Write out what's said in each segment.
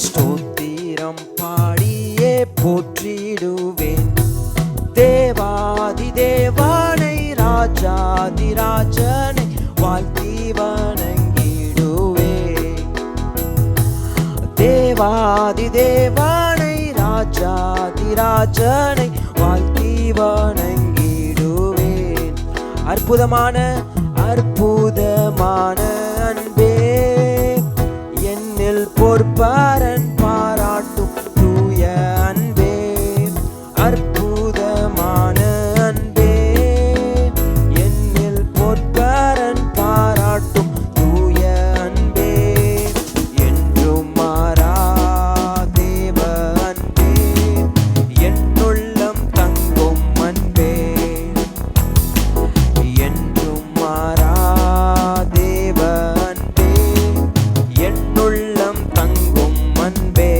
ஸ்தோத்திரம் பாடியே போற்றிடுவேன். தேவாதி தேவானை ராஜாதி ராஜனை வாழ்த்தி வணங்கிடுவேன். தேவாதி தேவானை ராஜாதி ராஜனை வாழ்த்தி வணங்கிடுவேன். அற்புதமான அற்புதமான அன்பே என்னில் பொறுப்பாரன் பாராட்டும் தூய அன்பே. அற்புதமான அன்பே என்னில் பொறுப்பாரன் பாராட்டும் தூய அன்பே. என்றும் மாறா தேவ அன்பே என்னுள்ளம் தங்கும் அன்பே. என்றும் மாறா தேவ அன்பே என்னுள்ளம் தங்கும் அன்பே.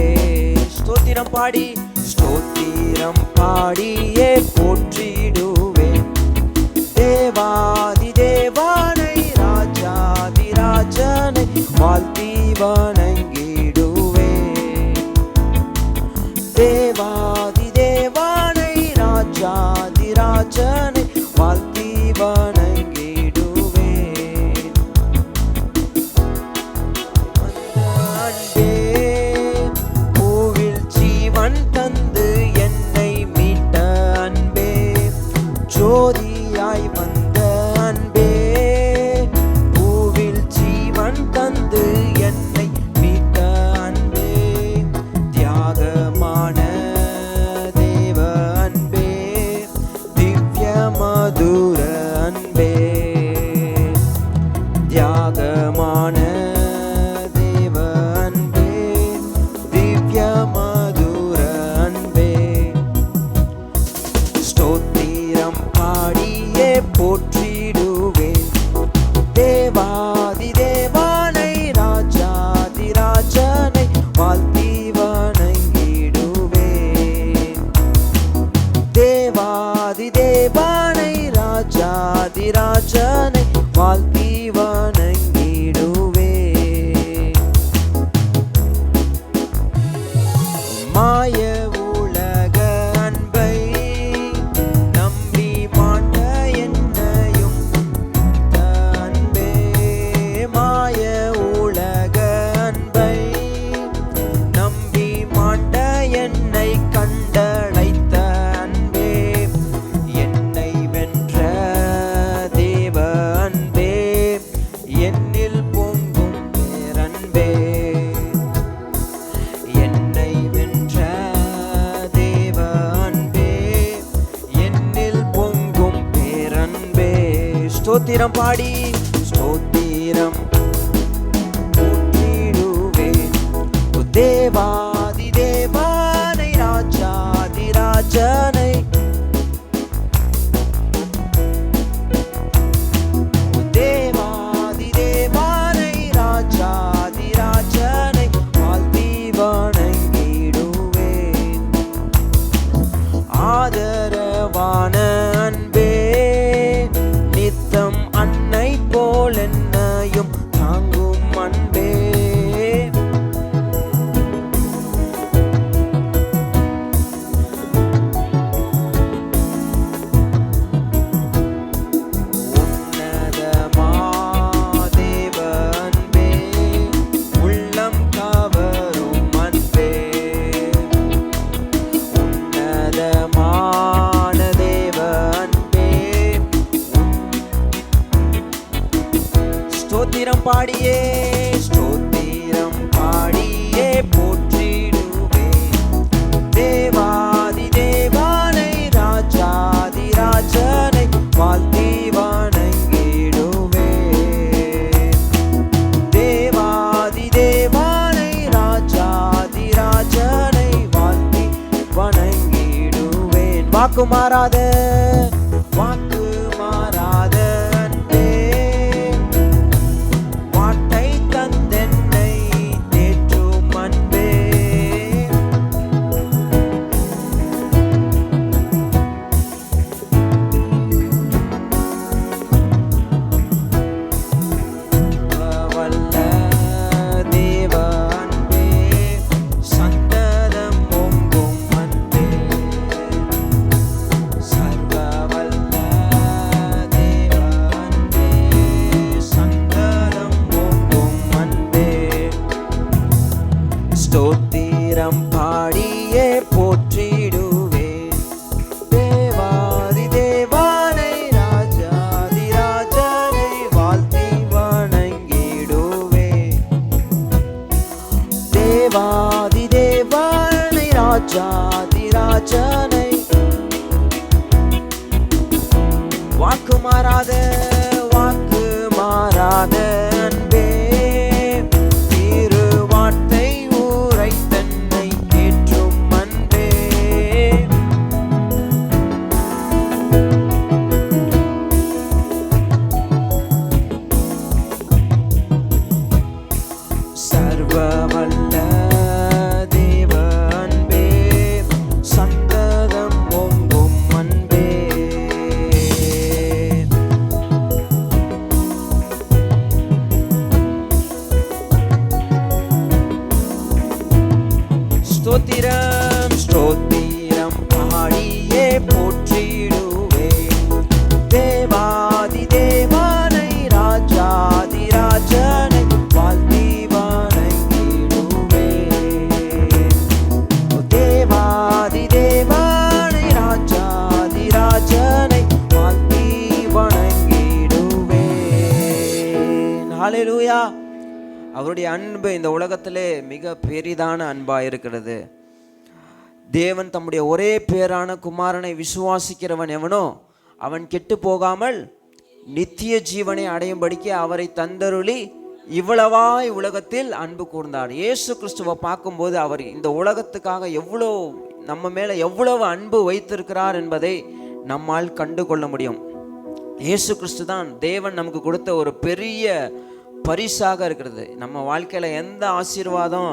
ஸ்தோத்திரம் பாடி ஸ்தோத்திரம் பாடியே போற்றிடுவேன். தேவாதி தேவானை ராஜாதி ராஜனை வாழ்த்தி வணங்கிடுவேன். தேவாதி தேவானை ராஜாதி ராஜனை வாழ்த்தி வணங்கிடுவேன். அன்பே பூவில் ஜீவன் தந்து என்னை மீட்ட அன்பே. ஜோதியாய் வந்த அன்பே பூவில் ஜீவன் தந்து என்னை மீட்ட அன்பே. தியாகமான தேவ அன்பே திவ்ய மதுர அன்பே. தியாகமான தேவ அன்பே திவ்ய மதுர அன்பே. ஸ்தோத்திரம் பாடியே போற்றிடுவேன். தேவாதி தேவானை ராஜாதி ராஜனை வாழ்த்தி வணங்கிடுவேன். தேவாதி தேவானை ராஜாதி ராஜனை வாழ்த்தி வணங்கிடுவேன். மாய உலக அன்பை நம்பி மாண்ட என்னையும் மீட்ட அன்பே. மாய உலக அன்பை நம்பி மாண்ட என்னை கண்டழைத்த அன்பே. என்னை வென்ற தேவ அன்பே என்னில் பொங்கும் பேரன்பே. என்னை வென்ற தேவ அன்பே என்னில் பொங்கும் பேரன்பே. ஸ்தோத்திரம் பாடி ஸ்தோத்திரம் போற்றிடுவேன். தேவாதி தேவானை ராஜாதி ராஜனை தேவாதி தேவானை ராஜாதி ராஜனை வாழ்த்தி வணங்கிடுவேன். ஆதரவான அன்பே நித்தம் அன்னை போல் என்னையும் தாங்கும் அன்பே. உன்னதமா தேவ அன்பே உள்ளம் கவரும் அன்பே. உன்னதமான தேவ அன்பே. ஸ்தோத்திரம் பாடியே ஸ்தோத்திரம் பாடியே போற்றிடுவேன். தேவாதி தேவானை ராஜாதி ராஜனை வாழ்த்தி வணங்கிடுவேன். தேவாதி தேவானை ராஜாதி ராஜனை வாழ்த்தி வணங்கிடுவேன். வாக்கு மாறாத வாக்கு மாறாத அன்பே வாட்டை தந்தென்னை தேற்றும் அன்பே. வல்ல தேவ அன்பே ராஜாதிராஜனை வாக்கு மாறாத அன்பே திரு வார்த்தை ஊரை தன்னை கேற்றும் அன்பே சர்வவல்ல தேவ அன்பே சந்ததம் பொங்கும் அன்பே ஸ்தோத்திரம் ஸ்தோத்திரம் பாடியே போற்றிடுவேன் தேவாதி தேவனை ராஜாதி ராஜனை வாழ்த்தி வணங்கிடுவேன் தேவாதி தேவனை ராஜாதி ராஜனை வாழ்த்தி வணங்கிடுவேன். ஹல்லேலூயா. அவருடைய அன்பு இந்த உலகத்திலே மிக பெரிதான அன்பா இருக்கிறது. தேவன் தம்முடைய ஒரே பேரான குமாரனை விசுவாசிக்கிறவன் எவனோ அவன் கெட்டு போகாமல் நித்திய ஜீவனை அடையும்படிக்கு அவரை தந்தருளி இவ்வளவாய் உலகத்தில் அன்பு கூர்ந்தார். இயேசு கிறிஸ்துவை பார்க்கும்போது அவர் இந்த உலகத்துக்காக எவ்வளோ நம்ம மேலே எவ்வளவு அன்பு வைத்திருக்கிறார் என்பதை நம்மால் கண்டு கொள்ள முடியும். இயேசு கிறிஸ்து தான் தேவன் நமக்கு கொடுத்த ஒரு பெரிய பரிசாக இருக்கிறது. நம்ம வாழ்க்கையில் எந்த ஆசீர்வாதம்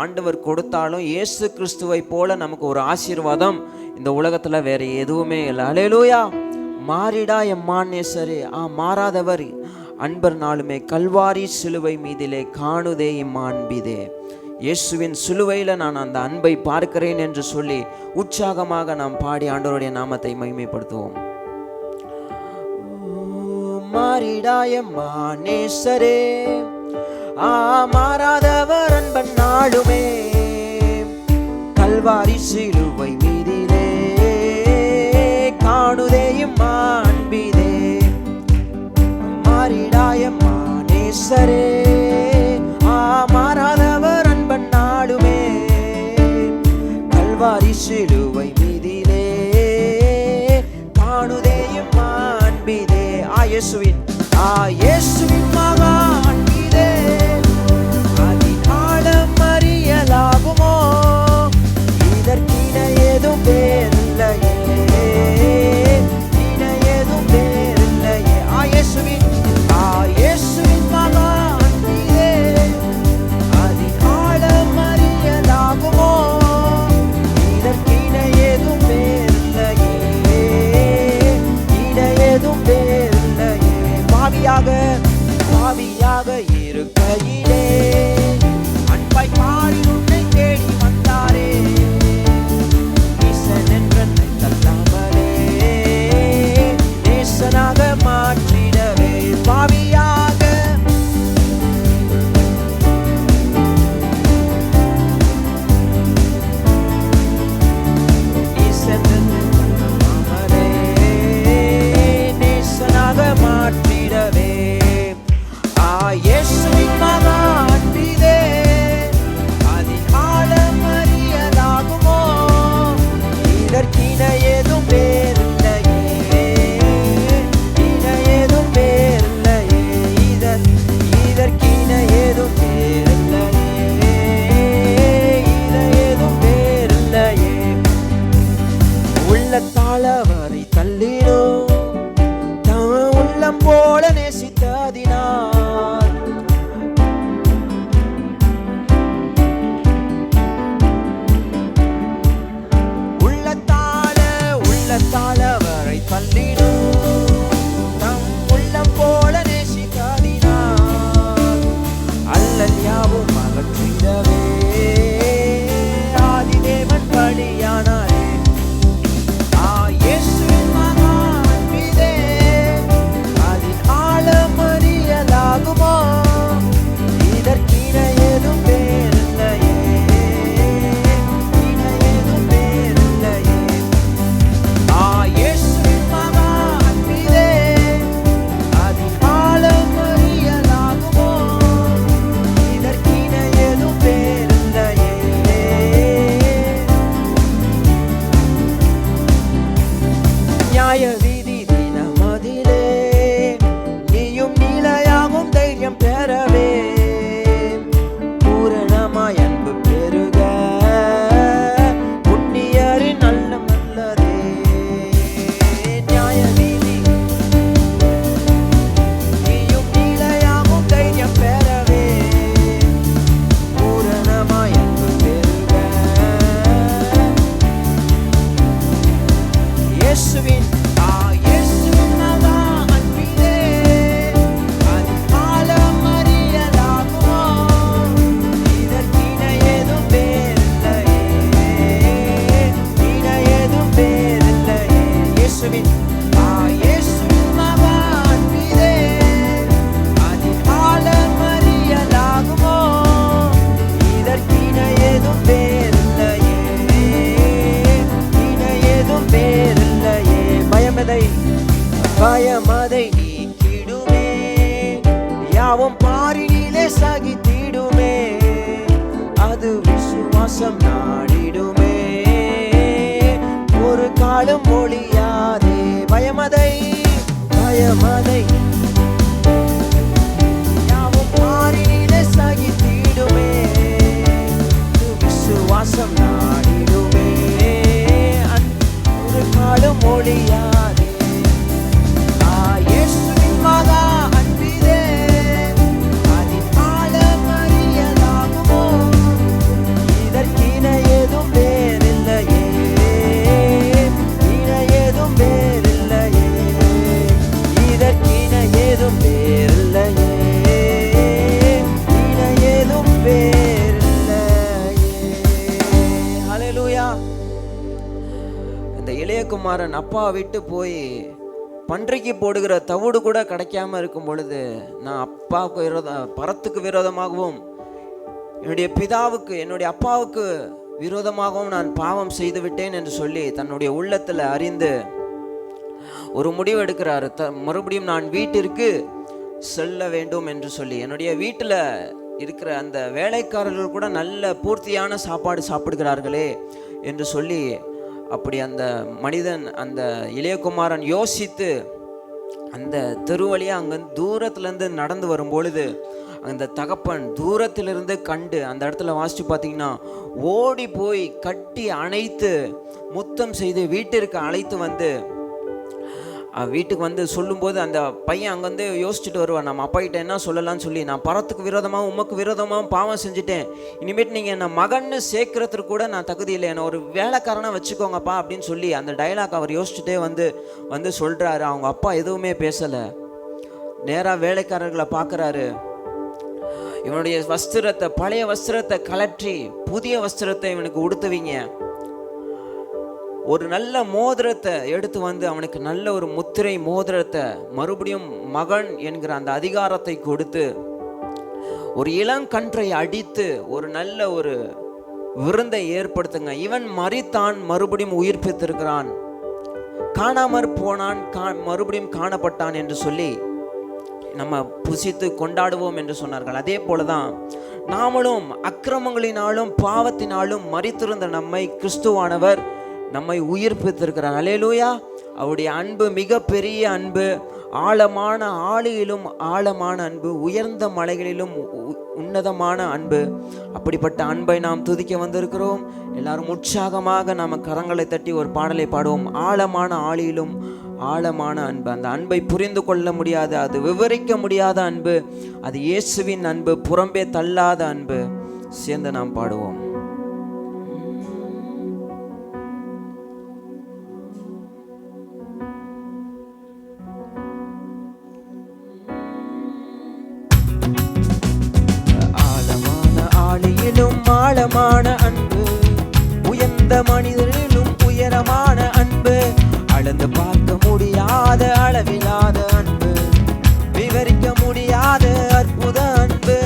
ஆண்டவர் கொடுத்தாலும் இயேசு கிறிஸ்துவை போல நமக்கு ஒரு ஆசீர்வாதம் இந்த உலகத்தில் வேற எதுவுமே இல்லை. அல்லேலூயா. மாறிடா எம்மானேசரே மாறாதவர் அன்பர் நாளுமே கல்வாரி சிலுவை மீதிலே காணுதே இம்மாண்பிதே. இயேசுவின் சிலுவையில் நான் அந்த அன்பை பார்க்கிறேன் என்று சொல்லி உற்சாகமாக நாம் பாடி ஆண்டவருடைய நாமத்தை மகிமைப்படுத்துவோம். மாறிடாய மானேசரே மாறாதவர் அன்பன் நாளுமே கல்வாரி சிலுவை மீதிலே காணுதேயும் மாண்பிதே. மாறிடாய மானேசரே மாறாதவர் அன்பன் நாளுமே கல்வாரி சிலுவை மீதிலே காணுதேயும் மாண்பிதே. இயேசுவின் மகா அன்பிதே அதிகாலம் அறியலாகுமோ இதற்கின ஏதும் பேரில்லையே ஏதும் பேரில்லையே. இயேசுவின் மகா அன்பிதே அதிகாலம் அறியலாகுமோ இதற்கின ஏதும் பேரில்லையே ஏதும் பேரில்லையே. பாவியாக இருக்கையிலே அன்பாய் மாறி உன்னை தேடி வந்தாரே ஈசன் என்றென்னை தள்ளாமலே நேசனாக மாற்றிடவே. பாவியாக ஈசன் என்றென்னை தள்ளாமலே நேசனாக மாற்றிடவே. இயேசுவின் மகா விசுவாசம் நாடிடுமே, ஒரு காலம் ஒழியாதே. பயமதை யாவும் மாறினிலே சகித்திடுமே, விசுவாசம் நாடிடுமே, ஒரு காலம் ஒழியாதே. இயேசுவின் மகா அன்பிலே அதில் ஆழம் அறியலாகுமோ, இதற்கின ஏதும் வேறில்லையே, இன ஏதும் வேறில்லையே, இதற்கின ஏதும் வேறில்லையே, இன ஏதும் வேறில்லையே. ஹல்லேலூயா. இந்த இளையகுமாரன் அப்பா விட்டு போய் பன்றைக்கு போடுகிற தவிடு கூட கிடைக்காம இருக்கும் பொழுது, நான் அப்பாவுக்கு பரத்துக்கு விரோதமாகவும் என்னுடைய பிதாவுக்கு என்னுடைய அப்பாவுக்கு விரோதமாகவும் நான் பாவம் செய்து விட்டேன் என்று சொல்லி தன்னுடைய உள்ளத்தில் அறிந்து ஒரு முடிவு எடுக்கிறாரு. மறுபடியும் நான் வீட்டிற்கு செல்ல வேண்டும் என்று சொல்லி, என்னுடைய வீட்டில் இருக்கிற அந்த வேலைக்காரர்கள் கூட நல்ல பூர்த்தியான சாப்பாடு சாப்பிடுகிறார்களே என்று சொல்லி, அப்படி அந்த மனிதன் அந்த இளையகுமாரன் யோசித்து அந்த தெருவழியாக அங்கே தூரத்துலேருந்து நடந்து வரும் பொழுது அந்த தகப்பன் தூரத்திலிருந்து கண்டு, அந்த இடத்துல வாசித்து பார்த்தீங்கன்னா, ஓடி போய் கட்டி அணைத்து முத்தம் செய்து வீட்டிற்கு அழைத்து வந்து வீட்டுக்கு வந்து சொல்லும்போது அந்த பையன் அங்கேருந்து யோசிச்சுட்டு வருவான், நம்ம அப்பா கிட்ட என்ன சொல்லலாம்னு சொல்லி, நான் பரத்துக்கு விரோதமாகவும் உமக்கு விரோதமாகவும் பாவம் செஞ்சுட்டேன், இனிமேட்டு நீங்கள் என்னை மகன்னு சேர்க்கறதுக்கு கூட நான் தகுதி இல்லை, என்னை ஒரு வேலைக்காரனாக வச்சுக்கோங்கப்பா அப்படின்னு சொல்லி அந்த டைலாக் அவர் யோசிச்சுட்டே வந்து சொல்கிறாரு. அவங்க அப்பா எதுவுமே பேசலை. நேராக வேலைக்காரர்களை பார்க்குறாரு. இவனுடைய வஸ்திரத்தை, பழைய வஸ்திரத்தை கலற்றி புதிய வஸ்திரத்தை இவனுக்கு உடுத்துவீங்க, ஒரு நல்ல மோதிரத்தை எடுத்து வந்து அவனுக்கு நல்ல ஒரு முத்திரை மோதிரத்தை மறுபடியும் மகன் என்கிற அந்த அதிகாரத்தை கொடுத்து, ஒரு இளங்கன்றை அடித்து ஒரு நல்ல ஒரு விருந்தை ஏற்படுத்துங்க. இவன் மரித்தான், மறுபடியும் உயிர்ப்பித்திருக்கிறான், காணாமற் போனான், மறுபடியும் காணப்பட்டான் என்று சொல்லி நம்ம புசித்து கொண்டாடுவோம் என்று சொன்னார்கள். அதே போலதான் நாமளும் அக்கிரமங்களினாலும் பாவத்தினாலும் மரித்திருந்த நம்மை கிறிஸ்துவானவர் நம்மை உயிர்ப்பித்திருக்கிறார். அல்லேலூயா. அவருடைய அன்பு மிக பெரிய அன்பு, ஆழமான ஆழியிலும் ஆழமான அன்பு, உயர்ந்த மலைகளிலும் உன்னதமான அன்பு. அப்படிப்பட்ட அன்பை நாம் துதிக்க வந்திருக்கிறோம். எல்லாரும் உற்சாகமாக நாம் கரங்களை தட்டி ஒரு பாடலை பாடுவோம். ஆழமான ஆழியிலும் ஆழமான அன்பு. அந்த அன்பை புரிந்து கொள்ள முடியாத, அது விவரிக்க முடியாத அன்பு, அது இயேசுவின் அன்பு, புறம்பே தள்ளாத அன்பு. சேர்ந்து நாம் பாடுவோம். ஆழமான அன்பு, உயர்ந்த மனிதனிலும் உயரமான அன்பு, அளந்து பார்க்க முடியாத அளவிலாத அன்பு, விவரிக்க முடியாத அற்புத அன்பு.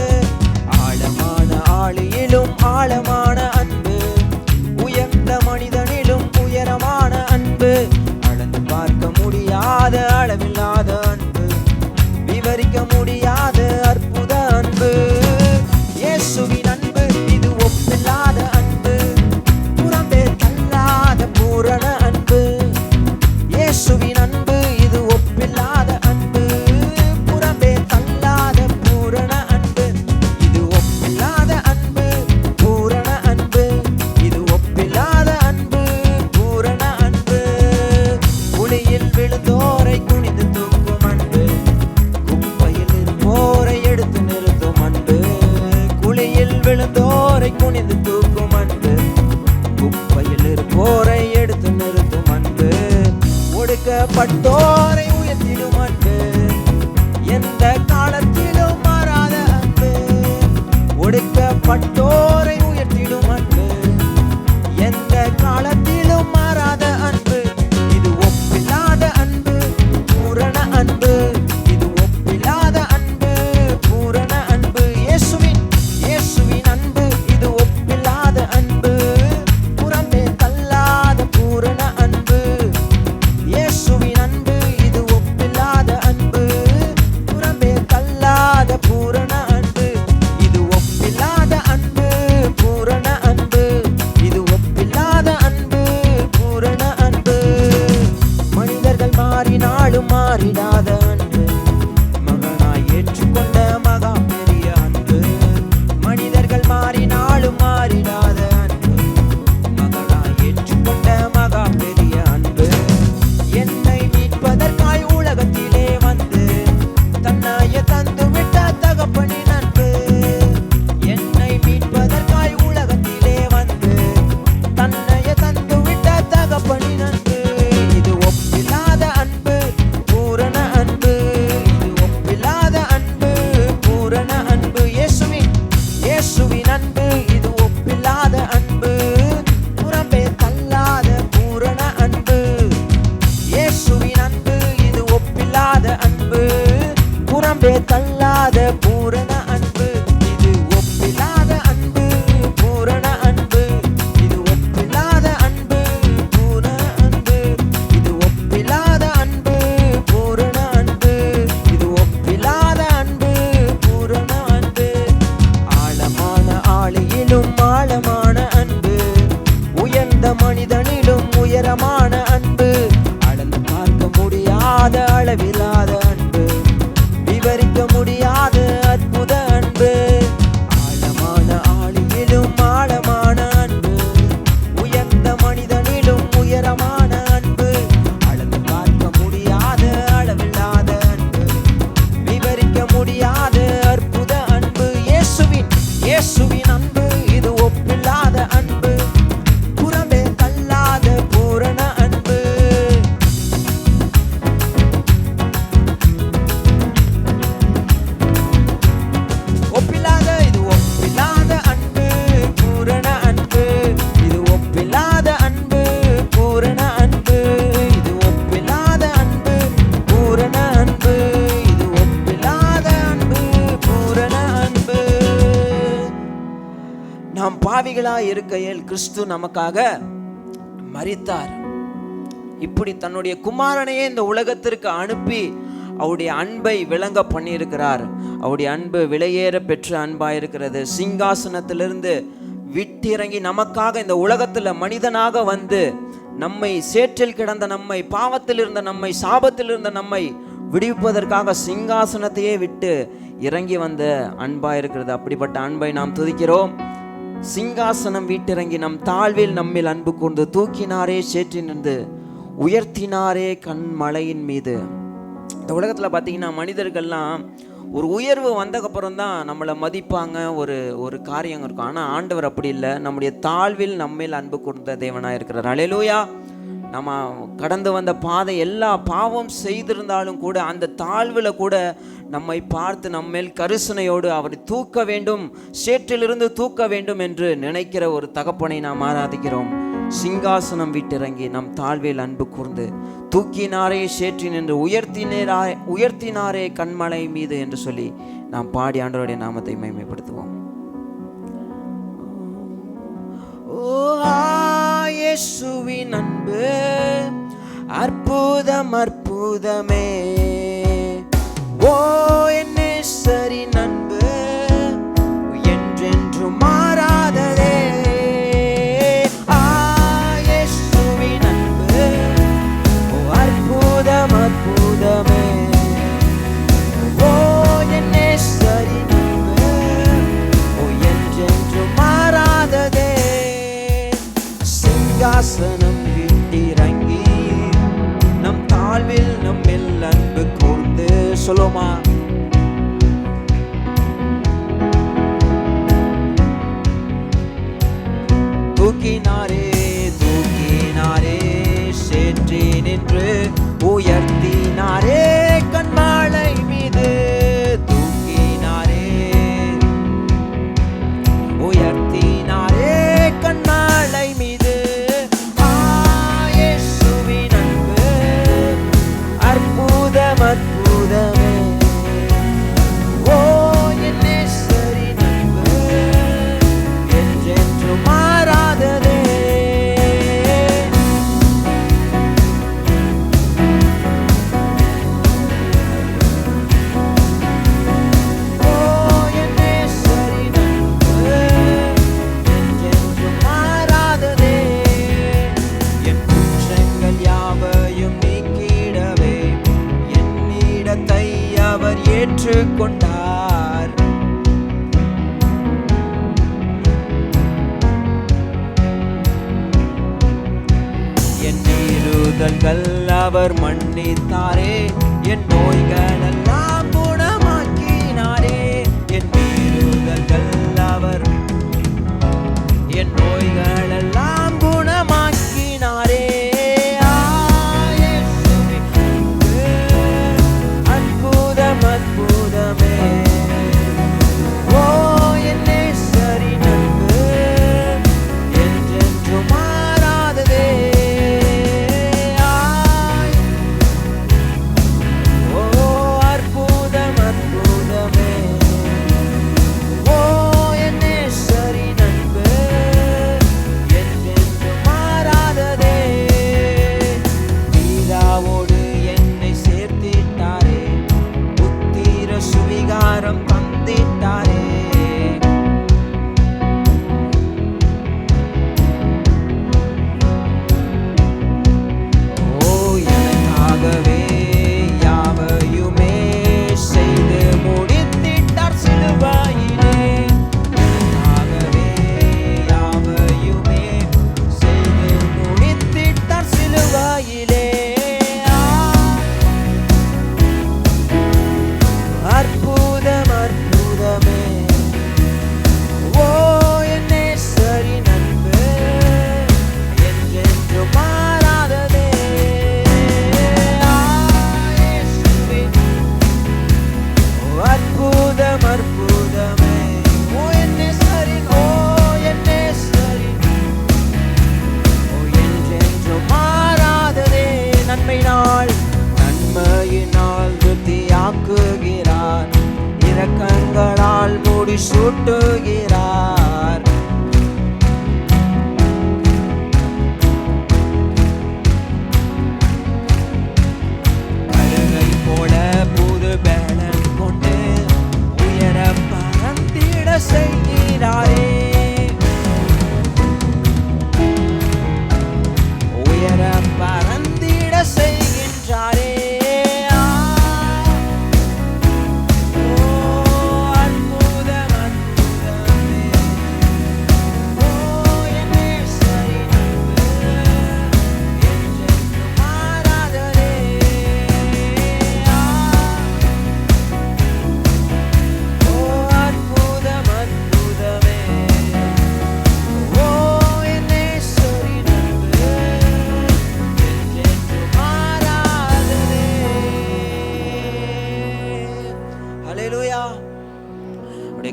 ஆழமான ஆழியிலும் ஆழமான அன்பு, உயர்ந்த மனிதனிலும் உயரமான அன்பு, அளந்து பார்க்க முடியாத அளவிலாத அன்பு, விவரிக்க முடியாத அற்புத அன்பு. இயேசுவின் அன்பு இது ஒப்பில்லாத அன்பு, புறம்பே தள்ளாத பூரண அன்பு. இயேசுவின் அன்பு இது ஒப்பில்லாத அன்பு, புறம்பே தள்ளாத பூரண அன்பு. இது ஒப்பில்லாத அன்பு, பூரண அன்பு, இது ஒப்பில்லாத அன்பு, பூரண அன்பு. குழியில் விழுந்தோரை குனிந்து தூக்கும் அன்பு, குப்பையில் இருப்போரை எடுத்து நிறுத்தும் அன்பு. குழியில் விழுந்தோரை குனிந்து தூக்கும் அன்பு, குப்பையில் இருப்போரை எடுத்து நிறுத்தும் அன்பு. ஒடுக்கப்பட்டோரை உயர்த்திடும் அன்பு, எந்த காலத்திலும் மாறாத அன்பு. ஒடுக்கப்பட்டோரை உயர்த்திடும் அன்பு, எந்த காலத்திலும் மாறாத அன்பு. இது ஒப்பில்லாத அன்பு, பூரண அன்பு, இது ஒப்பில்லாத அன்பு, பூரண அன்பு. இயேசுவின் அன்பு இது ஒப்பில்லாத அன்பு, புறம்பே தள்ளாத பூரண அன்பு. இயேசுவின் அன்பு இது அன்பு இது ஒப்பில்லாத அன்பு, புறம்பே தள்ளாத பூரண அன்பு. இயேசுவின் அன்பு இது ஒப்பில்லாத அன்பு, புறம்பே தள்ளாத பூரண அன்பு. இது ஒப்பில்லாத அன்பு, பூரண அன்பு. இது ஒப்பில்லாத அன்பு, பூரண அன்பு. இது ஒப்பில்லாத அன்பு, பூரண அன்பு. இது ஒப்பில்லாத அன்பு, பூரண அன்பு. ஆழமான ஆழியிலும் ஆழமான அன்பு, உயர்ந்த மனிதனிலும் உயரமான அன்பு, அளந்து பார்க்க முடியாத அளவில்லாத அன்பு, விவரிக்க முடியாத அற்புத அன்பு. ஆழமான ஆழியிலும் ஆழமான அன்பு, உயர்ந்த மனிதனிலும் உயரமான அன்பு, அளந்து பார்க்க முடியாத அளவில்லாத அன்பு, விவரிக்க முடியாத அற்புத அன்பு. இயேசுவின் அன்பு இது ஒப்பில்லாத அன்பு, புறம்பே தள்ளாத பூரண அன்பு. ஒப்பில்லாத இது ஒப்பில்லாத அன்பு, பூரண அன்பு. இது ஒப்பில்லாத அன்பு, பூரண அன்பு. இது ஒப்பில்லாத அன்பு, பூரண அன்பு. இது ஒப்பில்லாத அன்பு, பூரண அன்பு. நாம் பாவிகளாய் இருக்கையில் கிறிஸ்து நமக்காக மரித்தார். இப்படி தன்னுடைய குமாரனையே இந்த உலகத்திற்கு அனுப்பி அவருடைய அன்பை விளங்க பண்ணியிருக்கிறார். அவருடைய அன்பு விலையேற பெற்ற அன்பாயிருக்கிறது. சிங்காசனத்திலிருந்து விட்டிறங்கி நமக்காக இந்த உலகத்தில் மனிதனாக வந்து நம்மை சேற்றில் கிடந்த நம்மை, பாவத்தில் இருந்த நம்மை, சாபத்தில் இருந்த நம்மை விடுவிப்பதற்காக சிங்காசனத்தையே விட்டு இறங்கி வந்த அன்பாயிருக்கிறது. அப்படிப்பட்ட அன்பை நாம் துதிக்கிறோம். சிங்காசனம் வீட்டிறங்கி நம் தாழ்வில் நம்மில் அன்பு கொண்டு தூக்கினாரே சேற்றினின்று உயர்த்தினாரே கண்மலையின் மீது. இந்த உலகத்தில் பார்த்தீங்கன்னா மனிதர்கள்லாம் ஒரு உயர்வு வந்தக்கப்புறம் தான் நம்மளை மதிப்பாங்க, ஒரு காரியம் இருக்கும். ஆனால் ஆண்டவர் அப்படி இல்லை. நம்முடைய தாழ்வில் நம்மில் அன்பு கொண்ட தேவனாக இருக்கிறார். அல்லேலூயா. நம்ம கடந்து வந்த பாதை எல்லா பாவம் செய்திருந்தாலும் கூட அந்த தாழ்வில் கூட நம்மை பார்த்து நம்மேல் கருசனையோடு அவரை தூக்க வேண்டும், சேற்றிலிருந்து தூக்க வேண்டும் என்று நினைக்கிற ஒரு தகப்பனை நாம் ஆராதிக்கிறோம். சிங்காசனம் விட்டிறங்கி நம் தாழ்வில் அன்பு கூர்ந்து தூக்கினாரே சேற்றின் என்று உயர்த்தினாரே கண்மலை மீது என்று சொல்லி நாம் பாடி ஆண்டவருடைய நாமத்தை மகிமைப்படுத்துவோம். இயேசுவின் அன்பு அற்புதம் அற்புதமே. ஓ என் நேசரின் அன்பு என்றென்றும் மாறாததே. இயேசுவின் அன்பு அற்புதம் அற்புதமே. ஓ என் நேசரின் அன்பு என்றென்றும் மாறாததே. சிங்காசனம் விட்டிறங்கி நம் தாழ்வில் நம்மில் அன்பு கூர்ந்து சொல்லுமா. தூக்கினாரே தூக்கினாரே சேற்றி நின்று உயர்த்தினாரே கண்மலை மீது. தூக்கினாரே உயர்த்தினாரே கண்மலை மீது. இயேசுவின் அன்பு அற்புதம் அற்புதமே. ஓ என் நேசரின் அன்பு என்றென்றும் மாறாததே. ஓ என் நேசரின் அன்பு என்றென்றும் மாறாததே. என் குற்றங்கள் யாவையும் நீக்கிடவே என்னிடத்தை அவர் ஏற்றுக்கொண்டார். என் மீறுதல்கள் அவர் மன்னித்தாரே. என் நோய்கள் எல்லாம் குணமாக்கினாரே. என் மீறுதல்கள் அவர் என் நோய்கள் எல்லாம் குணமாக்கினாரே. அற்புதம் அற்புதமே. ஓ என் நேசரின் செய்கிறார். கழுகை போல புது பலன் கொண்டு உயர பறந்திட செய்கிறாரே. உயர பறந்திட செய்கின்றாரே.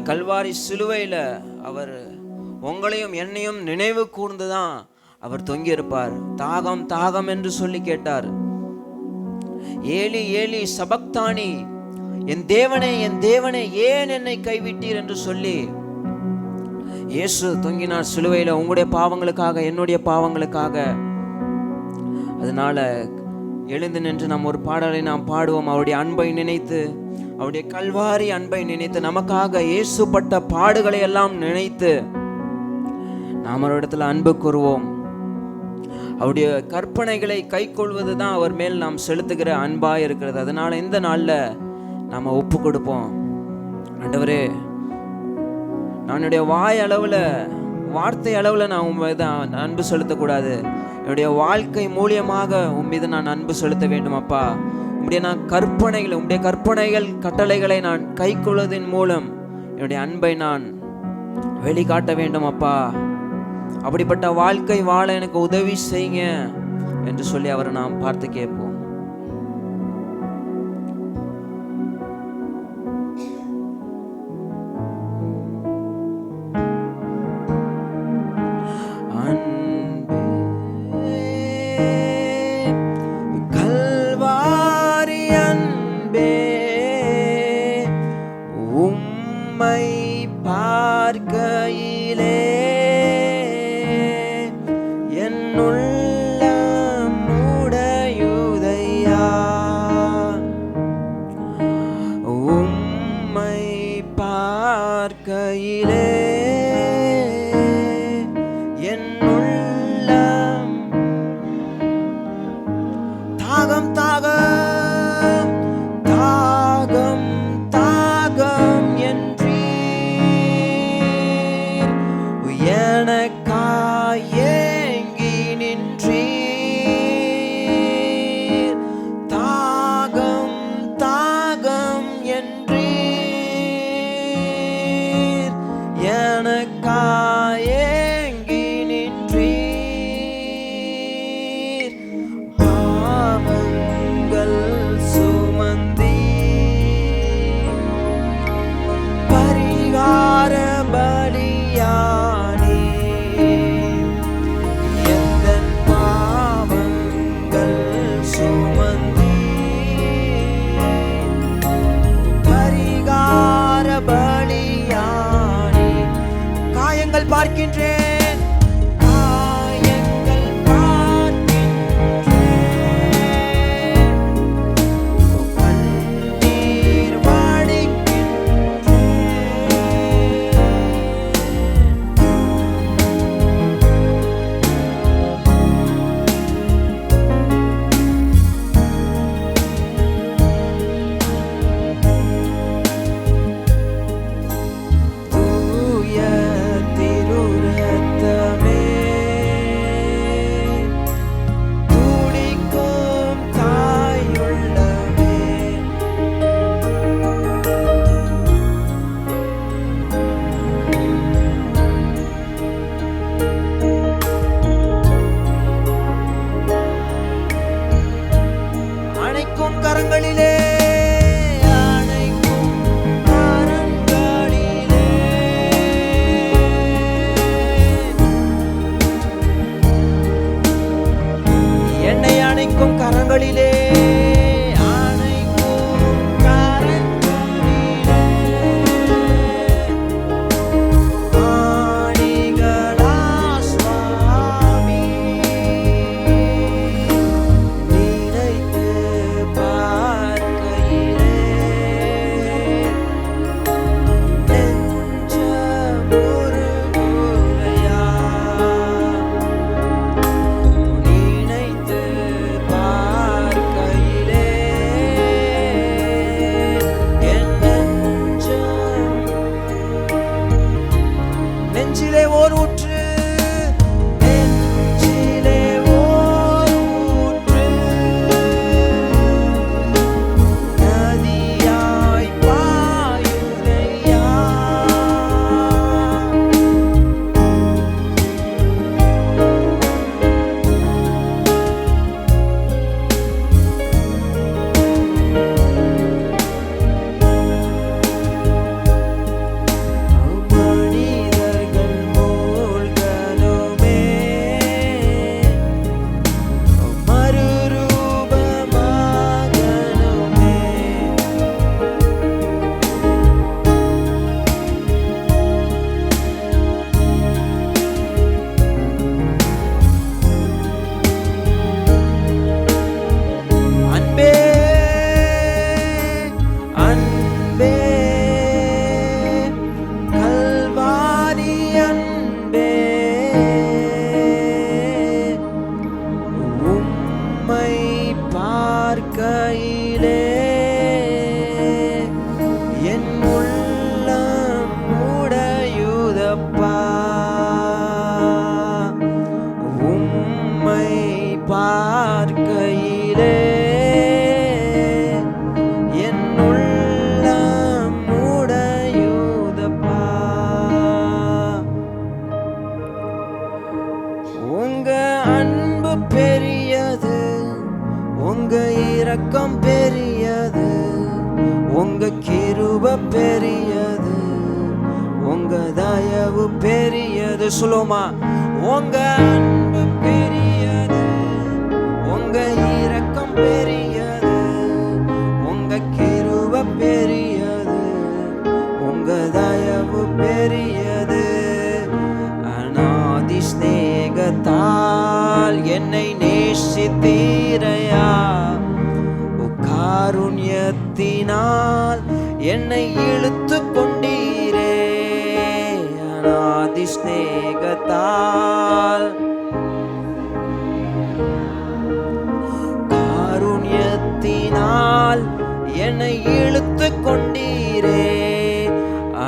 கல்வாரி சிலுவையில் அவர் உங்களையும் என்னையும் நினைவு கூர்ந்துதான் அவர் தொங்கி இருப்பார். தாகம் தாகம் என்று சொல்லி கேட்டார். ஏலி ஏலி சபக்தானி, என் தேவனே ஏன் என்னை கைவிட்டீர் என்று சொல்லி இயேசு தொங்கினார் சிலுவையில், உங்களுடைய பாவங்களுக்காக, என்னுடைய பாவங்களுக்காக. அதனால எழுந்து நின்று நாம் ஒரு பாடலை நாம் பாடுவோம். அவருடைய அன்பை நினைத்து, அவருடைய கல்வாரி அன்பை நினைத்து, நமக்காக இயேசுப்பட்ட பாடுகளை எல்லாம் நினைத்து நாம் அவரிடத்துல அன்பு கூறுவோம். அவருடைய கற்பனைகளை கை கொள்வது தான் அவர் மேல் நாம் செலுத்துகிற அன்பாக இருக்கிறது. அதனால இந்த நாளில் நாம் ஒப்பு கொடுப்போம். ஆண்டவரே, என்னுடைய வாய் அளவில், வார்த்தை அளவில் நான் உன் மீது அன்பு செலுத்தக்கூடாது. என்னுடைய வாழ்க்கை மூலியமாக உன் மீது நான் அன்பு செலுத்த வேண்டும் அப்பா. உம்முடைய கற்பனைகள் கட்டளைகளை நான் கை கொள்வதன் மூலம் என்னுடைய அன்பை நான் வெளிக்காட்ட வேண்டும் அப்பா. அப்படிப்பட்ட வாழ்க்கை வாழ எனக்கு உதவி செய்யுங்க என்று சொல்லி அவரை நாம் பார்த்து கேட்போம். பார்க்கையிலே என்னுள்ள மூடையுதையா, உம்மை பார்க்கையிலே என்னுள்ள தாகம் தாகம் தாகம் தாகம் என்று ஏங்கி நின்றீர். தாகம் தாகம் என்றீர், எனக்காய் ஏங்கி நின்றீர். பாவங்கள் சுமந்தி பரிகார பலியா பார்க்கின்றேன், காயங்கள் பார்க்கின்றேன், கண்ணீர் வடிக்கின்றேன். இரக்கம் பெரியது, உங்க கிருபை பெரியது, உங்க தயவு பெரியது. சொல்லுமா, உங்க அன்பு பெரியது, உங்க இரக்கம் பெரியது, உங்க கிருபை பெரியது, உங்க தயவு பெரியது. அநாதி ஸ்நேகத்தால் என்னை நேசித்தீரையா, காருண்யத்தினால் என்னை இழுத்து கொண்டீரே. அநாதி ஸ்நேகத்தால் காருண்யத்தினால் என்னை இழுத்து கொண்டீரே.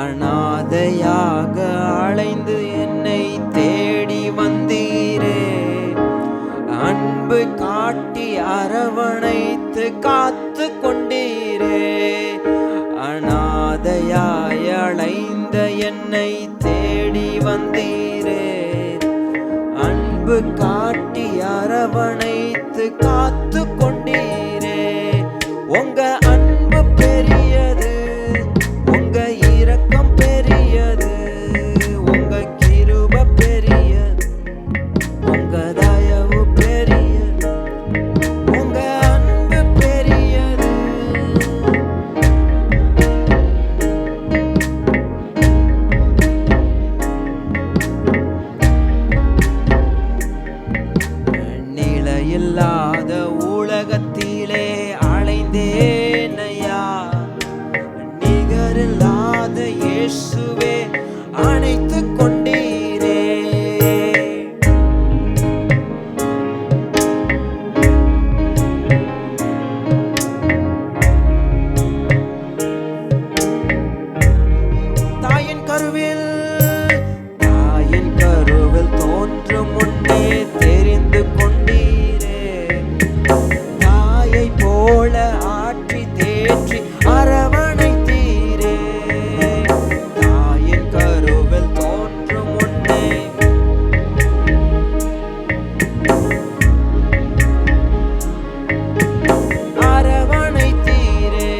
அநாதையாக அலைந்து என்னை தேடி வந்தீரே. அன்பு காட்டி அரவணைத்து காத்து கொண்டீரே. அநாதையாய் அலைந்த என்னை தேடி வந்தீரே. அன்பு காட்டி அரவணைத்து காத்து கொண்டீரே. உங்க அன்பு பெரியது, உங்க இரக்கம் பெரியது, உங்க கிருபை பெரியது, உங்க தயவு பெரியது, உங்க அன்பு பெரியது. நிலையில்லாத உலகத்திலே அலைந்தேனையா, நிகரில்லாத இயேசுவே அணைத்து கொண்டீரே. தாயின் கருவில் தோன்றும் முன்னே தெரிந்து கொண்டீரே. தாயை போல ஆற்றி தேற்றி அரவணைத்தீரே. தாயின் கருவில் தோன்றும் முன்னே அரவணைத்தீரே.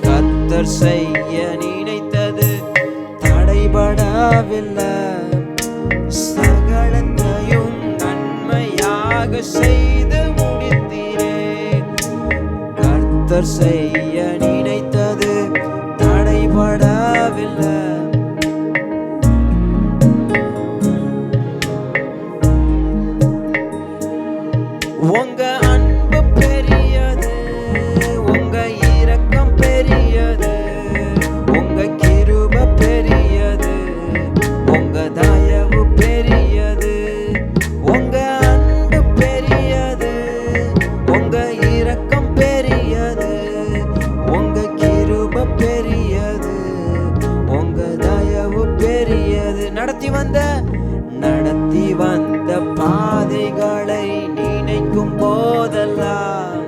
கர்த்தர் செய்ய நினைத்தது தடைபடவில்லை, சகலத்தையும் நன்மையாக செய்து முடித்தீரே. கர்த்தர் செய்ய நினைத்தது தடைபடவில்லை. உங்க அன்பு பெரியது, உங்க இரக்கம் பெரியது, உங்க கிருபை பெரியது, உங்க தயவு பெரியது, உங்க அன்பு பெரியது, உங்க இரக்கம் பெரியது, உங்க கிருபை பெரியது, உங்க தயவு பெரியது. நடத்தி வந்த பாதைகளை நினைக்கும் போதெல்லாம்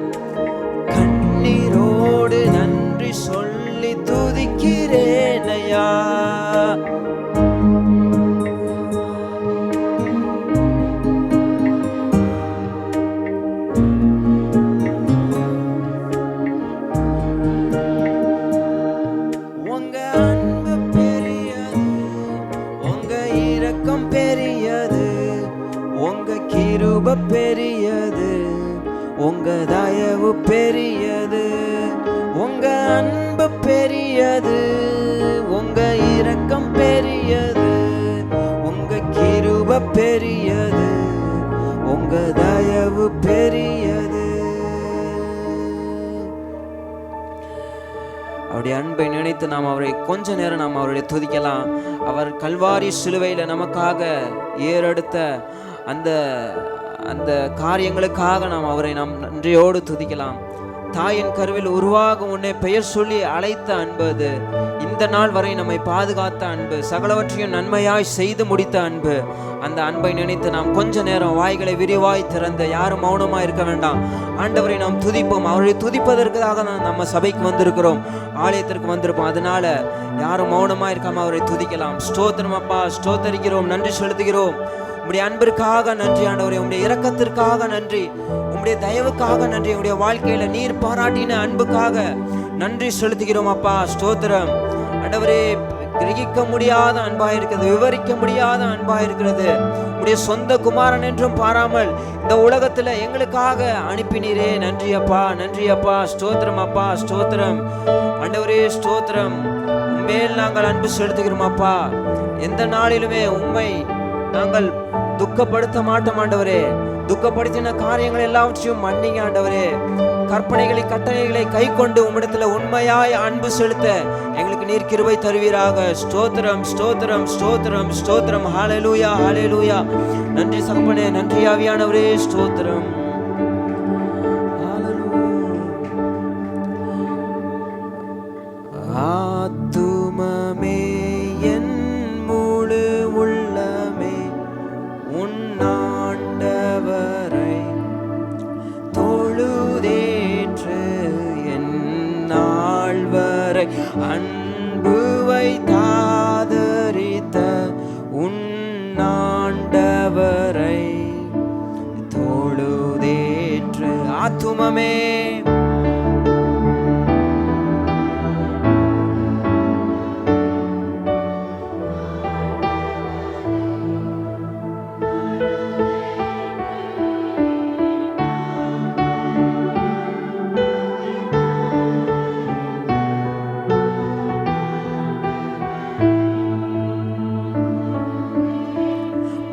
கண்ணீரோடு நன்றி சொல்லி துதிக்கிறேனையா. உங்க அன்பு பெரியது, உங்க இரக்கம் பெரியது, உங்க கிருபை பெரியது, உங்க தயவு பெரியது, உங்க அன்பு பெரியது, உங்க இரக்கம் பெரியது, உங்க கிருபை பெரியது, உங்க தயவு பெரியது. அவருடைய அன்பை நினைத்து நாம் அவரை கொஞ்ச நேரம் நாம் அவருடைய துதிக்கலாம். அவர் கல்வாரி சிலுவையில் நமக்காக ஏறெடுத்த அந்த அந்த காரியங்களுக்காக நாம் அவரை நாம் நன்றியோடு துதிக்கலாம். தாயின் கருவில் உருவாகும் உன்னை பெயர் சொல்லி அழைத்த அன்பு அது. இந்த நாள் வரை நம்மை பாதுகாத்த அன்பு, சகலவற்றையும் நன்மையாய் செய்து முடித்த அன்பு. அந்த அன்பை நினைத்து நாம் கொஞ்ச நேரம் வாய்களை விரிவாய் திறந்து, யாரும் மௌனமாக இருக்க வேண்டாம், ஆண்டவரை நாம் துதிப்போம். அவரை துதிப்பதற்காக நம்ம சபைக்கு வந்திருக்கிறோம், ஆலயத்திற்கு வந்திருப்போம். அதனால யாரும் மௌனமாக இருக்காம அவரை துதிக்கலாம். ஸ்தோத்திரம் அப்பா, ஸ்தோத்தரிக்கிறோம், நன்றி செலுத்துகிறோம். உம்முடைய அன்பிற்காக நன்றி ஆண்டவரே, உம்முடைய இரக்கத்திற்காக நன்றி, உம்முடைய தயவுக்காக நன்றி, உம்முடைய வாழ்க்கையில நீர் பாராட்டின அன்புக்காக நன்றி செலுத்துகிறோம் அப்பா. ஸ்தோத்திரம் ஆண்டவரே. கிரகிக்க முடியாத அன்பா இருக்கிறது, விவரிக்க முடியாத அன்பா இருக்கிறது. உடைய சொந்த குமாரன் என்றும் பாராமல் இந்த உலகத்துல எங்களுக்காக அனுப்பினீரே. நன்றி அப்பா, நன்றி அப்பா. ஸ்தோத்திரம் அப்பா, ஸ்தோத்திரம் ஆண்டவரே, ஸ்தோத்திரம். உண்மையில் நாங்கள் அன்பு செலுத்துகிறோம் அப்பா. எந்த நாளிலுமே உண்மை நாங்கள் துக்கப்படுத்த மாட்டோம் ஆண்டவரே. துக்கப்படுத்தின காரியங்கள் எல்லாவற்றையும் மன்னிங்க ஆண்டவரே. கற்பனைகளை கட்டளைகளை கை கொண்டு உம்மிடத்துல உண்மையாய் அன்பு செலுத்த எங்களுக்கு நீர் கிருபை தருவீராக. ஸ்தோத்திரம், ஸ்தோத்திரம், ஸ்தோத்திரம், ஸ்தோத்திரம். ஹல்லேலூயா, ஹல்லேலூயா. நன்றி தகப்பனே, நன்றி ஆவியானவரே. ஸ்தோத்திரம். ஆத்துமமே என் முழு உள்ளமே உன்னாண்டவரை தொழுதேற்று என் நாள் வரை அன்பு வைத்தாதரித்த உன்னாண்டவரை தொழுதேற்று. ஆத்துமமே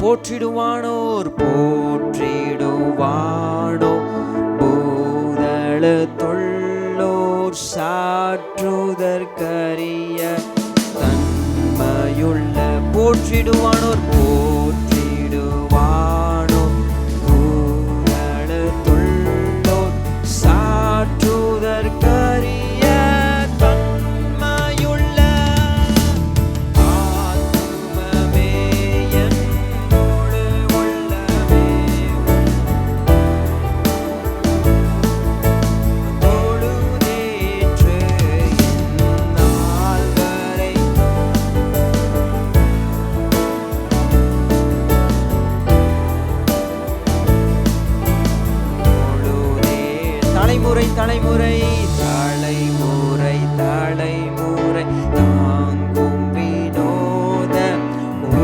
போற்றிடுவானோர் போற்றிடுவானோ பூதள தொல்லோர் சாற்றுதற்கரிய தன்மையுள்ள. போற்றிடுவானோர் போற்றிடுவானோ பூதள தொல்லோர் சாற்றுதற்கரிய தலைமுறை தலைமுறை தலைமுறை தலைமுறை தாங்கும் வினோத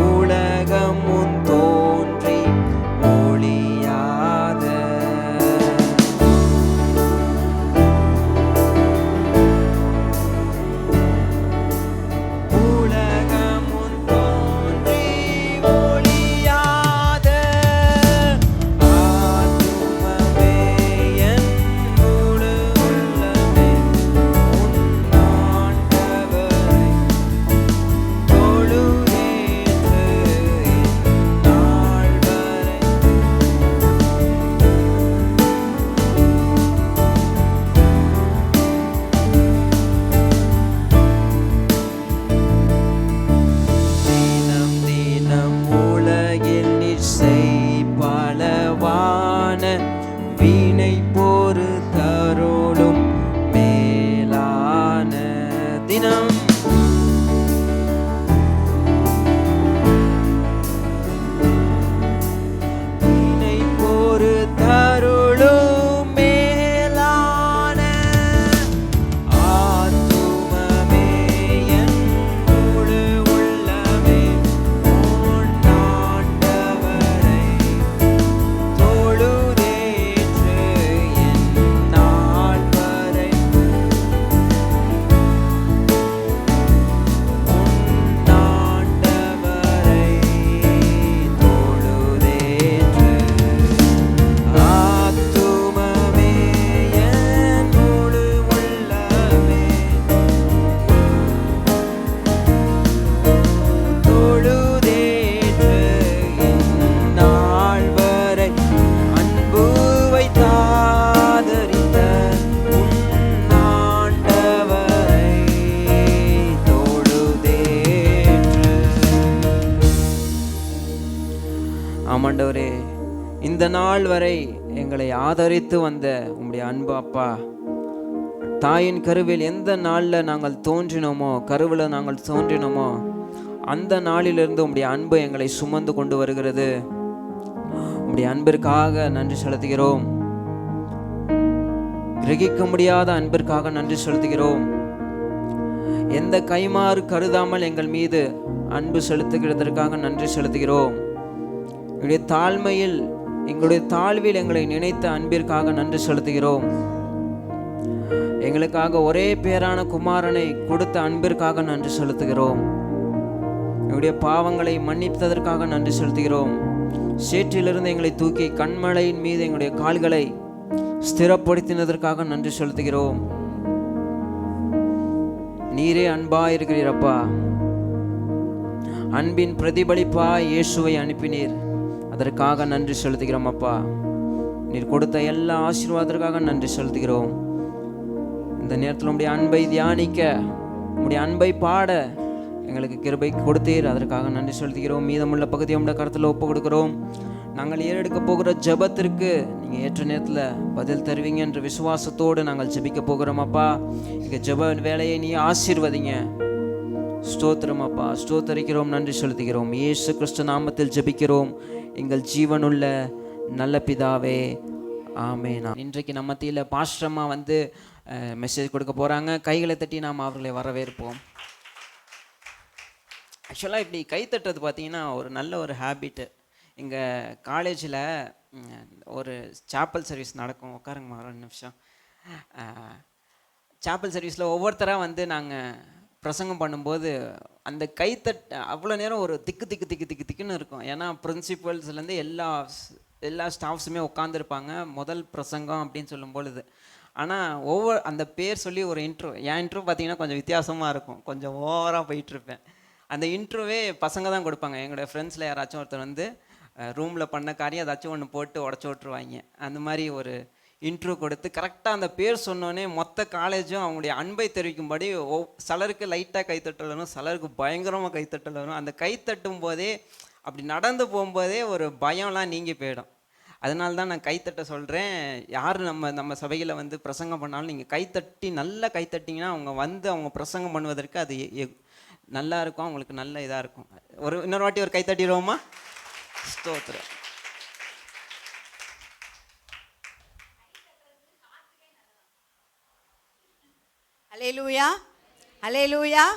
உலகம் முன் தோன்றி ஒளியாத உலகம் முன் தோன்றி ஒளியாத ஆத்துமமே என் வீணை போரு தருளும் மேலான தினம். வீணை போரு தருளும் மேலான ஆத்துமமே என் முழு உள்ளமே உன்னாண்டவரை தொழுதேற்று என் நாள் வரை உன்னாண்டவரை தொழுதேற்று. ஆத்துமமே என் முழு உள்ளமே தொழுதேற்று என் நாள் வரை அன்பு வைத்தாதரித்த உன்னாண்டவரை தொழுதேற்று. ஆமாண்டவரே, இந்த நாள் வரை எங்களை ஆதரித்து வந்த உம்முடைய அன்பு அப்பா, தாயின் கருவில் எந்த நாளில் நாங்கள் தோன்றினோமோ, கருவில் நாங்கள் தோன்றினோமோ, அந்த நாளிலிருந்து உம்முடைய அன்பு எங்களை சுமந்து கொண்டு வருகிறது. உம்முடைய அன்பிற்காக நன்றி செலுத்துகிறோம். கிரகிக்க முடியாத அன்பிற்காக நன்றி செலுத்துகிறோம். எந்த கைமாறு கருதாமல் எங்கள் மீது அன்பு செலுத்துகிறதற்காக நன்றி செலுத்துகிறோம். எங்களுடைய தாழ்மையில், எங்களுடைய தாழ்வில் எங்களை நினைத்த அன்பிற்காக நன்றி செலுத்துகிறோம். எங்களுக்காக ஒரே பேரான குமாரனை கொடுத்த அன்பிற்காக நன்றி செலுத்துகிறோம். எங்களுடைய பாவங்களை மன்னித்ததற்காக நன்றி செலுத்துகிறோம். சேற்றிலிருந்து எங்களை தூக்கி கண்மலையின் மீது எங்களுடைய கால்களை ஸ்திரப்படுத்தினதற்காக நன்றி செலுத்துகிறோம். நீரே அன்பா இருக்கிறீரப்பா. அன்பின் பிரதிபலிப்பாய் இயேசுவை அனுப்பினீர். அதற்காக நன்றி செலுத்துகிறோம் அப்பா. நீர் கொடுத்த எல்லா ஆசீர்வாதத்திற்காக நன்றி செலுத்துகிறோம். இந்த நேரத்தில் உம்முடைய அன்பை தியானிக்க, உம்முடைய அன்பை பாட எங்களுக்கு கிருபை கொடுத்தீர். அதற்காக நன்றி செலுத்துகிறோம். மீதமுள்ள பகுதியை உம்முடைய கருத்தில் ஒப்பு கொடுக்கிறோம். நாங்கள் ஏறெடுக்க போகிற ஜெபத்திற்கு நீங்கள் ஏற்ற நேரத்தில் பதில் தருவீங்க என்ற விசுவாசத்தோடு நாங்கள் ஜெபிக்க போகிறோம் அப்பா. எங்கள் ஜெப வேலையை நீ ஆசீர்வதிங்க. ஸ்தோத்திரம் அப்பா, ஸ்தோத்தரிக்கிறோம், நன்றி செலுத்துகிறோம். இயேசு கிறிஸ்து நாமத்தில் ஜெபிக்கிறோம் எங்கள் ஜீவனுள்ள நல்ல பிதாவே, ஆமென். இன்றைக்கு நம்ம மத்தியில் பாஸ்டர்மா வந்து மெசேஜ் கொடுக்க போகிறாங்க. கைகளை தட்டி நாம் அவர்களை வரவேற்போம். ஆக்சுவலாக இப்படி கை தட்டுறது பார்த்தீங்கன்னா ஒரு நல்ல ஒரு ஹேபிட்டு. எங்கள் காலேஜில் ஒரு சாப்பல் சர்வீஸ் நடக்கும். உட்காருங்கம்மா ஒரு நிமிஷம். சாப்பல் சர்வீஸில் ஒவ்வொருத்தராக வந்து நாங்கள் பிரசங்கம் பண்ணும்போது அந்த கைத்தட்டு அவ்வளோ நேரம் ஒரு திக்குன்னு இருக்கும். ஏன்னா பிரின்சிபல்ஸ்லேருந்து எல்லா ஸ்டாஃப்ஸுமே உட்காந்துருப்பாங்க முதல் பிரசங்கம் அப்படின்னு சொல்லும் பொழுது. ஆனால் அந்த பேர் சொல்லி ஒரு இன்ட்ரோ, என் இன்ட்ரோ பார்த்தீங்கன்னா கொஞ்சம் வித்தியாசமாக இருக்கும், கொஞ்சம் ஓவராக போயிட்டுருப்பேன். அந்த இன்ட்ரோவே பசங்க தான் கொடுப்பாங்க. எங்களோட ஃப்ரெண்ட்ஸில் யாராச்சும் ஒருத்தர் வந்து ரூமில் பண்ண காரியம் ஏதாச்சும் ஒன்று போட்டு உடச்சி விட்ருவாங்க. அந்த மாதிரி ஒரு இன்ட்ரோ கொடுத்து கரெக்டாக அந்த பேர் சொன்னோன்னே மொத்த காலேஜும் அவங்களுடைய அன்பை தெரிவிக்கும்படி சிலருக்கு லைட்டாக கைத்தட்டல் வரும், சிலருக்கு பயங்கரமாக கைத்தட்டல் வரும். அந்த கைத்தட்டும் போதே அப்படி நடந்து போகும்போதே ஒரு பயம்லாம் நீங்கி போயிடும். அதனால தான் நான் கைத்தட்ட சொல்கிறேன். யார் நம்ம சபையில் வந்து பிரசங்கம் பண்ணாலும் நீங்கள் கைத்தட்டி நல்லா கைத்தட்டிங்கன்னா அவங்க வந்து அவங்க பிரசங்கம் பண்ணுவதற்கு அது நல்லா இருக்கும், அவங்களுக்கு நல்ல இதாக இருக்கும். இன்னொரு வாட்டி ஒரு கைத்தட்டிடுவோமா? ஸ்தோத்திரம். அல்லேலூயா, அல்லேலூயா.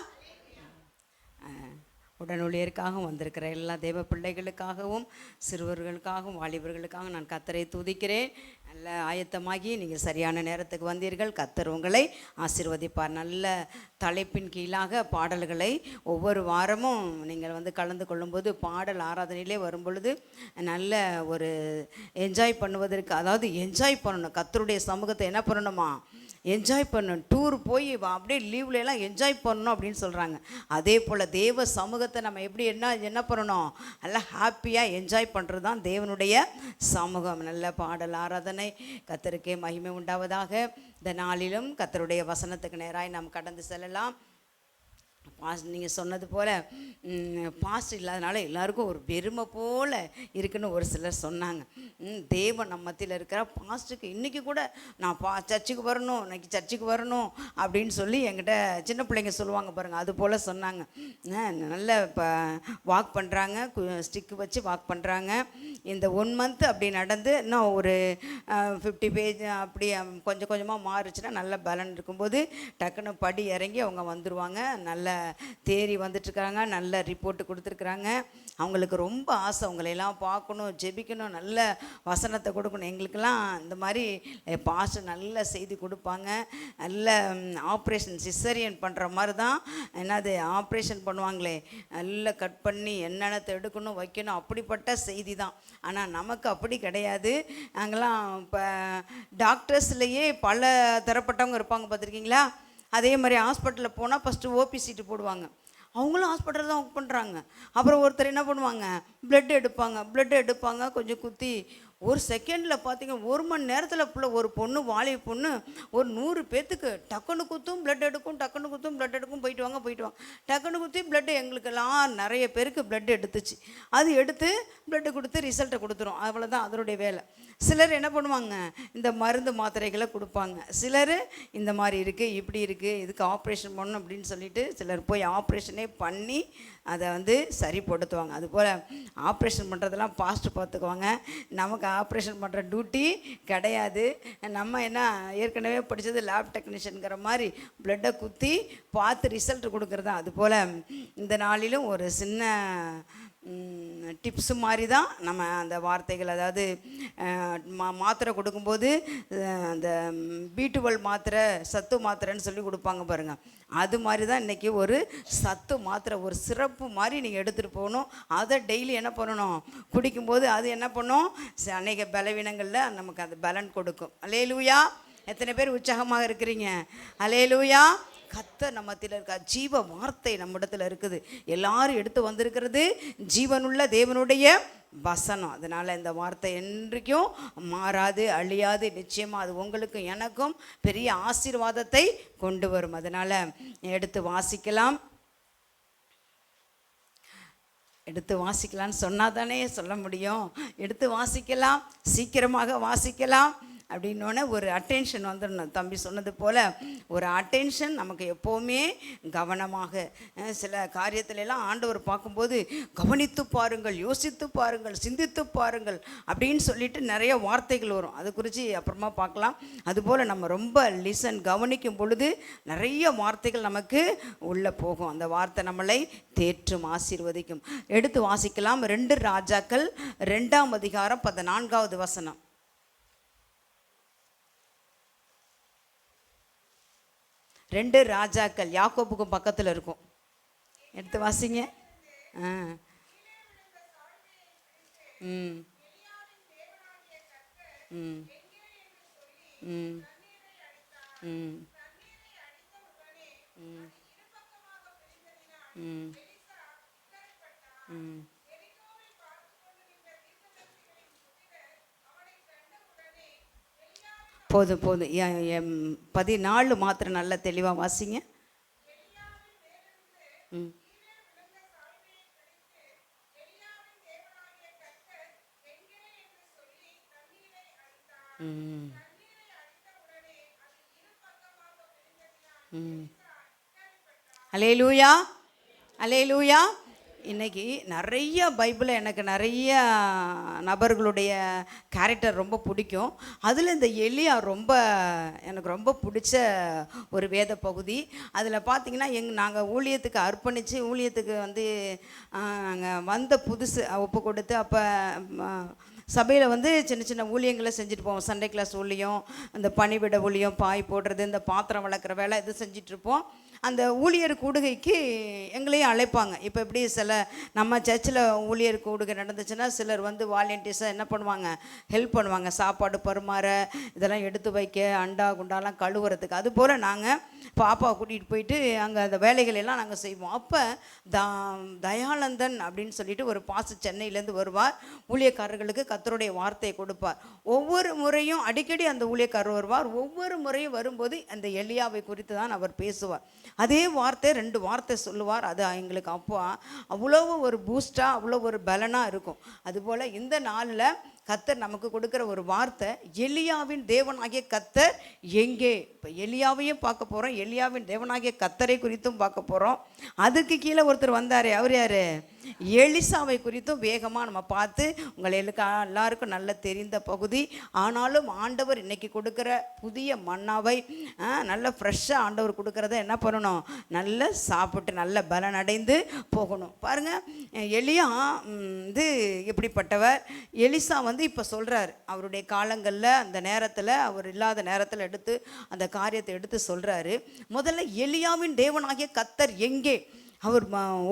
உடனூழியருக்காகவும் வந்திருக்கிற எல்லா தேவ பிள்ளைகளுக்காகவும் சிறுவர்களுக்காகவும் வாலிபர்களுக்காகவும் நான் கர்த்தரை துதிக்கிறேன். நல்ல ஆயத்தமாகி நீங்கள் சரியான நேரத்துக்கு வந்தீர்கள். கர்த்தர் உங்களை ஆசீர்வதிப்பார். நல்ல தலைப்பின் கீழாக பாடல்களை ஒவ்வொரு வாரமும் நீங்கள் வந்து கலந்து கொள்ளும்போது பாடல் ஆராதனையிலே வரும் பொழுது நல்ல ஒரு என்ஜாய் பண்ணுவதற்கு, அதாவது என்ஜாய் பண்ணணும். கர்த்தருடைய சமூகத்தை என்ன பண்ணணுமா? என்ஜாய் பண்ணணும். டூர் போய் அப்படியே லீவ்லலாம் என்ஜாய் பண்ணணும் அப்படின்னு சொல்கிறாங்க. அதே போல் தேவ சமூகத்தை நம்ம எப்படி என்ன பண்ணணும்? நல்லா ஹாப்பியாக என்ஜாய் பண்ணுறது தான் தேவனுடைய சமூகம். நல்ல பாடல் ஆராதனை. கர்த்தருக்கே மகிமை உண்டாவதாக. இந்த நாளிலும் கர்த்தருடைய வசனத்துக்கு நேராக நாம் கடந்து செல்லலாம். நீங்கள் சொன்னது போல் பாஸ்ட் இல்லாதனால எல்லாருக்கும் ஒரு பெருமை போல் இருக்குன்னு ஒரு சிலர் சொன்னாங்க. தேவன் நம்ம மத்தியில் இருக்கிற பாஸ்ட்டுக்கு இன்றைக்கி கூட நான் சர்ச்சுக்கு வரணும், இன்னைக்கு சர்ச்சுக்கு வரணும் அப்படின்னு சொல்லி என்கிட்ட சின்ன பிள்ளைங்க சொல்லுவாங்க பாருங்கள். அது போல் சொன்னாங்க. நல்ல இப்போ வாக் பண்ணுறாங்க, ஸ்டிக்கு வச்சு வாக் பண்ணுறாங்க. இந்த 1 மந்த் அப்படி நடந்து இன்னும் ஒரு 50 பேஜ் அப்படி கொஞ்சம் கொஞ்சமாக மாறுச்சுன்னா நல்ல பலன் இருக்கும்போது டக்குன்னு படி இறங்கி அவங்க வந்துடுவாங்க. நல்ல தேறி வந்துட்டுருக்காங்க, நல்ல ரிப்போர்ட்டு கொடுத்துருக்குறாங்க. அவங்களுக்கு ரொம்ப ஆசை அவங்களையெல்லாம் பார்க்கணும், ஜெபிக்கணும், நல்ல வசனத்தை கொடுக்கணும். எங்களுக்கெல்லாம் இந்த மாதிரி பாஸ்டர் நல்ல செய்தி கொடுப்பாங்க. நல்ல ஆப்ரேஷன் சிசரியன் பண்ணுற மாதிரி தான், என்னது ஆப்ரேஷன் பண்ணுவாங்களே, நல்லா கட் பண்ணி என்னென்னத்தை எடுக்கணும் வைக்கணும், அப்படிப்பட்ட செய்தி தான். ஆனால் நமக்கு அப்படி கிடையாது. நாங்கள்லாம் இப்போ டாக்டர்ஸ்லேயே பல தரப்பட்டவங்க இருப்பாங்க, பார்த்துருக்கீங்களா? அதே மாதிரி ஹாஸ்பிட்டலில் போனால் ஃபஸ்ட்டு ஓபி சீட்டு போடுவாங்க. அவங்களும் ஹாஸ்பிட்டல் தான் ஒர்க் பண்ணுறாங்க. அப்புறம் ஒருத்தர் என்ன பண்ணுவாங்க, பிளட் எடுப்பாங்க கொஞ்சம் குத்தி. ஒரு செகண்டில் பார்த்தீங்கன்னா 1 மணி நேரத்தில் ஒரு பொண்ணு, வாலிப பொண்ணு, ஒரு 100 பேத்துக்கு டக்குன்னு குத்தும் பிளட் எடுக்கும், போயிட்டு வாங்க டக்குன்னு குத்தி பிளட்டு. எங்களுக்கெல்லாம் நிறைய பேருக்கு பிளட் எடுத்துச்சு. அது எடுத்து பிளட்டு கொடுத்து ரிசல்ட்டை கொடுத்துரும். அவ்வளோதான் அதனுடைய வேலை. சிலர் என்ன பண்ணுவாங்க, இந்த மருந்து மாத்திரைகளை கொடுப்பாங்க. சிலர் இந்த மாதிரி இருக்குது, இப்படி இருக்குது, இதுக்கு ஆப்ரேஷன் பண்ணணும் அப்படின்னு சொல்லிட்டு சிலர் போய் ஆப்ரேஷனே பண்ணி அதை வந்து சரிப்படுத்துவாங்க. அதுபோல் ஆப்ரேஷன் பண்ணுறதெல்லாம் பாஸ்ட்டு பார்த்துக்குவாங்க. நமக்கு ஆப்ரேஷன் பண்ணுற டியூட்டி கிடையாது. நம்ம என்ன ஏற்கனவே படித்தது லேப் டெக்னீஷியனுங்கிற மாதிரி ப்ளட்டை குத்தி பார்த்து ரிசல்ட் கொடுக்குறது தான். அதுபோல் இந்த நாளிலும் ஒரு சின்ன டிப்ஸு மாதிரி தான் நம்ம அந்த வார்த்தைகள். அதாவது மாத்திரை கொடுக்கும்போது அந்த B12 மாத்திரை, சத்து மாத்திரைன்னு சொல்லி கொடுப்பாங்க பாருங்கள். அது மாதிரி தான் இன்றைக்கி ஒரு சத்து மாத்திரை, ஒரு சிறப்பு மாதிரி நீங்கள் எடுத்துகிட்டு போகணும். அதை டெய்லி என்ன பண்ணணும், குடிக்கும்போது அது என்ன பண்ணும், அநேக பலவீனங்களில் நமக்கு அந்த பலன் கொடுக்கும். அல்லேலூயா. எத்தனை பேர் உற்சாகமாக இருக்கிறீங்க? அல்லேலூயா. கர்த்தர் நம்ம மத்தியில் இருக்கா. ஜீவ வார்த்தை நம்மிடத்தில் இருக்குது. எல்லாரும் எடுத்து வந்திருக்கிறது ஜீவனுள்ள தேவனுடைய வசனம். அதனால் இந்த வார்த்தை என்றைக்கும் மாறாது, அழியாது. நிச்சயமாக அது உங்களுக்கும் எனக்கும் பெரிய ஆசீர்வாதத்தை கொண்டு வரும். அதனால் எடுத்து வாசிக்கலான்னு சொன்னால் தானே சொல்ல முடியும். எடுத்து வாசிக்கலாம், சீக்கிரமாக வாசிக்கலாம். அப்படின்னோடனே ஒரு அட்டென்ஷன் வந்துடணும். தம்பி சொன்னது போல் ஒரு அட்டென்ஷன் நமக்கு எப்போவுமே கவனமாக. சில காரியத்திலெல்லாம் ஆண்டவர் பார்க்கும்போது கவனித்து பாருங்கள், யோசித்து பாருங்கள், சிந்தித்து பாருங்கள் அப்படின்னு சொல்லிட்டு நிறைய வார்த்தைகள் வரும். அது குறித்து அப்புறமா பார்க்கலாம். அதுபோல் நம்ம ரொம்ப கவனிக்கும் பொழுது நிறைய வார்த்தைகள் நமக்கு உள்ளே போகும். அந்த வார்த்தை நம்மளை தேற்றும், ஆசீர்வதிக்கும். எடுத்து வாசிக்கலாம். 2 ராஜாக்கள் 2ஆம் அதிகாரம் 14வது வசனம். 2 ராஜாக்கள் யாக்கோபுக்கும் பக்கத்தில் இருக்கும். எடுத்து வாசிங்க. ம் ம் ம் ம் ம் ம் போதும் 14 மாத்திரம் நல்லா தெளிவாக வாசிங்க. ம் ம் ம் அல்லேலூயா, அல்லேலூயா. இன்றைக்கி நிறைய பைபிளில் எனக்கு நிறைய நபர்களுடைய கேரக்டர் ரொம்ப பிடிக்கும். அதில் இந்த எலியா எனக்கு ரொம்ப பிடிச்ச ஒரு வேத பகுதி. அதில் பார்த்திங்கன்னா நாங்கள் ஊழியத்துக்கு அர்ப்பணித்து ஊழியத்துக்கு வந்து நாங்கள் வந்த புதுசு ஒப்பு கொடுத்து அப்போ சபையில் வந்து சின்ன சின்ன ஊழியங்களை செஞ்சுட்டு போவோம். சண்டே கிளாஸ் ஊழியம், இந்த பணிவிட ஊழியம், பாய் போடுறது, இந்த பாத்திரம் வளர்க்குற வேலை இது செஞ்சிட்ருப்போம். அந்த ஊழியர் கூடுகைக்கு எங்களையும் அழைப்பாங்க. இப்போ எப்படி சில நம்ம சர்ச்சில் ஊழியர் கூடுகை நடந்துச்சுன்னா சிலர் வந்து வாலண்டியர்ஸாக என்ன பண்ணுவாங்க, ஹெல்ப் பண்ணுவாங்க. சாப்பாடு பரிமாற, இதெல்லாம் எடுத்து வைக்க, அண்டா குண்டாலாம் கழுவுறதுக்கு. அதுபோல் நாங்கள் பாப்பாவை கூட்டிகிட்டு போயிட்டு அங்கே அந்த வேலைகளெல்லாம் நாங்கள் செய்வோம். அப்போ தயானந்தன் அப்படின்னு சொல்லிட்டு ஒரு சென்னையிலேருந்து வருவார். ஊழியக்காரர்களுக்கு கர்த்தருடைய வார்த்தையை கொடுப்பார். ஒவ்வொரு முறையும் அடிக்கடி அந்த ஊழியக்காரர் வருவார். ஒவ்வொரு முறையும் வரும்போது அந்த எலியாவை குறித்து தான் அவர் பேசுவார். அதே வார்த்தை 2 வார்த்தை சொல்லுவார். அது எங்களுக்கு அப்போ அவ்வளோ ஒரு பூஸ்டாக, அவ்வளோ ஒரு பலனாக இருக்கும். அதுபோல் இந்த நாளில் கர்த்தர் நமக்கு கொடுக்குற ஒரு வார்த்தை, எலியாவின் தேவனாகிய கர்த்தர் எங்கே. இப்போ எலியாவையும் பார்க்க போகிறோம், எலியாவின் தேவனாகிய கர்த்தரை குறித்தும் பார்க்க போகிறோம். அதுக்கு கீழே ஒருத்தர் வந்தார். அவர் யார்? எலிசாவை குறித்தும் வேகமாக நம்ம பார்த்து, உங்களை எல்லாருக்கும் நல்ல தெரிந்த பகுதி. ஆனாலும் ஆண்டவர் இன்றைக்கி கொடுக்குற புதிய மன்னாவை நல்ல ஃப்ரெஷ்ஷாக ஆண்டவர் கொடுக்குறத என்ன பண்ணணும், நல்ல சாப்பிட்டு நல்ல பலன் அடைந்து போகணும். பாருங்கள், எலியா இது எப்படிப்பட்டவர். எலிசா வந்து இப்போ சொல்கிறார், அவருடைய காலங்களில் அந்த நேரத்தில், அவர் இல்லாத நேரத்தில் எடுத்து அந்த காரியத்தை எடுத்து சொல்கிறாரு. முதல்ல எலியாவின் தேவனாகிய கர்த்தர் எங்கே. அவர்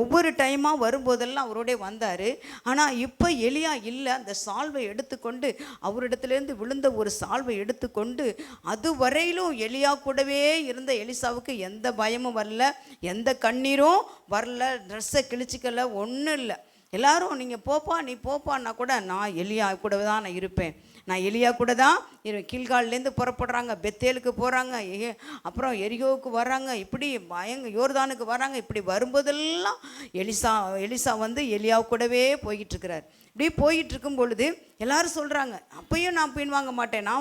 ஒவ்வொரு டைமாக வரும்போதெல்லாம் அவரோடே வந்தார். ஆனால் இப்போ எலியா இல்லை. அந்த சால்வை எடுத்துக்கொண்டு, அவரிடத்துலேருந்து விழுந்த ஒரு சால்வை எடுத்துக்கொண்டு, அதுவரையிலும் எலியா கூடவே இருந்த எலிசாவுக்கு எந்த பயமும் வரல, எந்த கண்ணீரும் வரல, ட்ரெஸ்ஸை கிழிச்சிக்கல, ஒன்றும் இல்லை. எல்லாரும் நீங்கள் போப்பா நீ போப்பான்னா கூட நான் எலியா கூட தான் நான் இருப்பேன், நான் எலியா கூட தான் கீழ்கால்லேருந்து புறப்படுறாங்க, பெத்தேலுக்கு போகிறாங்க, அப்புறம் எரிகோவுக்கு வர்றாங்க, இப்படி யோர்தானுக்கு வராங்க. இப்படி வரும்போதெல்லாம் எலிசா வந்து எலியா கூடவே போய்கிட்டு இருக்கிறார். இப்படி போயிட்டு இருக்கும் பொழுது எல்லாரும் சொல்கிறாங்க, அப்பயும் நான் பின்வாங்க மாட்டேன்,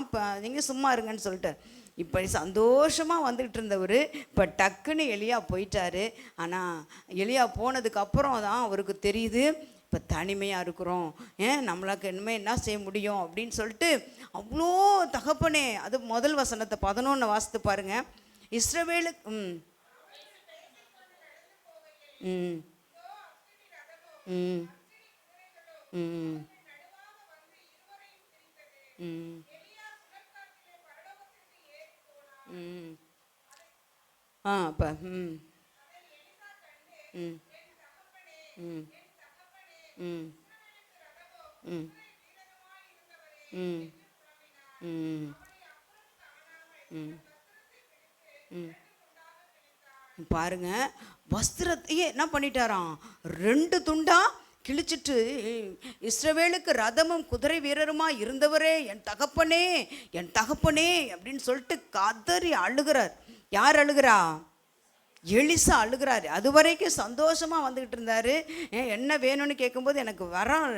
நீங்கள் சும்மா இருங்கன்னு சொல்லிட்டு. இப்போ சந்தோஷமாக வந்துக்கிட்டு இருந்தவர் இப்போ டக்குன்னு எலியா போயிட்டாரு. ஆனால் எலியா போனதுக்கப்புறம் தான் அவருக்கு தெரியுது இப்போ தனிமையாக இருக்கிறோம், நம்மளுக்கு இனிமேல் என்ன செய்ய முடியும் அப்படின்னு சொல்லிட்டு அவ்வளோ தகப்பனே. அது முதல் வசனத்தை 11 வாசித்து பாருங்க. இஸ்ரவேலுக்கு ம் ம் ம் ம் ம் ம் அப்போ ம் ம் ம் ம் ம் ம் ம் ம் ம் பாருங்க, வஸ்திரத்தையே என்ன பண்ணிட்டாராம், 2 துண்டா கிழிச்சிட்டு, இஸ்ரவேலுக்கு ரதமும் குதிரை வீரருமா இருந்தவரே என் தகப்பனே என் தகப்பனே அப்படின்னு சொல்லிட்டு கதறி அழுகிறார். யார் அழுகிறா? எலிசா அழுகிறாரு. அது வரைக்கும் சந்தோஷமாக வந்துக்கிட்டு இருந்தார். என்ன வேணும்னு கேட்கும்போது எனக்கு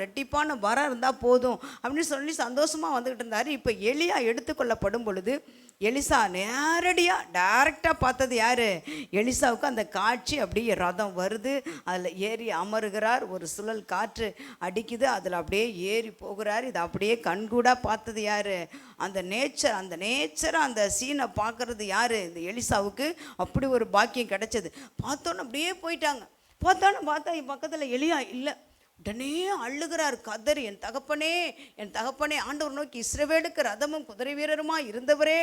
ரெட்டிப்பான வரம் இருந்தால் போதும் அப்படின்னு சொல்லி சந்தோஷமாக வந்துக்கிட்டு இருந்தார். இப்போ எலியா எடுத்துக்கொள்ளப்படும் பொழுது எலிசா நேரடியாக டைரெக்டாக பார்த்தது யார்? எலிசாவுக்கு அந்த காட்சி. அப்படியே ரதம் வருது, அதில் ஏறி அமருகிறார், ஒரு சுழல் காற்று அடிக்குது, அதில் அப்படியே ஏறி போகிறார். இதை அப்படியே கண்கூடாக பார்த்தது யார்? அந்த நேச்சரை அந்த சீனை பார்க்குறது யார்? இந்த எலிசாவுக்கு அப்படி ஒரு பாக்கியம் கிடைச்சது. பார்த்தோன்னு அப்படியே போயிட்டாங்க. பார்த்தா என் பக்கத்தில் எலியா இல்லை. உடனே அழுகிறார், கதறி, என் தகப்பனே ஆண்டவர் நோக்கி, இஸ்ரவேலுக்கு ரதமும் குதிரை வீரருமா இருந்தவரே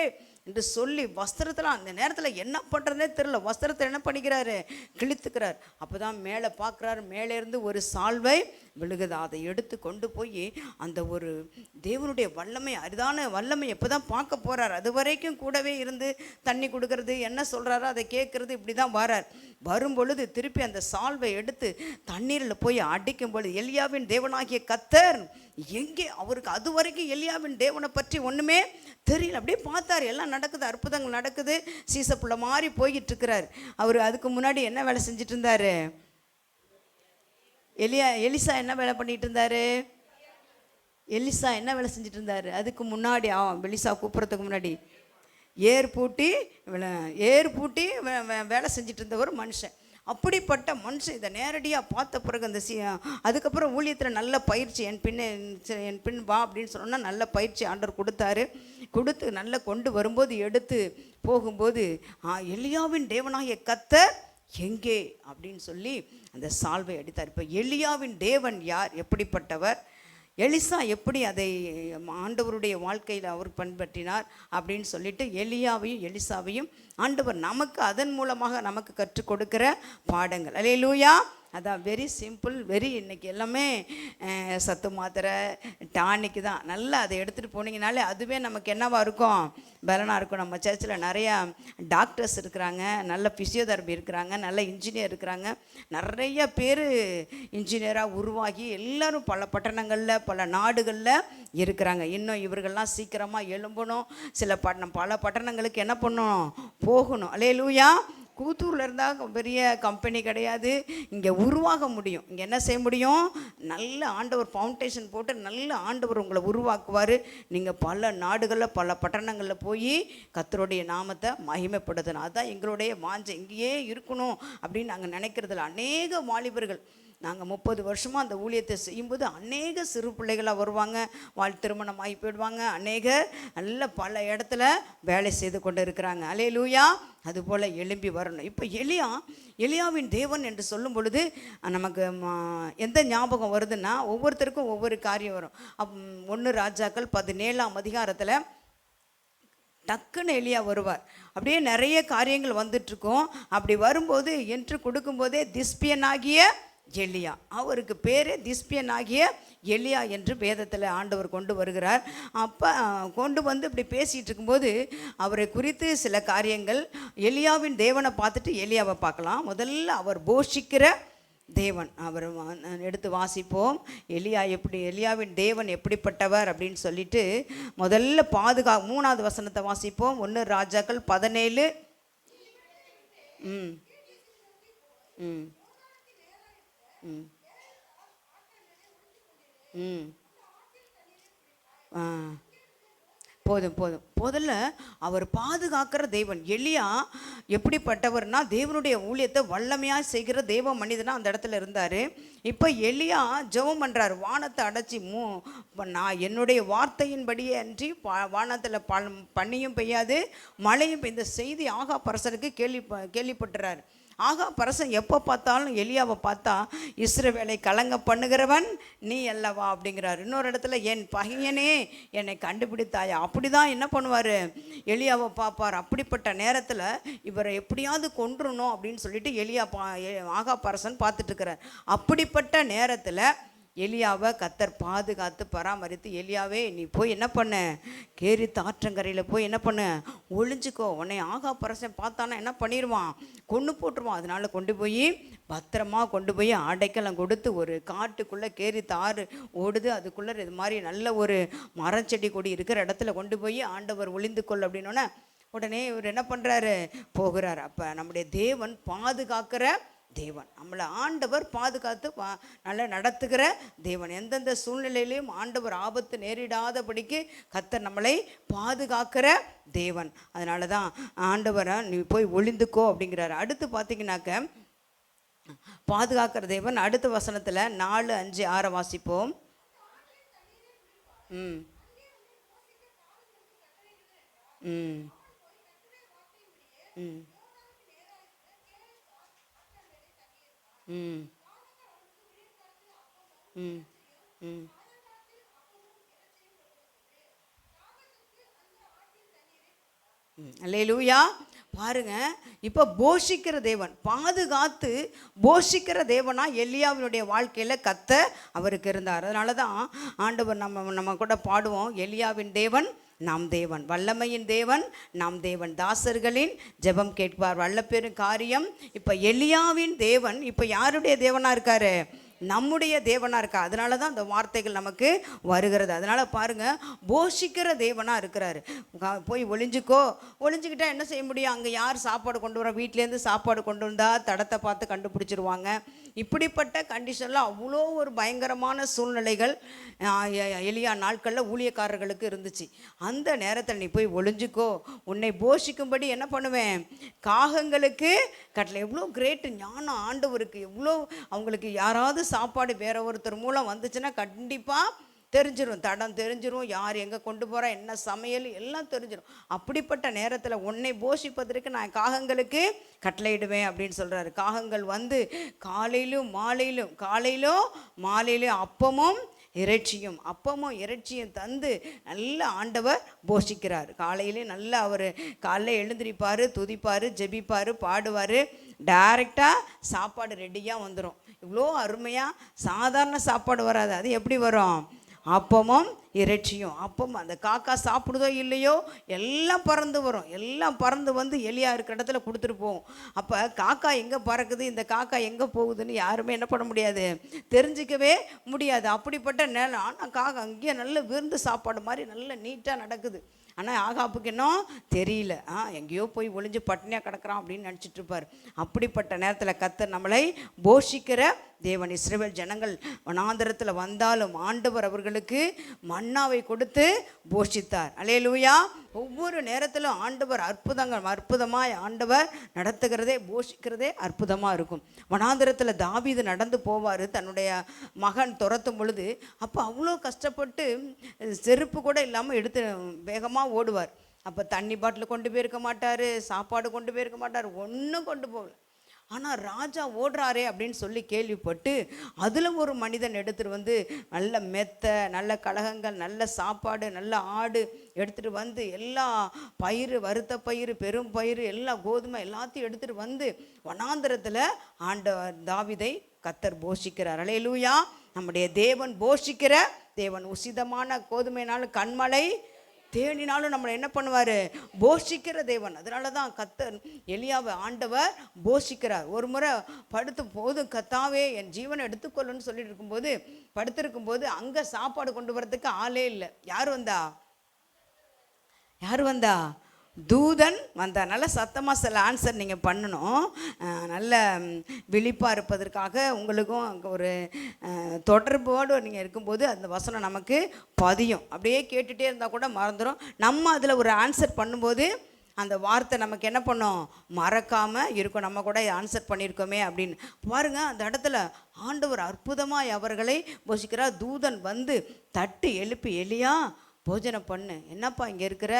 என்று சொல்லி வஸ்திரத்தில் அந்த நேரத்தில் என்ன பண்ணுறதே தெரியல. வஸ்திரத்தை என்ன பண்ணிக்கிறாரு? கிழித்துக்கிறார். அப்போ தான் மேலே பார்க்குறாரு, மேலேருந்து ஒரு சால்வை விழுகுது. அதை எடுத்து கொண்டு போய் அந்த ஒரு தேவனுடைய வல்லமை, அரிதான வல்லமை எப்போ தான் பார்க்க போகிறார். அது வரைக்கும் கூடவே இருந்து தண்ணி கொடுக்கறது, என்ன சொல்கிறாரோ அதை கேட்குறது, இப்படி தான் வரார். வரும்பொழுது திருப்பி அந்த சால்வை எடுத்து தண்ணீரில் போய் அடிக்கும் பொழுது எலியாவின் தேவனாகிய கர்த்தர் எங்கே? அவருக்கு அது வரைக்கும் எலியாவின் தேவனை பற்றி ஒன்றுமே தெரியல. அப்படியே பார்த்தார், எல்லாம் நடக்குது, அற்புதங்கள் நடக்குது, சீசப்புள்ள மாதிரி போய்கிட்டு இருக்கிறார். அவர் அதுக்கு முன்னாடி என்ன வேலை செஞ்சுட்டு இருந்தார்? எலிசா என்ன வேலை பண்ணிட்டு இருந்தார்? எலிசா என்ன வேலை செஞ்சுட்டு இருந்தார்? அதுக்கு முன்னாடி எலிசா கூப்பிட்றதுக்கு முன்னாடி ஏர் பூட்டி வேலை செஞ்சுட்டு இருந்த ஒரு மனுஷன். அப்படிப்பட்ட மனுஷன் இதை நேரடியாக பார்த்த பிறகு அந்த அதுக்கப்புறம் ஊழியத்தில் நல்ல பயிற்சி, என் பின் வா அப்படின்னு சொன்னால் நல்ல பயிற்சி ஆண்டவர் கொடுத்து நல்லா கொண்டு வரும்போது, எடுத்து போகும்போது எலியாவின் தேவனாகிய கர்த்தர் எங்கே அப்படின்னு சொல்லி அந்த சால்வை அடித்தார். இப்போ எலியாவின் தேவன் யார், எப்படிப்பட்டவர், எலிசா எப்படி அதை ஆண்டவருடைய வாழ்க்கையில் அவர் பண்பற்றினார் அப்படின்னு சொல்லிட்டு எலிசாவையும் ஆண்டவர் நமக்கு அதன் மூலமாக நமக்கு கற்றுக் கொடுக்கிற பாடங்கள். அல்லேலூயா. அதான் வெரி சிம்பிள், இன்றைக்கி எல்லாமே சத்து மாத்திரை டானிக்கு தான். நல்லா அதை எடுத்துகிட்டு போனீங்கனாலே அதுவே நமக்கு என்னவாக இருக்கும்? பலனாக இருக்கும். நம்ம சர்ச்சில் நிறையா டாக்டர்ஸ் இருக்கிறாங்க, நல்ல ஃபிசியோதெரபி இருக்கிறாங்க, நல்ல இன்ஜினியர் இருக்கிறாங்க. நிறைய பேர் இன்ஜினியராக உருவாகி எல்லோரும் பல பட்டணங்களில் பல நாடுகளில் இருக்கிறாங்க. இன்னும் இவர்கள்லாம் சீக்கிரமாக எழும்பணும். பல பட்டணங்களுக்கு என்ன பண்ணணும்? போகணும். அல்லேலூயா. கூத்தூரில் இருந்தால் பெரிய கம்பெனி கிடையாது, இங்கே உருவாக முடியும். இங்கே என்ன செய்ய முடியும்? நல்ல ஆண்டவர் ஃபவுண்டேஷன் போட்டு நல்ல ஆண்டவர் உங்களை உருவாக்குவார். நீங்கள் பல நாடுகளில் பல பட்டணங்களில் போய் கர்த்தருடைய நாமத்தை மகிமைப்படுத்தணும். அதுதான் எங்களுடைய வாஞ்சை. இங்கேயே இருக்கணும் அப்படின்னு நாங்கள் நினைக்கிறதில்ல. அநேக வாலிபர்கள் நாங்கள் 30 வருஷமாக அந்த ஊழியத்தை செய்யும்போது அநேக சிறு பிள்ளைகளாக வருவாங்க, திருமணம் ஆகி போயிடுவாங்க. அநேகர் நல்ல பல இடத்துல வேலை செய்து கொண்டு இருக்கிறாங்க. அல்லேலூயா. அதுபோல் எழும்பி வரணும். இப்போ எலியாவின் தேவன் என்று சொல்லும் பொழுது நமக்கு எந்த ஞாபகம் வருதுன்னா, ஒவ்வொருத்தருக்கும் ஒவ்வொரு காரியம் வரும். 1 ராஜாக்கள் 17ஆம் அதிகாரத்தில் டக்குன்னு எலியா வருவார். அப்படியே நிறைய காரியங்கள் வந்துட்டுருக்கோம். அப்படி வரும்போது என்று கொடுக்கும்போதே திஸ்பியனாகிய எலியா, அவருக்கு பேர் திஸ்பியனாகிய எலியா என்று வேதத்தில் ஆண்டவர் கொண்டு வருகிறார். அப்போ கொண்டு வந்து இப்படி பேசிகிட்டு இருக்கும்போது அவரை குறித்து சில காரியங்கள், எலியாவின் தேவனை பார்த்துட்டு எலியாவை பார்க்கலாம். முதல்ல அவர் போஷிக்கிற தேவன். அவர் எடுத்து வாசிப்போம். எலியாவின் தேவன் எப்படிப்பட்டவர் அப்படின்னு சொல்லிட்டு முதல்ல 3வது வசனத்தை வாசிப்போம். 1 ராஜாக்கள் 17. ம் ம் ம் ம் ஆ போதும். முதல்ல அவர் பாதுகாக்கிற தேவன். எலியா எப்படிப்பட்டவர்னா தேவனுடைய ஊழியத்தை வல்லமையாக செய்கிற தேவ மனிதனா அந்த இடத்துல இருந்தார். இப்போ எலியா ஜெபம் பண்ணுறார். வானத்தை அடைச்சி நான் என்னுடைய வார்த்தையின்படியே அன்றி வானத்தில் பனியும் பெய்யாது மழையும் பெய்த செய்தி ஆகாப் அரசனுக்கு கேள்விப்பட்டுறார். ஆகாப் அரசன் எப்போ பார்த்தாலும் எலியாவை பார்த்தா இஸ்ரவேலை கலங்க பண்ணுகிறவன் நீ அல்லவா அப்படிங்கிறார். இன்னொரு இடத்துல என் பகையனே என்னை கண்டுபிடித்தாயா, அப்படி தான் என்ன பண்ணுவார், எலியாவை பார்ப்பார். அப்படிப்பட்ட நேரத்தில் இவரை எப்படியாவது கொன்றணும் அப்படின்னு சொல்லிட்டு ஆகாப் அரசன் பார்த்துட்ருக்கிறார். அப்படிப்பட்ட நேரத்தில் எலியாவை கத்தர் பாதுகாத்து பராமரித்து, எலியாவே நீ போய் என்ன பண்ண, கேரித் ஆற்றங்கரையில் போய் என்ன பண்ண, ஒளிஞ்சிக்கோ, உன்னை ஆகாப் அரசன் பார்த்தானா என்ன பண்ணிடுவான், கொன்று போட்டுருவான். அதனால் பத்திரமா கொண்டு போய் அடைக்கலம் கொடுத்து ஒரு காட்டுக்குள்ளே கேரித் ஆறு ஓடுது, அதுக்குள்ளே இது மாதிரி நல்ல ஒரு மரம் செடி கொடி இருக்கிற இடத்துல கொண்டு போய் ஆண்டவர் ஒளிந்து கொள் அப்படின்னோடனே உடனே இவர் என்ன பண்ணுறாரு, போகிறார். அப்போ நம்முடைய தேவன் பாதுகாக்கிற தேவன், நம்மளை ஆண்டவர் பாதுகாத்து நல்லா நடத்துகிற தேவன். எந்தெந்த சூழ்நிலையிலையும் ஆண்டவர் ஆபத்து நேரிடாதபடிக்கு கர்த்தர் நம்மளை பாதுகாக்கிற தேவன். அதனால தான் ஆண்டவரை நீ போய் ஒளிந்துக்கோ அப்படிங்கிறாரு. அடுத்து பார்த்தீங்கன்னாக்க பாதுகாக்கிற தேவன். அடுத்த வசனத்தில் 4, 5, 6 வாசிப்போம். ம் ம் ம் ம் ம் ம் அல்லேலூயா. பாருங்க, இப்போ போஷிக்கிற தேவன், பாதுகாத்து போஷிக்கிற தேவனா எலியாவினுடைய வாழ்க்கையில் கர்த்தர் அவருக்கு இருந்தார். அதனால தான் ஆண்டவர் நம்ம கூட பாடுவோம், எலியாவின் தேவன் நாம் தேவன், வல்லமையின் தேவன் நாம் தேவன், தாசர்களின் ஜெபம் கேட்பார், வல்லப்பெரும் காரியம். இப்போ எலியாவின் தேவன் இப்போ யாருடைய தேவனாக இருக்காரு, நம்முடைய தேவனாக இருக்கா. அதனால தான் அந்த வார்த்தைகள் நமக்கு வருகிறது. அதனால் பாருங்கள், போஷிக்கிற தேவனாக இருக்கிறாரு. போய் ஒளிஞ்சிக்கிட்டா என்ன செய்ய முடியும், அங்கே யார் சாப்பாடு கொண்டு வர, வீட்டிலேருந்து சாப்பாடு கொண்டு வந்தால் தடத்தை பார்த்து கண்டுபிடிச்சிருவாங்க. இப்படிப்பட்ட கண்டிஷனில் அவ்வளோ ஒரு பயங்கரமான சூழ்நிலைகள் எலியா நாட்களில் ஊழியக்காரர்களுக்கு இருந்துச்சு. அந்த நேரத்தில் நீ போய் ஒளிஞ்சிக்கோ, உன்னை போஷிக்கும்படி என்ன பண்ணுவேன், காகங்களுக்கு கட்டளை. எவ்வளோ கிரேட்டு ஞானம் ஆண்டவருக்கு, எவ்வளோ அவங்களுக்கு யாராவது சாப்பாடு வேற ஒருத்தர் மூலம் வந்துச்சுன்னா கண்டிப்பாக தெரிஞ்சிடும், தடம் தெரிஞ்சிடும், யார் எங்கே கொண்டு போகிறா, என்ன சமையல் எல்லாம் தெரிஞ்சிடும். அப்படிப்பட்ட நேரத்தில் உன்னை போஷிப்பதற்கு நான் காகங்களுக்கு கட்டளையிடுவேன் அப்படின்னு சொல்கிறாரு. காகங்கள் வந்து காலையிலும் மாலையிலும் அப்பமும் இறைச்சியும் தந்து நல்ல ஆண்டவர் போஷிக்கிறார். காலையிலே நல்லா அவர் காலையில் எழுந்திரிப்பார், துதிப்பார், ஜெபிப்பார், பாடுவார், டைரெக்டாக சாப்பாடு ரெடியாக வந்துடும். இவ்வளோ அருமையாக சாதாரண சாப்பாடு வராது. அது எப்படி வரும், அப்பமும் இறைச்சியும். அப்பம் அந்த காக்கா சாப்பிடுதோ இல்லையோ எல்லாம் பறந்து வரும், எல்லாம் பறந்து வந்து எலியா இருக்கிற இடத்துல கொடுத்துட்டு போகும். அப்போ காக்கா எங்கே பறக்குது, இந்த காக்கா எங்கே போகுதுன்னு யாருமே என்ன பண்ண முடியாது, தெரிஞ்சிக்கவே முடியாது. அப்படிப்பட்ட நேரம். ஆனால் காக்கா அங்கேயே நல்ல விருந்து சாப்பாடு மாதிரி நல்ல நீட்டாக நடக்குது. ஆனால் ஆகாப்புக்கு இன்னும் தெரியல, எங்கேயோ போய் ஒளிஞ்சு பட்டினியாக கிடக்கிறான் அப்படின்னு நினச்சிட்டு இருப்பார். அப்படிப்பட்ட நேரத்தில் கர்த்தர் நம்மளை போஷிக்கிற தேவன். இஸ்ரவேல் ஜனங்கள் வனாந்தரத்தில் வந்தாலும் ஆண்டவர் அவர்களுக்கு மன்னாவை கொடுத்து போஷித்தார். அல்லேலூயா. ஒவ்வொரு நேரத்திலும் ஆண்டவர் அற்புதமாய் ஆண்டவர் நடத்துகிறதே, போஷிக்கிறதே அற்புதமாக இருக்கும். வனாந்தரத்தில் தாவீது நடந்து போவார், தன்னுடைய மகன் துரத்தும் பொழுது. அப்போ அவ்வளோ கஷ்டப்பட்டு செருப்பு கூட இல்லாமல் எடுத்து வேகமாக ஓடுவார். அப்போ தண்ணி பாட்டில் கொண்டு போயிருக்க மாட்டார், சாப்பாடு கொண்டு போயிருக்க மாட்டார், ஒன்றும் கொண்டு போகல. ஆனால் ராஜா ஓடுறாரே அப்படின்னு சொல்லி கேள்விப்பட்டு அதில் ஒரு மனிதன் எடுத்துகிட்டு வந்து நல்ல மெத்தை, நல்ல கலகங்கள், நல்ல சாப்பாடு, நல்ல ஆடு எடுத்துகிட்டு வந்து எல்லா பயிர், வறுத்த பயிர், பெரும் பயிர், எல்லா கோதுமை எல்லாத்தையும் எடுத்துகிட்டு வந்து வனாந்தரத்தில் தாவீதை கர்த்தர் போஷிக்கிறார். அல்லேலூயா. நம்முடைய தேவன் போஷிக்கிற தேவன். உசிதமான கோதுமைனாலும் கண்மலை தேடினாலும் நம்மளை என்ன பண்ணுவார்? போஷிக்கிற தேவன். அதனால தான் கர்த்தர் எலியாவை ஆண்டவர் போஷிக்கிறார். ஒரு முறை படுத்து போதும் கர்த்தாவே என் ஜீவனை எடுத்துக்கொள்ளுன்னு சொல்லிட்டு இருக்கும்போது, படுத்திருக்கும்போது அங்கே சாப்பாடு கொண்டு வரதுக்கு ஆளே இல்லை. யார் வந்தா? தூதன் வந்தா. நல்ல சத்தமாக சில ஆன்சர் நீங்கள் பண்ணணும். நல்ல விழிப்பாக இருப்பதற்காக உங்களுக்கும் ஒரு தொடர்போடு நீங்கள் இருக்கும்போது அந்த வசனம் நமக்கு பதியும். அப்படியே கேட்டுகிட்டே இருந்தால் கூட மறந்துடும். நம்ம அதில் ஒரு ஆன்சர் பண்ணும்போது அந்த வார்த்தை நமக்கு என்ன பண்ணும்? மறக்காமல் இருக்கும். நம்ம கூட ஆன்சர் பண்ணியிருக்கோமே அப்படின்னு பாருங்கள். அந்த இடத்துல ஆண்டவர் அற்புதமாய் அவர்களை போஷிக்கிறார். தூதன் வந்து தட்டி எழுப்பி, எலியா போஜனம் பண்ணு, என்னப்பா இங்கே இருக்கிற,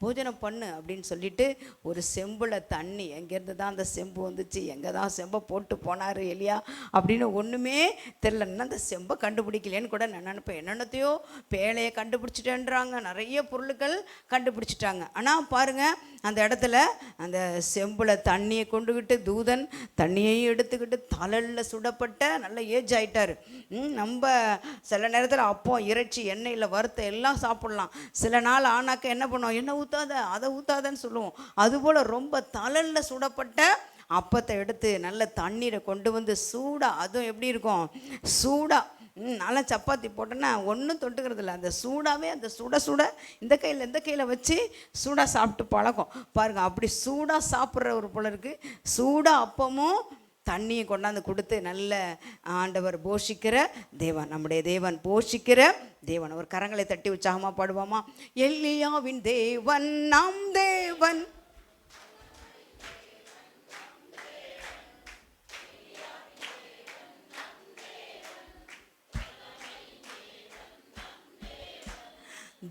போஜனம் பண்ணு அப்படின்னு சொல்லிட்டு ஒரு செம்பில் தண்ணி, எங்கேருந்து தான் அந்த செம்பு வந்துச்சு, எங்கே தான் செம்பை போட்டு போனார் எலியா அப்படின்னு ஒன்றுமே தெரிலன்னா அந்த செம்பை கண்டுபிடிக்கலேன்னு கூட நான் நினைப்பேன். என்னென்னத்தையோ பேழையை கண்டுபிடிச்சிட்டேன்றாங்க, நிறைய பொருட்கள் கண்டுபிடிச்சிட்டாங்க. ஆனால் பாருங்கள், அந்த இடத்துல அந்த செம்பில் தண்ணியை கொண்டுக்கிட்டு தூதன் தண்ணியையும் எடுத்துக்கிட்டு தலையில் சுடப்பட்ட நல்ல ஏஜ் ஆகிட்டார். நம்ம சில நேரத்தில் அப்போ இறைச்சி எண்ணெயில் வறுத்த எல்லாம் சாப்பிடலாம். சில நாள் ஆனாக்க என்ன பண்ணுவோம்? என்ன ஊற்றாத, அதை ஊற்றாதன்னு சொல்லுவோம். அதுபோல் ரொம்ப தலையில் சுடப்பட்ட அப்பத்தை எடுத்து நல்ல தண்ணீரை கொண்டு வந்து சூடாக, அதுவும் எப்படி இருக்கும்? சூடாக நல்லா சப்பாத்தி போட்டோன்னா ஒன்றும் தொட்டுக்கிறது இல்லை. அந்த சூடாகவே அந்த சுட இந்த கையில் வச்சு சூடாக சாப்பிட்டு பழக்கம் பாருங்கள். அப்படி சூடாக சாப்பிட்ற ஒரு போலருக்கு சூடாக அப்பமும் தண்ணியை கொண்டாந்து கொடுத்து நல்ல ஆண்டவர் போஷிக்கிற தேவன், நம்முடைய தேவன் போஷிக்கிற தேவன். ஒரு கரங்களை தட்டி உற்சாகமாக பாடுவோமா? எலியாவின் தேவன் நம் தேவன்,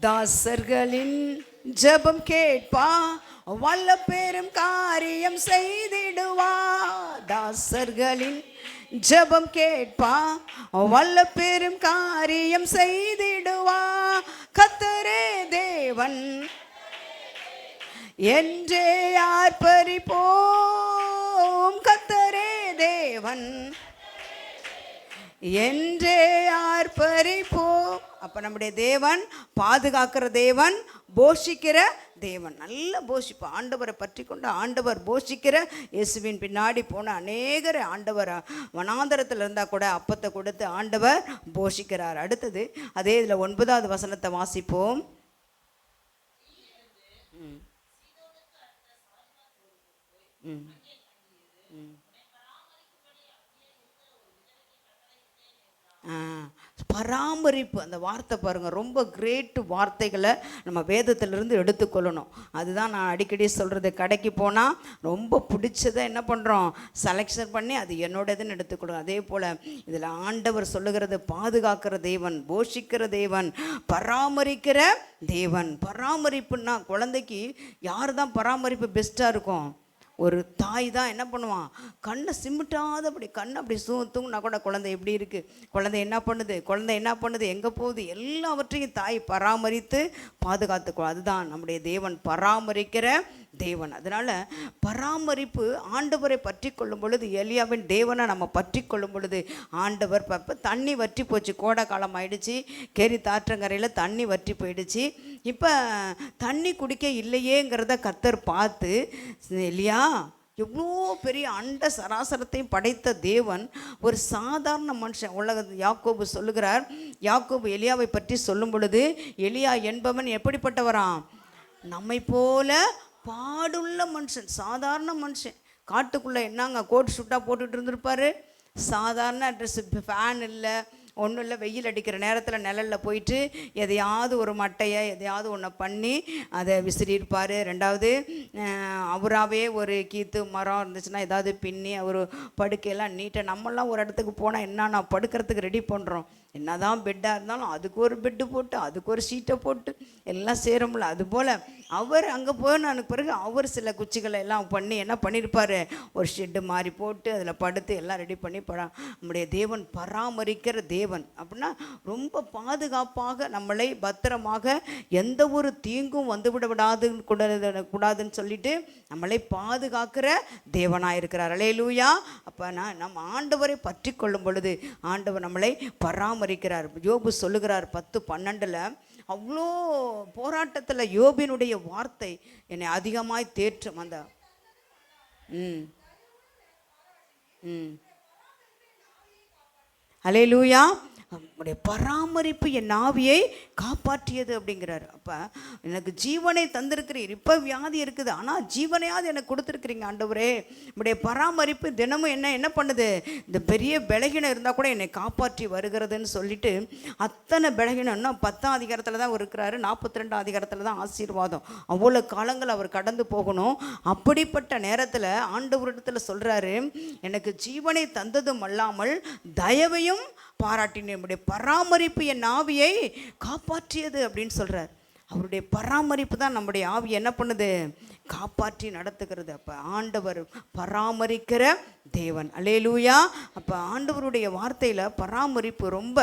தாசர்களின் ஜெபம் கேட்பா, வல்ல பெரும் காரியம் செய்திடுவா. தாசர்களின் ஜெபம் கேட்பா, வல்ல பெரும் காரியம் செய்திடுவா. கர்த்தரே தேவன் என்றே ஆர்ப்பரிப்போம். கர்த்தரே தேவன் என்றே ஆர்ப்பரிப்போம். அப்போ நம்முடைய தேவன் பாதுகாக்கிற தேவன், போஷிக்கிற தேவன். நல்ல போஷிப்போம். ஆண்டவரை பற்றி கொண்டு ஆண்டவர் போஷிக்கிற, இயேசுவின் பின்னாடி போன அநேகர் ஆண்டவர் வனாந்தரத்தில் இருந்தால் கூட அப்பத்தை கொடுத்து ஆண்டவர் போஷிக்கிறார். அடுத்தது அதே இதில் 9வது வசனத்தை வாசிப்போம். பராமரிப்பு, அந்த வார்த்தை பாருங்கள், ரொம்ப கிரேட் வார்த்தைகளை நம்ம வேதத்திலிருந்து எடுத்துக்கொள்ளணும். அதுதான் நான் அடிக்கடி சொல்கிறது. கடைக்கு போனால் ரொம்ப பிடிச்சதை என்ன பண்ணுறோம்? செலெக்ஷன் பண்ணி அது என்னோடதுன்னு எடுத்துக்கொள்ளணும். அதே போல் இதில் ஆண்டவர் சொல்லுகிறது பாதுகாக்கிற தேவன், போஷிக்கிற தேவன், பராமரிக்கிற தேவன். பராமரிப்புன்னா குழந்தைக்கு யார் தான் பராமரிப்பு பெஸ்ட்டாக இருக்கும்? ஒரு தாய் தான் என்ன பண்ணுவான்? கண்ணை சிமிட்டாத அப்படி கண்ணை அப்படி தூங்கினா கூட குழந்தை எப்படி இருக்குது, குழந்தை என்ன பண்ணுது, எங்கே போகுது, எல்லாவற்றையும் தாய் பராமரித்து பாதுகாத்துக்குவோம். அதுதான் நம்முடைய தேவன், பராமரிக்கிற தேவன். அதனால் பராமரிப்பு. ஆண்டவரை பற்றி கொள்ளும் பொழுது, எலியாவின் தேவனை நம்ம பற்றி கொள்ளும் பொழுது ஆண்டவர் தண்ணி வற்றி போச்சு. கோடை காலம் ஆயிடுச்சு, கேரி தாற்றங்கரையில் தண்ணி வற்றி போயிடுச்சு. இப்போ தண்ணி குடிக்க இல்லையேங்கிறத கர்த்தர் பார்த்து, எலியா எவ்வளோ பெரிய அண்ட சராசரத்தையும் படைத்த தேவன் ஒரு சாதாரண மனுஷன். யாக்கோபு சொல்லுகிறார், யாக்கோபு எலியாவை பற்றி சொல்லும் பொழுது, எலியா என்பவன் எப்படிப்பட்டவராம்? நம்மை போல பாடுள்ள மனுஷன், சாதாரண மனுஷன். காட்டுக்குள்ளே என்னங்க கோட் ஷூட்டாக போட்டுட்டு இருந்திருப்பார். சாதாரண ட்ரெஸ்ஸு, ஃபேன் இல்லை, ஒன்றும் இல்லை. வெயில் அடிக்கிற நேரத்தில் நிழலில் போயிட்டு எதையாவது ஒரு மட்டையை எதையாவது ஒன்று பண்ணி அதை விசிறியிருப்பார். ரெண்டாவது அவராகவே ஒரு கீத்து மரம் இருந்துச்சுன்னா ஏதாவது பின்னி அவர் படுக்கையெல்லாம் நீட்டாக. நம்மளாம் ஒரு இடத்துக்கு போனால் என்னன்னா படுக்கிறதுக்கு ரெடி பண்ணுறோம். என்ன தான் பெட்டாக இருந்தாலும் அதுக்கு ஒரு பெட்டு போட்டு அதுக்கு ஒரு ஷீட்டை போட்டு எல்லாம் சேரும்ல. அதுபோல் அவர் அங்கே போன பிறகு அவர் சில குச்சிகளை எல்லாம் பண்ணி என்ன பண்ணியிருப்பார்? ஒரு ஷெட்டு மாதிரி போட்டு அதில் படுத்து எல்லாம் ரெடி பண்ணி நம்முடைய தேவன் பராமரிக்கிற தேவன். அப்படின்னா ரொம்ப பாதுகாப்பாக நம்மளை பத்திரமாக எந்த ஒரு தீங்கும் வந்துவிட கூடாதுன்னு சொல்லிட்டு நம்மளை பாதுகாக்கிற தேவனாக இருக்கிறார். அல்லேலூயா. அப்போ நம்ம ஆண்டவரை பற்றி கொள்ளும் பொழுது ஆண்டவர் நம்மளை பராமரிக்கிறார். யோபு சொல்லுகிறார் 10:12, அவ்வளோ போராட்டத்தில் யோபினுடைய வார்த்தை என்னை அதிகமாய் தேற்றும். அந்த ம் ம் அல்லேலூயா. உடைய பராமரிப்பு என் ஆவியை காப்பாற்றியது அப்படிங்கிறாரு. அப்போ எனக்கு ஜீவனை தந்திருக்கிறீர், இப்போ வியாதி இருக்குது, ஆனால் ஜீவனையாவது எனக்கு கொடுத்துருக்குறீங்க ஆண்டவரே. உடைய பராமரிப்பு தினமும் என்ன பண்ணுது, இந்த பெரிய பலகீனம் இருந்தால் கூட என்னை காப்பாற்றி வருகிறதுன்னு சொல்லிட்டு அத்தனை பலகீனம்னா 10ஆம் அதிகாரத்தில் தான் இருக்கிறாரு, 42ஆம் அதிகாரத்தில் தான் ஆசீர்வாதம். அவ்வளோ காலங்கள் அவர் கடந்து போகணும். அப்படிப்பட்ட நேரத்தில் ஆண்டவரிடத்தில் சொல்கிறாரு, எனக்கு ஜீவனை தந்ததும் அல்லாமல் தயவையும் பாராட்டினேன், நம்முடைய பராமரிப்பு என் ஆவியை காப்பாற்றியது அப்படின்னு சொல்கிறார். அவருடைய பராமரிப்பு தான் நம்முடைய ஆவி என்ன பண்ணுது, காப்பாற்றி நடத்துகிறது. அப்போ ஆண்டவர் பராமரிக்கிற தேவன். அல்லேலூயா. அப்போ ஆண்டவருடைய வார்த்தையில் பராமரிப்பு ரொம்ப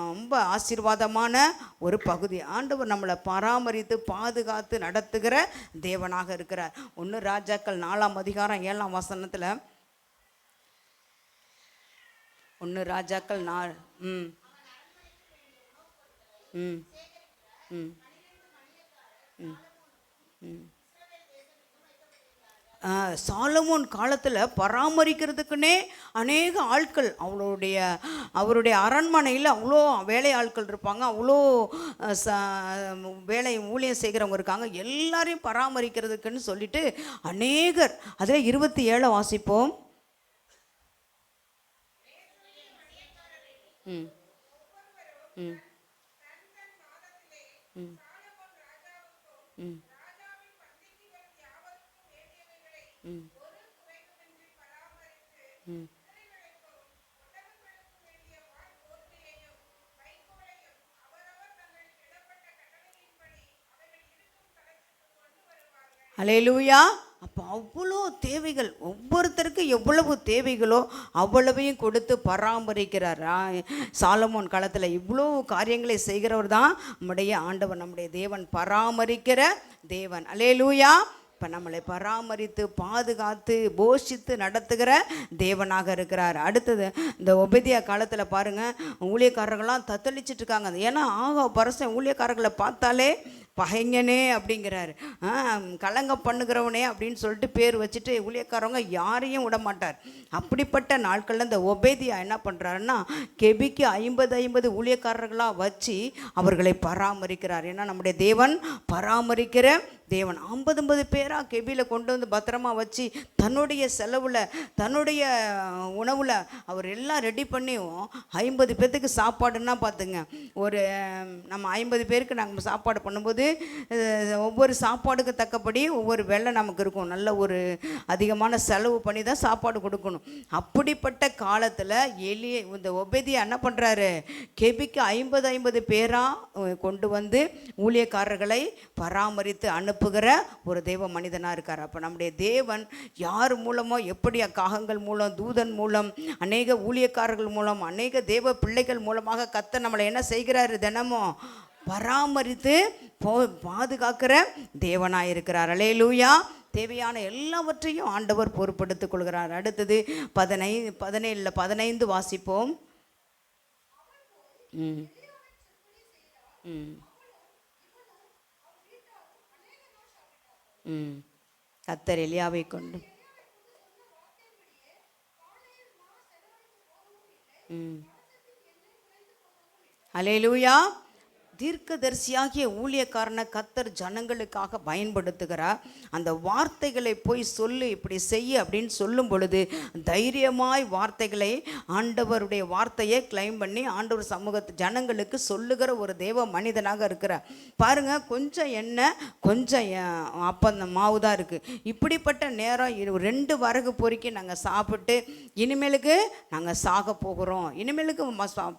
ரொம்ப ஆசீர்வாதமான ஒரு பகுதி. ஆண்டவர் நம்மளை பராமரித்து பாதுகாத்து நடத்துகிற தேவனாக இருக்கிறார். 1 ராஜாக்கள் 4ஆம் அதிகாரம் 7ஆம் வசனத்தில் 1 ராஜாக்கள் 4 சாலமோன் காலத்தில் பராமரிக்கிறதுக்குன்னே அநேக ஆட்கள், அவருடைய அரண்மனையில் அவ்வளோ வேலை ஆட்கள் இருப்பாங்க, அவ்வளோ வேலை ஊழியம் செய்கிறவங்க இருக்காங்க. எல்லாரையும் பராமரிக்கிறதுக்குன்னு சொல்லிட்டு அநேகர். அதில் 27 வாசிப்போம். ம் ம் ம் ம் ம் ம் அல்லேலூயா. அப்போ அவ்வளோ தேவைகள், ஒவ்வொருத்தருக்கு எவ்வளவு தேவைகளோ அவ்வளவையும் கொடுத்து பராமரிக்கிறார். சாலமோன் காலத்தில் இவ்வளோ காரியங்களை செய்கிறவர் தான் நம்முடைய ஆண்டவர், நம்முடைய தேவன், பராமரிக்கிற தேவன். அல்லேலூயா. இப்போ நம்மளை பராமரித்து பாதுகாத்து போஷித்து நடத்துகிற தேவனாக இருக்கிறார். அடுத்தது இந்த ஒபேதியா காலத்தில் பாருங்கள், ஊழியக்காரர்கள்லாம் தத்தளிச்சிட்டு இருக்காங்க. ஏன்னா பரசன் ஊழியக்காரர்களை பார்த்தாலே பகைங்கனே அப்படிங்கிறாரு, கலங்கம் பண்ணுகிறவனே அப்படின்னு சொல்லிட்டு பேர் வச்சுட்டு ஊழியக்காரவங்க யாரையும் விட மாட்டார். அப்படிப்பட்ட நாட்களில் இந்த ஒபேதியா என்ன பண்ணுறாருன்னா, கெபிக்கு 50 ஊழியக்காரர்களாக வச்சு அவர்களை பராமரிக்கிறார். ஏன்னா நம்முடைய தேவன் பராமரிக்கிற தேவன். 50 பேராக கெபியில் கொண்டு வந்து பத்திரமா வச்சு தன்னுடைய செலவில் தன்னுடைய உணவில் அவர் எல்லாம் ரெடி பண்ணியும் 50 பேர்த்துக்கு சாப்பாடுன்னா பார்த்துங்க. நம்ம 50 பேருக்கு நாங்கள் சாப்பாடு பண்ணும்போது ஒவ்வொரு சாப்பாடுக்கு தக்கபடி ஒவ்வொரு வேலை நமக்கு இருக்கும். நல்ல ஒரு அதிகமான செலவு பண்ணி தான் சாப்பாடு கொடுக்கணும். அப்படிப்பட்ட காலத்தில் இந்த ஒபேதியா என்ன பண்ணுறாரு, கெபிக்கு 50 பேராக கொண்டு வந்து ஊழியக்காரர்களை பராமரித்து அனுப்புகிற ஒரு தேவ மனிதனாக இருக்கார். அப்போ நம்முடைய தேவன் யார் மூலமோ, எப்படி காகங்கள் மூலம், தூதன் மூலம், அநேக ஊழியக்காரர்கள் மூலம், அநேக தேவ பிள்ளைகள் மூலமாக கர்த்தர் நம்மளை என்ன செய்கிறாரு, தினமும் பராமரித்து பாதுகாக்கிற தேவனாக இருக்கிறார். அல்லேலூயா. தேவையான எல்லாவற்றையும் ஆண்டவர் பொறுப்படுத்திக் கொள்கிறார். அடுத்தது 15 வாசிப்போம். ம் ம் ம் கர்த்தர் எலியாவை கொண்டு அல்லேலூயா. தீர்க்கதரிசியாகிய ஊழியக்காரனை கர்த்தர் ஜனங்களுக்காக பயன்படுத்துகிறார். அந்த வார்த்தைகளை போய் சொல்லு, இப்படி செய்ய அப்படின்னு சொல்லும் பொழுது தைரியமாய் வார்த்தைகளை, ஆண்டவருடைய வார்த்தையை கிளைம் பண்ணி ஆண்டவர் சமூகத்து ஜனங்களுக்கு சொல்லுகிற ஒரு தேவ மனிதனாக இருக்கிறார். பாருங்க, கொஞ்சம் எண்ணெய் கொஞ்சம் அப்போ மாவு தான் இருக்குது. இப்படிப்பட்ட நேரம் 2 வரகு பொறுக்கி நாங்கள் சாப்பிட்டு இனிமேலுக்கு நாங்கள் சாக போகிறோம், இனிமேலுக்கு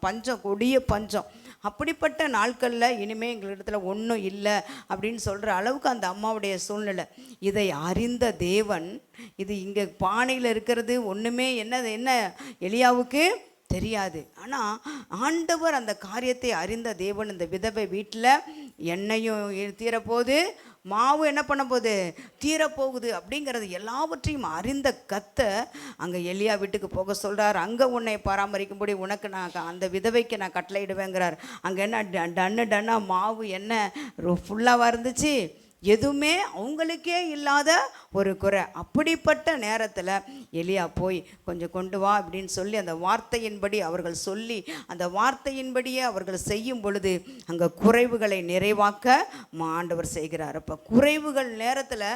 பஞ்சம், கொடிய பஞ்சம், அப்படிப்பட்ட நாட்களில் இனிமேல் எங்களிடத்துல ஒன்றும் இல்லை அப்படின்னு சொல்கிற அளவுக்கு அந்த அம்மாவுடைய சூழ்நிலை. இதை அறிந்த தேவன், இது இங்கே பானையில் இருக்கிறது ஒன்றுமே என்ன எலியாவுக்கு தெரியாது. ஆனால் ஆண்டவர் அந்த காரியத்தை அறிந்த தேவன் இந்த விதவை வீட்டில் எண்ணெயும் தீரப்போது, மாவு என்ன பண்ண போகுது, தீரப்போகுது அப்படிங்கிறது எல்லாவற்றையும் அறிந்த கர்த்தர் அங்கே எலியா வீட்டுக்கு போக சொல்கிறார். அங்கே உன்னை பராமரிக்கும்படி உனக்கு நான் அந்த விதவைக்கு நான் கட்டளையிடுவேங்கிறார். அங்கே என்ன டன்னா மாவு என்ன ஃபுல்லாக இருந்துச்சு, எதுவுமே அவங்களுக்கே இல்லாத ஒரு குறை. அப்படிப்பட்ட நேரத்தில் எலியா போய் கொஞ்சம் கொண்டு வா அப்படின்னு சொல்லி அந்த வார்த்தையின்படி அவர்கள் சொல்லி அந்த வார்த்தையின்படியே அவர்கள் செய்யும் பொழுது அங்கே குறைவுகளை நிறைவாக்க ஆண்டவர் செய்கிறார். அப்போ குறைவுகள் நேரத்தில்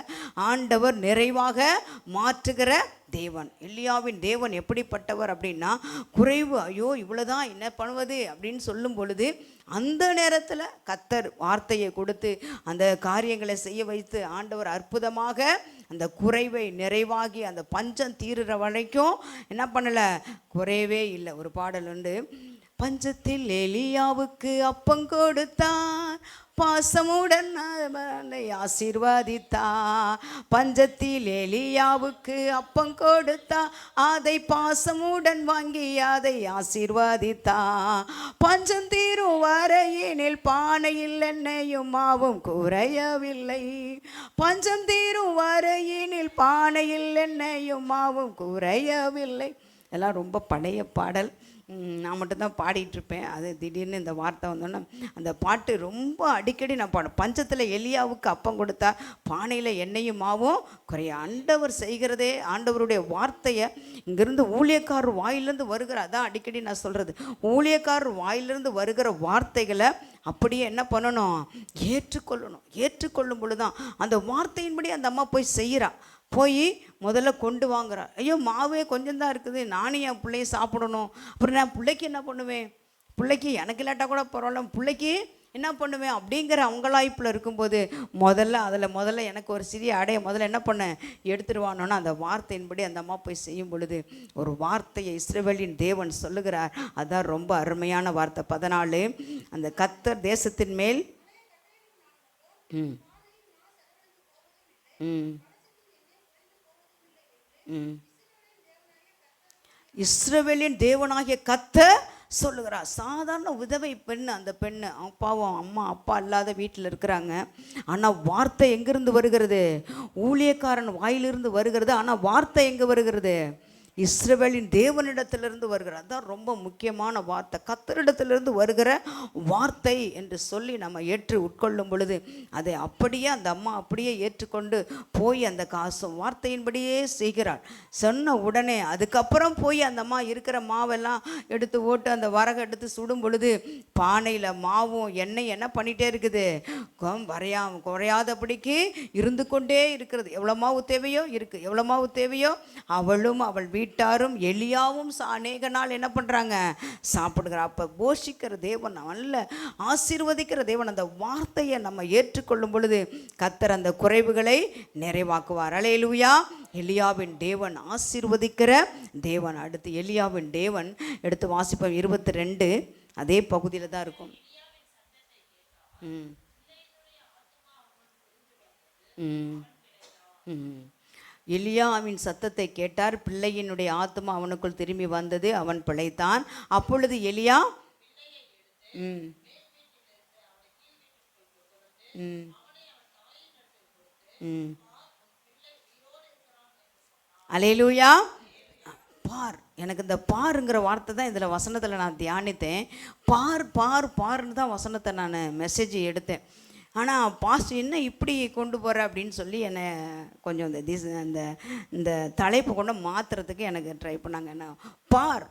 ஆண்டவர் நிறைவாக மாற்றுகிற தேவன். எலியாவின் தேவன் எப்படிப்பட்டவர் அப்படின்னா, குறைவு, ஐயோ இவ்வளோதான் என்ன பண்ணுவது அப்படின்னு சொல்லும் பொழுது அந்த நேரத்தில் கர்த்தர் வார்த்தையை கொடுத்து அந்த காரியங்களை செய்ய வைத்து ஆண்டவர் அற்புதமாக அந்த குறைவை நிறைவாகி அந்த பஞ்சம் தீருற வரைக்கும் என்ன பண்ணலை, குறையவே இல்லை. ஒரு பாடல் உண்டு, பஞ்சத்தில் எலியாவுக்கு அப்பம் கொடுத்தான், பாசமுடன் அவனை ஆசீர்வதித்தான். பஞ்சத்தில் எலியாவுக்கு அப்பம் கொடுத்தான், அதை பாசமுடன் வாங்கி அதை ஆசீர்வதித்தான். பஞ்சம் தீரும் வரையினில் பானையில் எண்ணெயும் மாவும் குறையவில்லை. பஞ்சம் தீரும் வரையினில் பானையில் எண்ணெயும் மாவும் குறையவில்லை. எல்லாம் ரொம்ப பழைய பாடல், நான் மட்டும்தான் பாடிட்டுருப்பேன். அது திடீர்னு இந்த வார்த்தை வந்தோன்னே அந்த பாட்டு ரொம்ப அடிக்கடி நான் பாடுவேன். பஞ்சத்தில் எலியாவுக்கு அப்பம் கொடுத்தா பானையில் எண்ணெயும் மாவும் குறைய. ஆண்டவர் செய்கிறதே, ஆண்டவருடைய வார்த்தையை இங்கேருந்து ஊழியக்காரர் வாயிலிருந்து வருகிற, அதான் அடிக்கடி நான் சொல்கிறது, ஊழியக்காரர் வாயிலிருந்து வருகிற வார்த்தைகளை அப்படியே என்ன பண்ணணும், ஏற்றுக்கொள்ளணும். ஏற்றுக்கொள்ளும் பொழுது தான் அந்த வார்த்தையின்படி அந்த அம்மா போய் செய்கிறா. போய் முதல்ல கொண்டு வாங்குறா. ஐயோ மாவே கொஞ்சம் தான் இருக்குது, நானும் என் பிள்ளைய சாப்பிடணும், அப்புறம் நான் பிள்ளைக்கு என்ன பண்ணுவேன், பிள்ளைக்கு எனக்கு இல்லாட்டா கூட பரவாயில்ல, பிள்ளைக்கு என்ன பண்ணுவேன் அப்படிங்கிற அவங்களாய்ப்பில் இருக்கும்போது முதல்ல எனக்கு ஒரு சிறிய அடைய முதல்ல என்ன பண்ணேன், எடுத்துருவானோன்னா அந்த வார்த்தையின்படி அந்த அம்மா போய் செய்யும் பொழுது ஒரு வார்த்தையை இஸ்ரவேலின் தேவன் சொல்லுகிறார். அதுதான் ரொம்ப அருமையான வார்த்தை. 14 அந்த கர்த்தர் தேசத்தின் மேல் இஸ்ரவேலின் தேவனாகிய கர்த்தர் சொல்லுகிறார். சாதாரண உதவி பெண், அந்த பெண்ணு அப்பாவும் அம்மா அப்பா இல்லாத வீட்டில் இருக்கிறாங்க. ஆனால் வார்த்தை எங்கிருந்து வருகிறது, ஊழியக்காரன் வாயிலிருந்து வருகிறது. ஆனால் வார்த்தை எங்கே வருகிறது, இஸ்ரவேலின் தேவனிடத்திலிருந்து வருகிற. அதுதான் ரொம்ப முக்கியமான வார்த்தை, கர்த்தரிடத்திலிருந்து வருகிற வார்த்தை என்று சொல்லி நம்ம ஏற்று உட்கொள்ளும் பொழுது அதை அப்படியே அந்த அம்மா அப்படியே ஏற்றுக்கொண்டு போய் அந்த காசும் வார்த்தையின்படியே செய்கிறாள். சொன்ன உடனே அதுக்கப்புறம் போய் அந்த அம்மா இருக்கிற மாவெல்லாம் எடுத்து ஓட்டு அந்த வரகை எடுத்து சுடும் பொழுது பானையில் மாவும் எண்ணெய் என்ன பண்ணிகிட்டே இருக்குது, குறையாதபடிக்கு இருந்து கொண்டே இருக்கிறது. எவ்வளோ மாவு தேவையோ இருக்குது, எவ்வளோ மாவு தேவையோ அவளும் அவள் வீட்டாரும் எலியாவும் அநேக நாள் என்ன பண்ணுறாங்க, சாப்பிடுகிறார். அப்போ போஷிக்கிற தேவன், நல்ல ஆசீர்வதிக்கிற தேவன். அந்த வார்த்தையை நம்ம ஏற்றுக்கொள்ளும் பொழுது கர்த்தர் அந்த குறைவுகளை நிறைவாக்குவார். அல்லேலூயா. எலியாவின் தேவன் ஆசீர்வதிக்கிற தேவன். அடுத்து எலியாவின் தேவன் எடுத்து வாசிப்போம். 22 அதே பகுதியில் தான் இருக்கும். எலியாவின் சத்தத்தை கேட்டார், பிள்ளையினுடைய ஆத்மா அவனுக்குள் திரும்பி வந்தது, அவன் பிழைத்தான். அப்பொழுது எலியா அல்லேலூயா. பார், எனக்கு இந்த பாருங்கிற வார்த்தை தான் இதில் வசனத்தில் நான் தியானித்தேன். பார்ன்னு தான் வசனத்தை நான் மெசேஜ் எடுத்தேன். ஆனால் பாஸ்டர் என்ன இப்படி கொண்டு போகிற அப்படின்னு சொல்லி என்னை கொஞ்சம் இந்த தலைப்பு கொண்டு மாற்றுறதுக்கு எனக்கு ட்ரை பண்ணாங்க. என்ன பார்.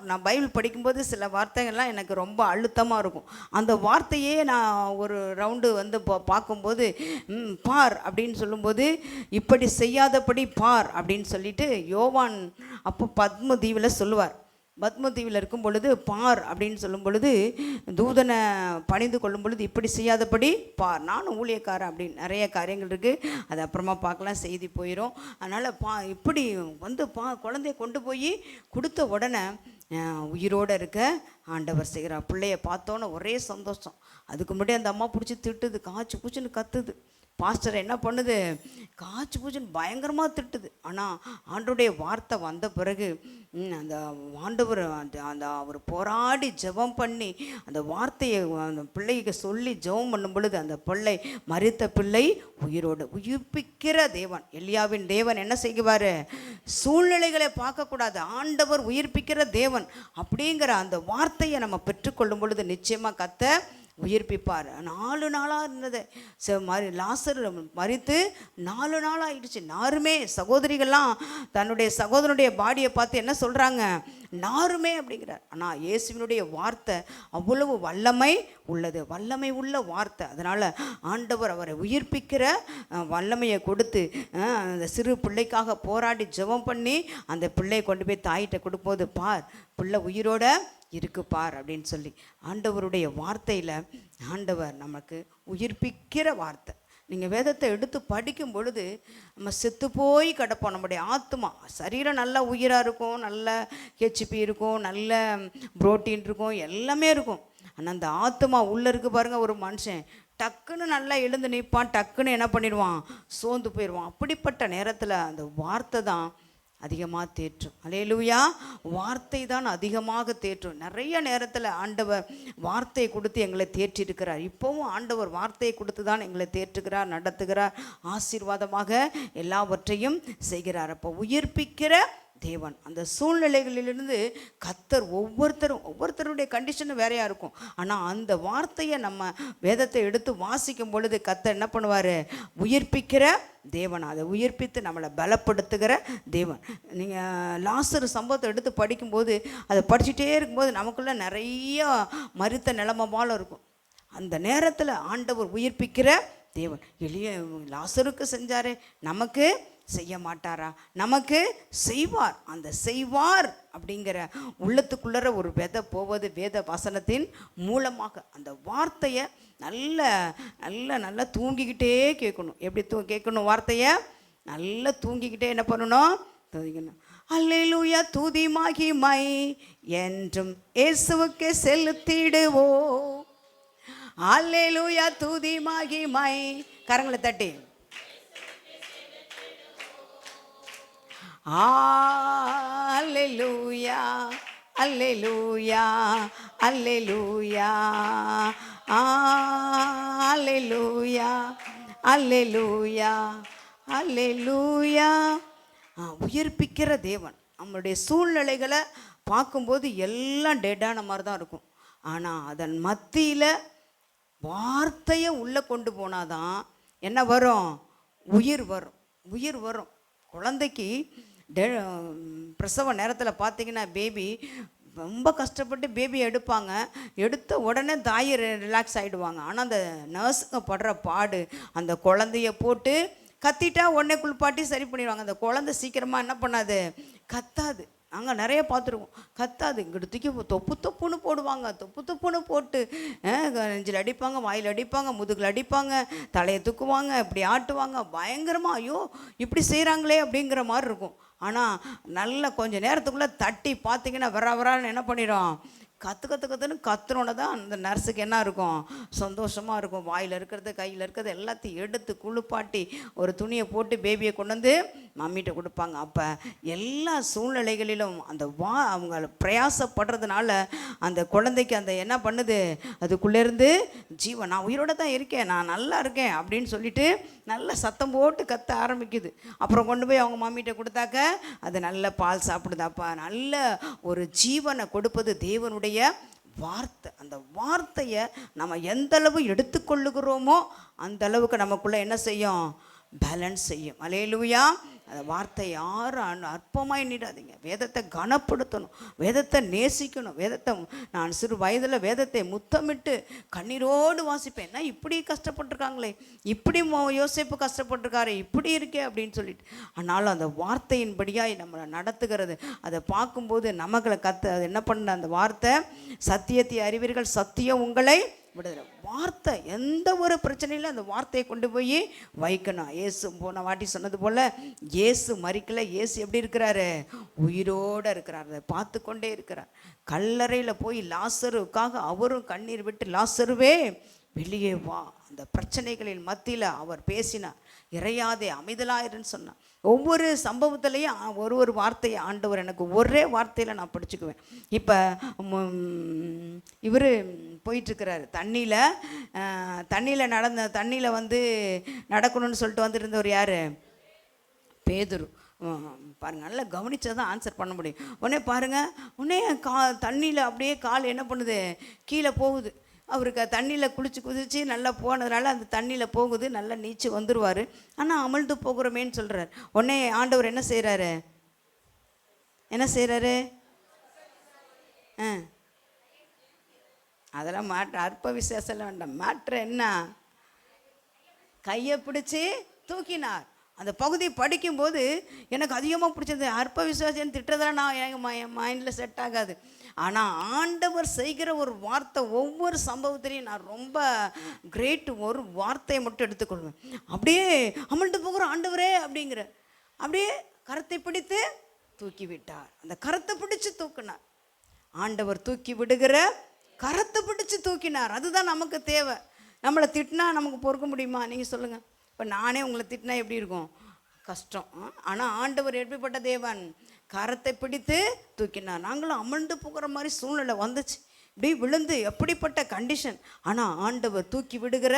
நான் பைபிள் படிக்கும்போது சில வார்த்தைகள்லாம் எனக்கு ரொம்ப அழுத்தமாக இருக்கும். அந்த வார்த்தையே நான் ஒரு ரவுண்டு வந்து பார்க்கும்போது பார் அப்படின்னு சொல்லும்போது இப்படி செய்யாதபடி பார் அப்படின்னு சொல்லிட்டு யோவான் அப்போ பத்ம தீவில் சொல்லுவார். பத்மதீவில் இருக்கும் பொழுது பார் அப்படின்னு சொல்லும் பொழுது தூதனை பணிந்து கொள்ளும் பொழுது இப்படி செய்யாதபடி பார். நானும் ஊழியக்காரன் அப்படின்னு நிறைய காரியங்கள் இருக்குது, அது அப்புறமா பார்க்கலாம், செய்தி போயிடும். அதனால் இப்படி வந்து குழந்தைய கொண்டு போய் கொடுத்த உடனே உயிரோடு இருக்க ஆண்டவர் செய்கிறார். பிள்ளைய பார்த்தோன்னே ஒரே சந்தோஷம். அதுக்கு முன்னாடி அந்த அம்மா பிடிச்சி திட்டுது, காய்ச்சி பூச்சின்னு கத்துது. பாஸ்டர் என்ன பண்ணுது, காய்ச்சி பூச்சின்னு பயங்கரமாக திட்டுது. ஆனால் ஆண்டவருடைய வார்த்தை வந்த பிறகு அந்த ஆண்டவர் அந்த அவர் போராடி ஜெபம் பண்ணி அந்த வார்த்தையை அந்த பிள்ளைக்கு சொல்லி ஜெபம் பண்ணும் பொழுது அந்த பிள்ளை, மரித்த பிள்ளை உயிரோடு உயிர்ப்பிக்கிற தேவன். எலியாவின் தேவன் என்ன செய்வார், சூழ்நிலைகளை பார்க்கக்கூடாது, ஆண்டவர் உயிர்ப்பிக்கிற தேவன் அப்படிங்கிற அந்த வார்த்தையை நம்ம பெற்றுக்கொள்ளும் பொழுது நிச்சயமாக கத்த உயிர்ப்பிப்பார். 4 நாளாக இருந்தது லாசர் மரித்து 4 நாள் ஆயிடுச்சு. நாருமே சகோதரிகள்லாம் தன்னுடைய சகோதரனுடைய பாடியை பார்த்து என்ன சொல்கிறாங்க, நாருமே அப்படிங்கிறார். ஆனால் இயேசுவினுடைய வார்த்தை அவ்வளவு வல்லமை உள்ளது, வல்லமை உள்ள வார்த்தை. அதனால் ஆண்டவர் அவரை உயிர்ப்பிக்கிற வல்லமையை கொடுத்து அந்த சிறு பிள்ளைக்காக போராடி ஜெபம் பண்ணி அந்த பிள்ளையை கொண்டு போய் தாயிட்ட கொடுக்கும்போது, பார் பிள்ளை உயிரோட இருக்கு பார் அப்படின்னு சொல்லி ஆண்டவருடைய வார்த்தையில் ஆண்டவர் நமக்கு உயிர்ப்பிக்கிற வார்த்தை. நீங்கள் வேதத்தை எடுத்து படிக்கும் பொழுது நம்ம செத்து போய் கிடப்போம். நம்முடைய ஆத்மா, சரீரம் நல்ல உயிராக இருக்கும், நல்ல ஹெச்பி இருக்கும், நல்ல புரோட்டீன் இருக்கும், எல்லாமே இருக்கும். ஆனால் அந்த ஆத்மா உள்ளே இருக்கு பாருங்கள், ஒரு மனுஷன் டக்குன்னு நல்லா எழுந்து நிற்பான், டக்குன்னு என்ன பண்ணிடுவான், சோர்ந்து போயிடுவான். அப்படிப்பட்ட நேரத்தில் அந்த வார்த்தை தான் அதிகமாக தேற்றும். அல்லேலூயா. வார்த்தை தான் அதிகமாக தேற்றும். நிறைய நேரத்தில் ஆண்டவர் வார்த்தையை கொடுத்து எங்களை தேற்றிருக்கிறார். இப்போவும் ஆண்டவர் வார்த்தையை கொடுத்து தான் எங்களை தேற்றுகிறார், நடத்துகிறார், ஆசீர்வாதமாக எல்லாவற்றையும் செய்கிறார். அப்போ உயிர்ப்பிக்கிற தேவன். அந்த சூழ்நிலைகளிலிருந்து கர்த்தர் ஒவ்வொருத்தருடைய கண்டிஷனும் வேறையாக இருக்கும். ஆனால் அந்த வார்த்தையை நம்ம வேதத்தை எடுத்து வாசிக்கும் பொழுது கர்த்தர் என்ன பண்ணுவார், உயிர்ப்பிக்கிற தேவன். அதை உயிர்ப்பித்து நம்மளை பலப்படுத்துகிற தேவன். நீங்கள் லாசரு சம்பவத்தை எடுத்து படிக்கும்போது அதை படிச்சுட்டே இருக்கும்போது நமக்குள்ள நிறைய மரித்த நிலைமை போல இருக்கும். அந்த நேரத்தில் ஆண்டவர் உயிர்ப்பிக்கிற தேவன். எளிய லாசருக்கு செஞ்சாரே, நமக்கு செய்ய மாட்டாரா? நமக்கு செய்வார். அந்த செய்வார் அப்படிங்கிற உள்ளத்துக்குள்ளற ஒரு விதை போவது வேத வசனத்தின் மூலமாக. அந்த வார்த்தையை நல்லா தூங்கிக்கிட்டே கேட்கணும். எப்படி கேட்கணும்? வார்த்தையை நல்லா தூங்கிக்கிட்டே என்ன பண்ணணும்? தூங்கிக்கணும். அல்லேலூயா, துதி மகிமை என்றும் இயேசுவுக்கு செலுத்திடுவோம். அல்லேலூயா, துதி மகிமை. கரங்களை தட்டி அல்லேலூயா, அல்லேலூயா, அல்லேலூயா, அல்லேலூயா, அல்லேலூயா, அல்லேலூயா. உயிர்ப்பிக்கிற தேவன். நம்மளுடைய சூழ்நிலைகளை பார்க்கும்போது எல்லாம் டெட்டான மாதிரி தான் இருக்கும். ஆனால் அதன் மத்தியில் வார்த்தையை உள்ளே கொண்டு போனாதான் என்ன வரும்? உயிர் வரும். உயிர் வரும். குழந்தைக்கு பிரசவ நேரத்தில் பார்த்தீங்கன்னா பேபி ரொம்ப கஷ்டப்பட்டு பேபியை எடுப்பாங்க. எடுத்த உடனே தாயை ரிலாக்ஸ் ஆகிடுவாங்க. ஆனால் அந்த நர்ஸுங்க படுற பாடு, அந்த குழந்தைய போட்டு கத்திட்டா உடனே குளிப்பாட்டி சரி பண்ணிடுவாங்க. அந்த குழந்தை சீக்கிரமாக என்ன பண்ணாது, கத்தாது. நாங்கள் நிறைய பார்த்துருக்கோம், கத்தாது. இங்கிட்டு தூக்கி தொப்புன்னு போடுவாங்க. தொப்புன்னு போட்டு நெஞ்சில் அடிப்பாங்க, வாயில் அடிப்பாங்க, முதுகில் அடிப்பாங்க, தலையை தூக்குவாங்க, இப்படி ஆட்டுவாங்க. பயங்கரமாக ஐயோ இப்படி செய்கிறாங்களே அப்படிங்கிற மாதிரி இருக்கும். ஆனால் நல்லா கொஞ்சம் நேரத்துக்குள்ளே தட்டி பார்த்தீங்கன்னா வரான்னு என்ன பண்ணிடும், கற்றுன்னு கத்துறோன்னு தான் அந்த நர்ஸுக்கு என்ன இருக்கும், சந்தோஷமாக இருக்கும். வாயில் இருக்கிறது, கையில் இருக்கிறது எல்லாத்தையும் எடுத்து குளிப்பாட்டி ஒரு துணியை போட்டு பேபியை கொண்டு வந்து மம்மிகிட்ட கொடுப்பாங்க. அப்போ எல்லா சூழ்நிலைகளிலும் அந்த அவங்க பிரயாசப்படுறதுனால அந்த குழந்தைக்கு அந்த என்ன பண்ணுது, அதுக்குள்ளேருந்து ஜீவன், நான் உயிரோடு தான் இருக்கேன், நான் நல்லா இருக்கேன் அப்படின்னு சொல்லிட்டு நல்லா சத்தம் போட்டு கத்த ஆரம்பிக்குது. அப்புறம் கொண்டு போய் அவங்க மம்மிகிட்ட கொடுத்தாக்க அது நல்ல பால் சாப்பிடுது. அப்போ நல்ல ஒரு ஜீவனை கொடுப்பது தேவனுடைய வார்த்தை. அந்த வார்த்தையை நம்ம எந்த அளவு எடுத்துக்கொள்ளுகிறோமோ அந்த அளவுக்கு நமக்குள்ளே என்ன செய்யும், பேலன்ஸ் செய்யும். அல்லேலூயா. அந்த வார்த்தை யாரும் அற்பமாக எண்ணிடாதீங்க. வேதத்தை கனப்படுத்தணும், வேதத்தை நேசிக்கணும். வேதத்தை நான் சிறு வயதில் வேதத்தை முத்தமிட்டு கண்ணீரோடு வாசிப்பேன். என்ன இப்படி கஷ்டப்பட்டுருக்காங்களே, இப்படி யோசிப்பு கஷ்டப்பட்டுருக்காரு, இப்படி இருக்கே அப்படின்னு சொல்லிட்டு. ஆனாலும் அந்த வார்த்தையின்படியாக நம்மளை நடத்துகிறது. அதை பார்க்கும்போது நமக்களை அது என்ன பண்ண அந்த வார்த்தை, சத்தியத்தை அறிவீர்கள், சத்தியம் உங்களை விடுதலை. வார்த்தை எந்த ஒரு பிரச்சனையில் அந்த வார்த்தையை கொண்டு போய் வைக்கணும். இயேசு போன வாட்டி சொன்னது போல் இயேசு மரிக்கலை. இயேசு எப்படி இருக்கிறாரு, உயிரோடு இருக்கிறார். அதை பார்த்து கொண்டே இருக்கிறார். கல்லறையில் போய் லாசருக்காக அவரும் கண்ணீர் விட்டு, லாசருவே வெளியே வா. அந்த பிரச்சனைகளின் மத்தியில் அவர் பேசினார். இறையாதே, அமைதலாயிருன்னு சொன்னார். ஒவ்வொரு சம்பவத்திலையும் ஒரு வார்த்தையை ஆண்டவர் எனக்கு ஒரே வார்த்தையில் நான் படிச்சுக்குவேன். இப்போ இவர் போயிட்டுருக்கிறாரு தண்ணியில் வந்து நடக்கணும்னு சொல்லிட்டு வந்துருந்தவர் யார்? பேதுரு. பாருங்கள், நல்லா கவனிச்சா தான் ஆன்சர் பண்ண முடியும். உடனே பாருங்கள், உடனே தண்ணியில் அப்படியே கால் என்ன பண்ணுது, கீழே போகுது. அவருக்கு தண்ணியில் குதித்து நல்லா போனதுனால அந்த தண்ணியில் போகுது, நல்லா நீச்சு வந்துடுவார். ஆனால் அமிழ்ந்து போகிறோமேன்னு சொல்கிறார். உடனே ஆண்டவர் என்ன செய்கிறாரு? அதெல்லாம் அற்ப விசேஷம் வேண்டாம். மேட்ரு என்ன? கையை பிடிச்சி தூக்கினார். அந்த பகுதியை படிக்கும்போது எனக்கு அதிகமாக பிடிச்சது. அற்ப விசுவாசின்னு திட்டதெல்லாம் நான் என் மைண்டில் செட் ஆகாது. ஆனால் ஆண்டவர் செய்கிற ஒரு வார்த்தை, ஒவ்வொரு சம்பவத்திலையும் நான் ரொம்ப கிரேட். ஒரு வார்த்தையை மட்டும் எடுத்துக்கொள்வேன். அப்படியே அமல்ட்டு போகிற ஆண்டவரே அப்படிங்கிற, அப்படியே கரத்தை பிடித்து தூக்கி விட்டார். அந்த கரத்தை பிடிச்சு தூக்கினார். ஆண்டவர் தூக்கி விடுகிற கரத்தை பிடிச்சு தூக்கினார். அதுதான் நமக்கு தேவை. நம்மளை திட்டினா நமக்கு பொறுக்க முடியுமா? நீங்கள் சொல்லுங்கள். இப்போ நானே உங்களை திட்டினா எப்படி இருக்கும்? கஷ்டம். ஆனால் ஆண்டவர் எப்படிப்பட்ட தேவன்? கரத்தை பிடித்து தூக்கினார். நாங்களும் அமர்ந்து போகிற மாதிரி சூழ்நிலை வந்துச்சு, இப்படி விழுந்து, எப்படிப்பட்ட கண்டிஷன். ஆனால் ஆண்டவர் தூக்கி விடுகிற,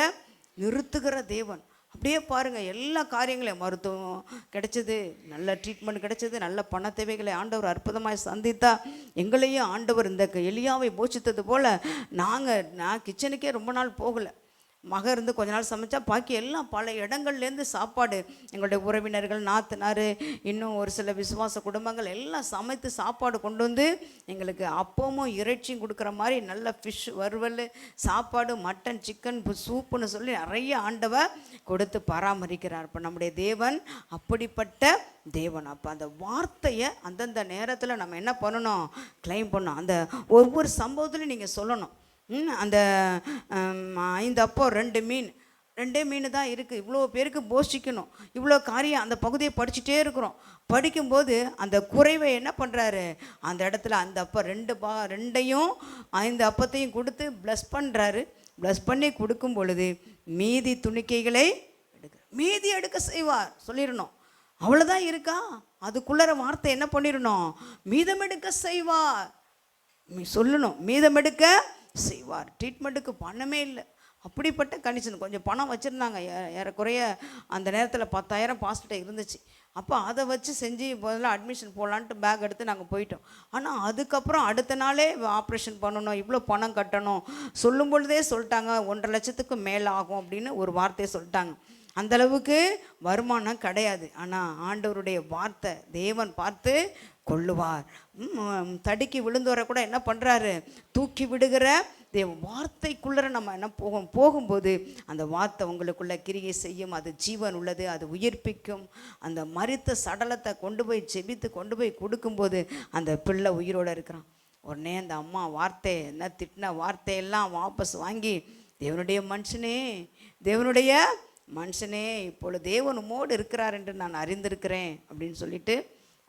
நிறுத்துகிற தேவன். அப்படியே பாருங்கள், எல்லா காரியங்களையும் மருத்துவம் கிடைச்சது, நல்ல ட்ரீட்மெண்ட் கிடைச்சது, நல்ல பண தேவைகளை ஆண்டவர் அற்புதமாக சந்தித்தா. எங்களையும் ஆண்டவர் இந்த எலியாவை போஷித்தது போல் நான் கிச்சனுக்கே ரொம்ப நாள் போகலை. மக இருந்து கொஞ்ச நாள் சமைச்சா பாக்கி எல்லாம் பல இடங்கள்லேருந்து சாப்பாடு, எங்களுடைய உறவினர்கள், நாத்தனார், இன்னும் ஒரு சில விசுவாச குடும்பங்கள் எல்லாம் சமைத்து சாப்பாடு கொண்டு வந்து எங்களுக்கு அப்பமும் இறைச்சியும் கொடுக்குற மாதிரி நல்ல ஃபிஷ் வறுவல், சாப்பாடு, மட்டன், சிக்கன், சூப்புன்னு சொல்லி நிறைய ஆண்டவர் கொடுத்து பராமரிக்கிறார். இப்போ நம்முடைய தேவன் அப்படிப்பட்ட தேவன். அப்போ அந்த வார்த்தையை அந்தந்த நேரத்தில் நம்ம என்ன பண்ணணும்? கிளைம் பண்ணணும். அந்த ஒவ்வொரு சம்பவத்துலையும் நீங்கள் சொல்லணும். அந்த 5 அப்போ 2 மீன், 2 மீன் தான் இருக்குது, இவ்வளோ பேருக்கு போஷிக்கணும், இவ்வளோ காரியம். அந்த பகுதியை படிச்சுட்டே இருக்கிறோம். படிக்கும்போது அந்த குறைவை என்ன பண்ணுறாரு? அந்த இடத்துல அந்த அப்போ 2யும் 5 அப்பத்தையும் கொடுத்து ப்ளஸ் பண்ணுறாரு. ப்ளஸ் பண்ணி கொடுக்கும் பொழுது மீதி துணிக்கைகளை மீதி எடுக்க செய்வார் சொல்லிடணும். அவ்வளோதான் இருக்கா? அதுக்குள்ளற வார்த்தை என்ன பண்ணிடணும்? மீதமெடுக்க செய்வார் சொல்லணும். மீதமெடுக்க செய்வார். ட்ரீட்மெண்ட்டுக்கு பணமே இல்லை, அப்படிப்பட்ட கண்டிஷன். கொஞ்சம் பணம் வச்சுருந்தாங்க, ஏறக்குறைய அந்த நேரத்தில் 10,000 பாஸ்கிட்ட இருந்துச்சு. அப்போ அதை வச்சு செஞ்சு முதல்ல அட்மிஷன் போடலான்ட்டு பேக் எடுத்து நாங்கள் போயிட்டோம். ஆனால் அதுக்கப்புறம் அடுத்த நாளே ஆப்ரேஷன் பண்ணணும், இவ்வளோ பணம் கட்டணும் சொல்லும் பொழுதே சொல்லிட்டாங்க, 1.5 லட்சத்துக்கு மேலே ஆகும் அப்படின்னு ஒரு வார்த்தையை சொல்லிட்டாங்க. அந்தளவுக்கு வருமானம் கிடையாது. ஆனால் ஆண்டவருடைய வார்த்தை தேவன் பார்த்து கொள்ளுவார். தடுக்கி விழுந்தவரை கூட என்ன பண்ணுறாரு? தூக்கி விடுகிற வார்த்தைக்குள்ளே நம்ம என்ன போகும்போது அந்த வார்த்தை உங்களுக்குள்ளே கிரியை செய்யும். அது ஜீவன் உள்ளது, அது உயிர்ப்பிக்கும். அந்த மரித்த சடலத்தை கொண்டு போய் செபித்து கொண்டு போய் கொடுக்கும்போது அந்த பிள்ளை உயிரோடு இருக்கிறான். உடனே அந்த அம்மா வார்த்தை என்ன திட்டின வார்த்தையெல்லாம் வாபஸ் வாங்கி, தேவனுடைய மனுஷனே இப்பொழுது தேவன் உம்மோடு இருக்கிறார் என்று நான் அறிந்திருக்கிறேன் அப்படின்னு சொல்லிட்டு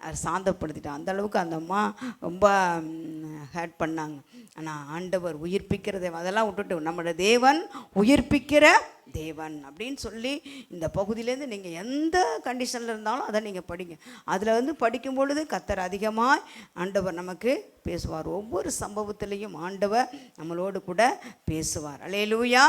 அதை சாந்தப்படுத்திட்டான். அந்த அளவுக்கு அந்த அம்மா ரொம்ப ஹேட் பண்ணாங்க. ஆனால் ஆண்டவர் உயிர்ப்பிக்கிற தேவன். அதெல்லாம் விட்டுட்டு நம்மளோட தேவன் உயிர்ப்பிக்கிற தேவன் அப்படின்னு சொல்லி இந்த பகுதியிலேருந்து நீங்கள் எந்த கண்டிஷனில் இருந்தாலும் அதை நீங்கள் படிங்க. அதில் படிக்கும் பொழுது கர்த்தர் அதிகமாக ஆண்டவர் நமக்கு பேசுவார். ஒவ்வொரு சம்பவத்திலையும் ஆண்டவர் நம்மளோடு கூட பேசுவார். அல்லேலூயா.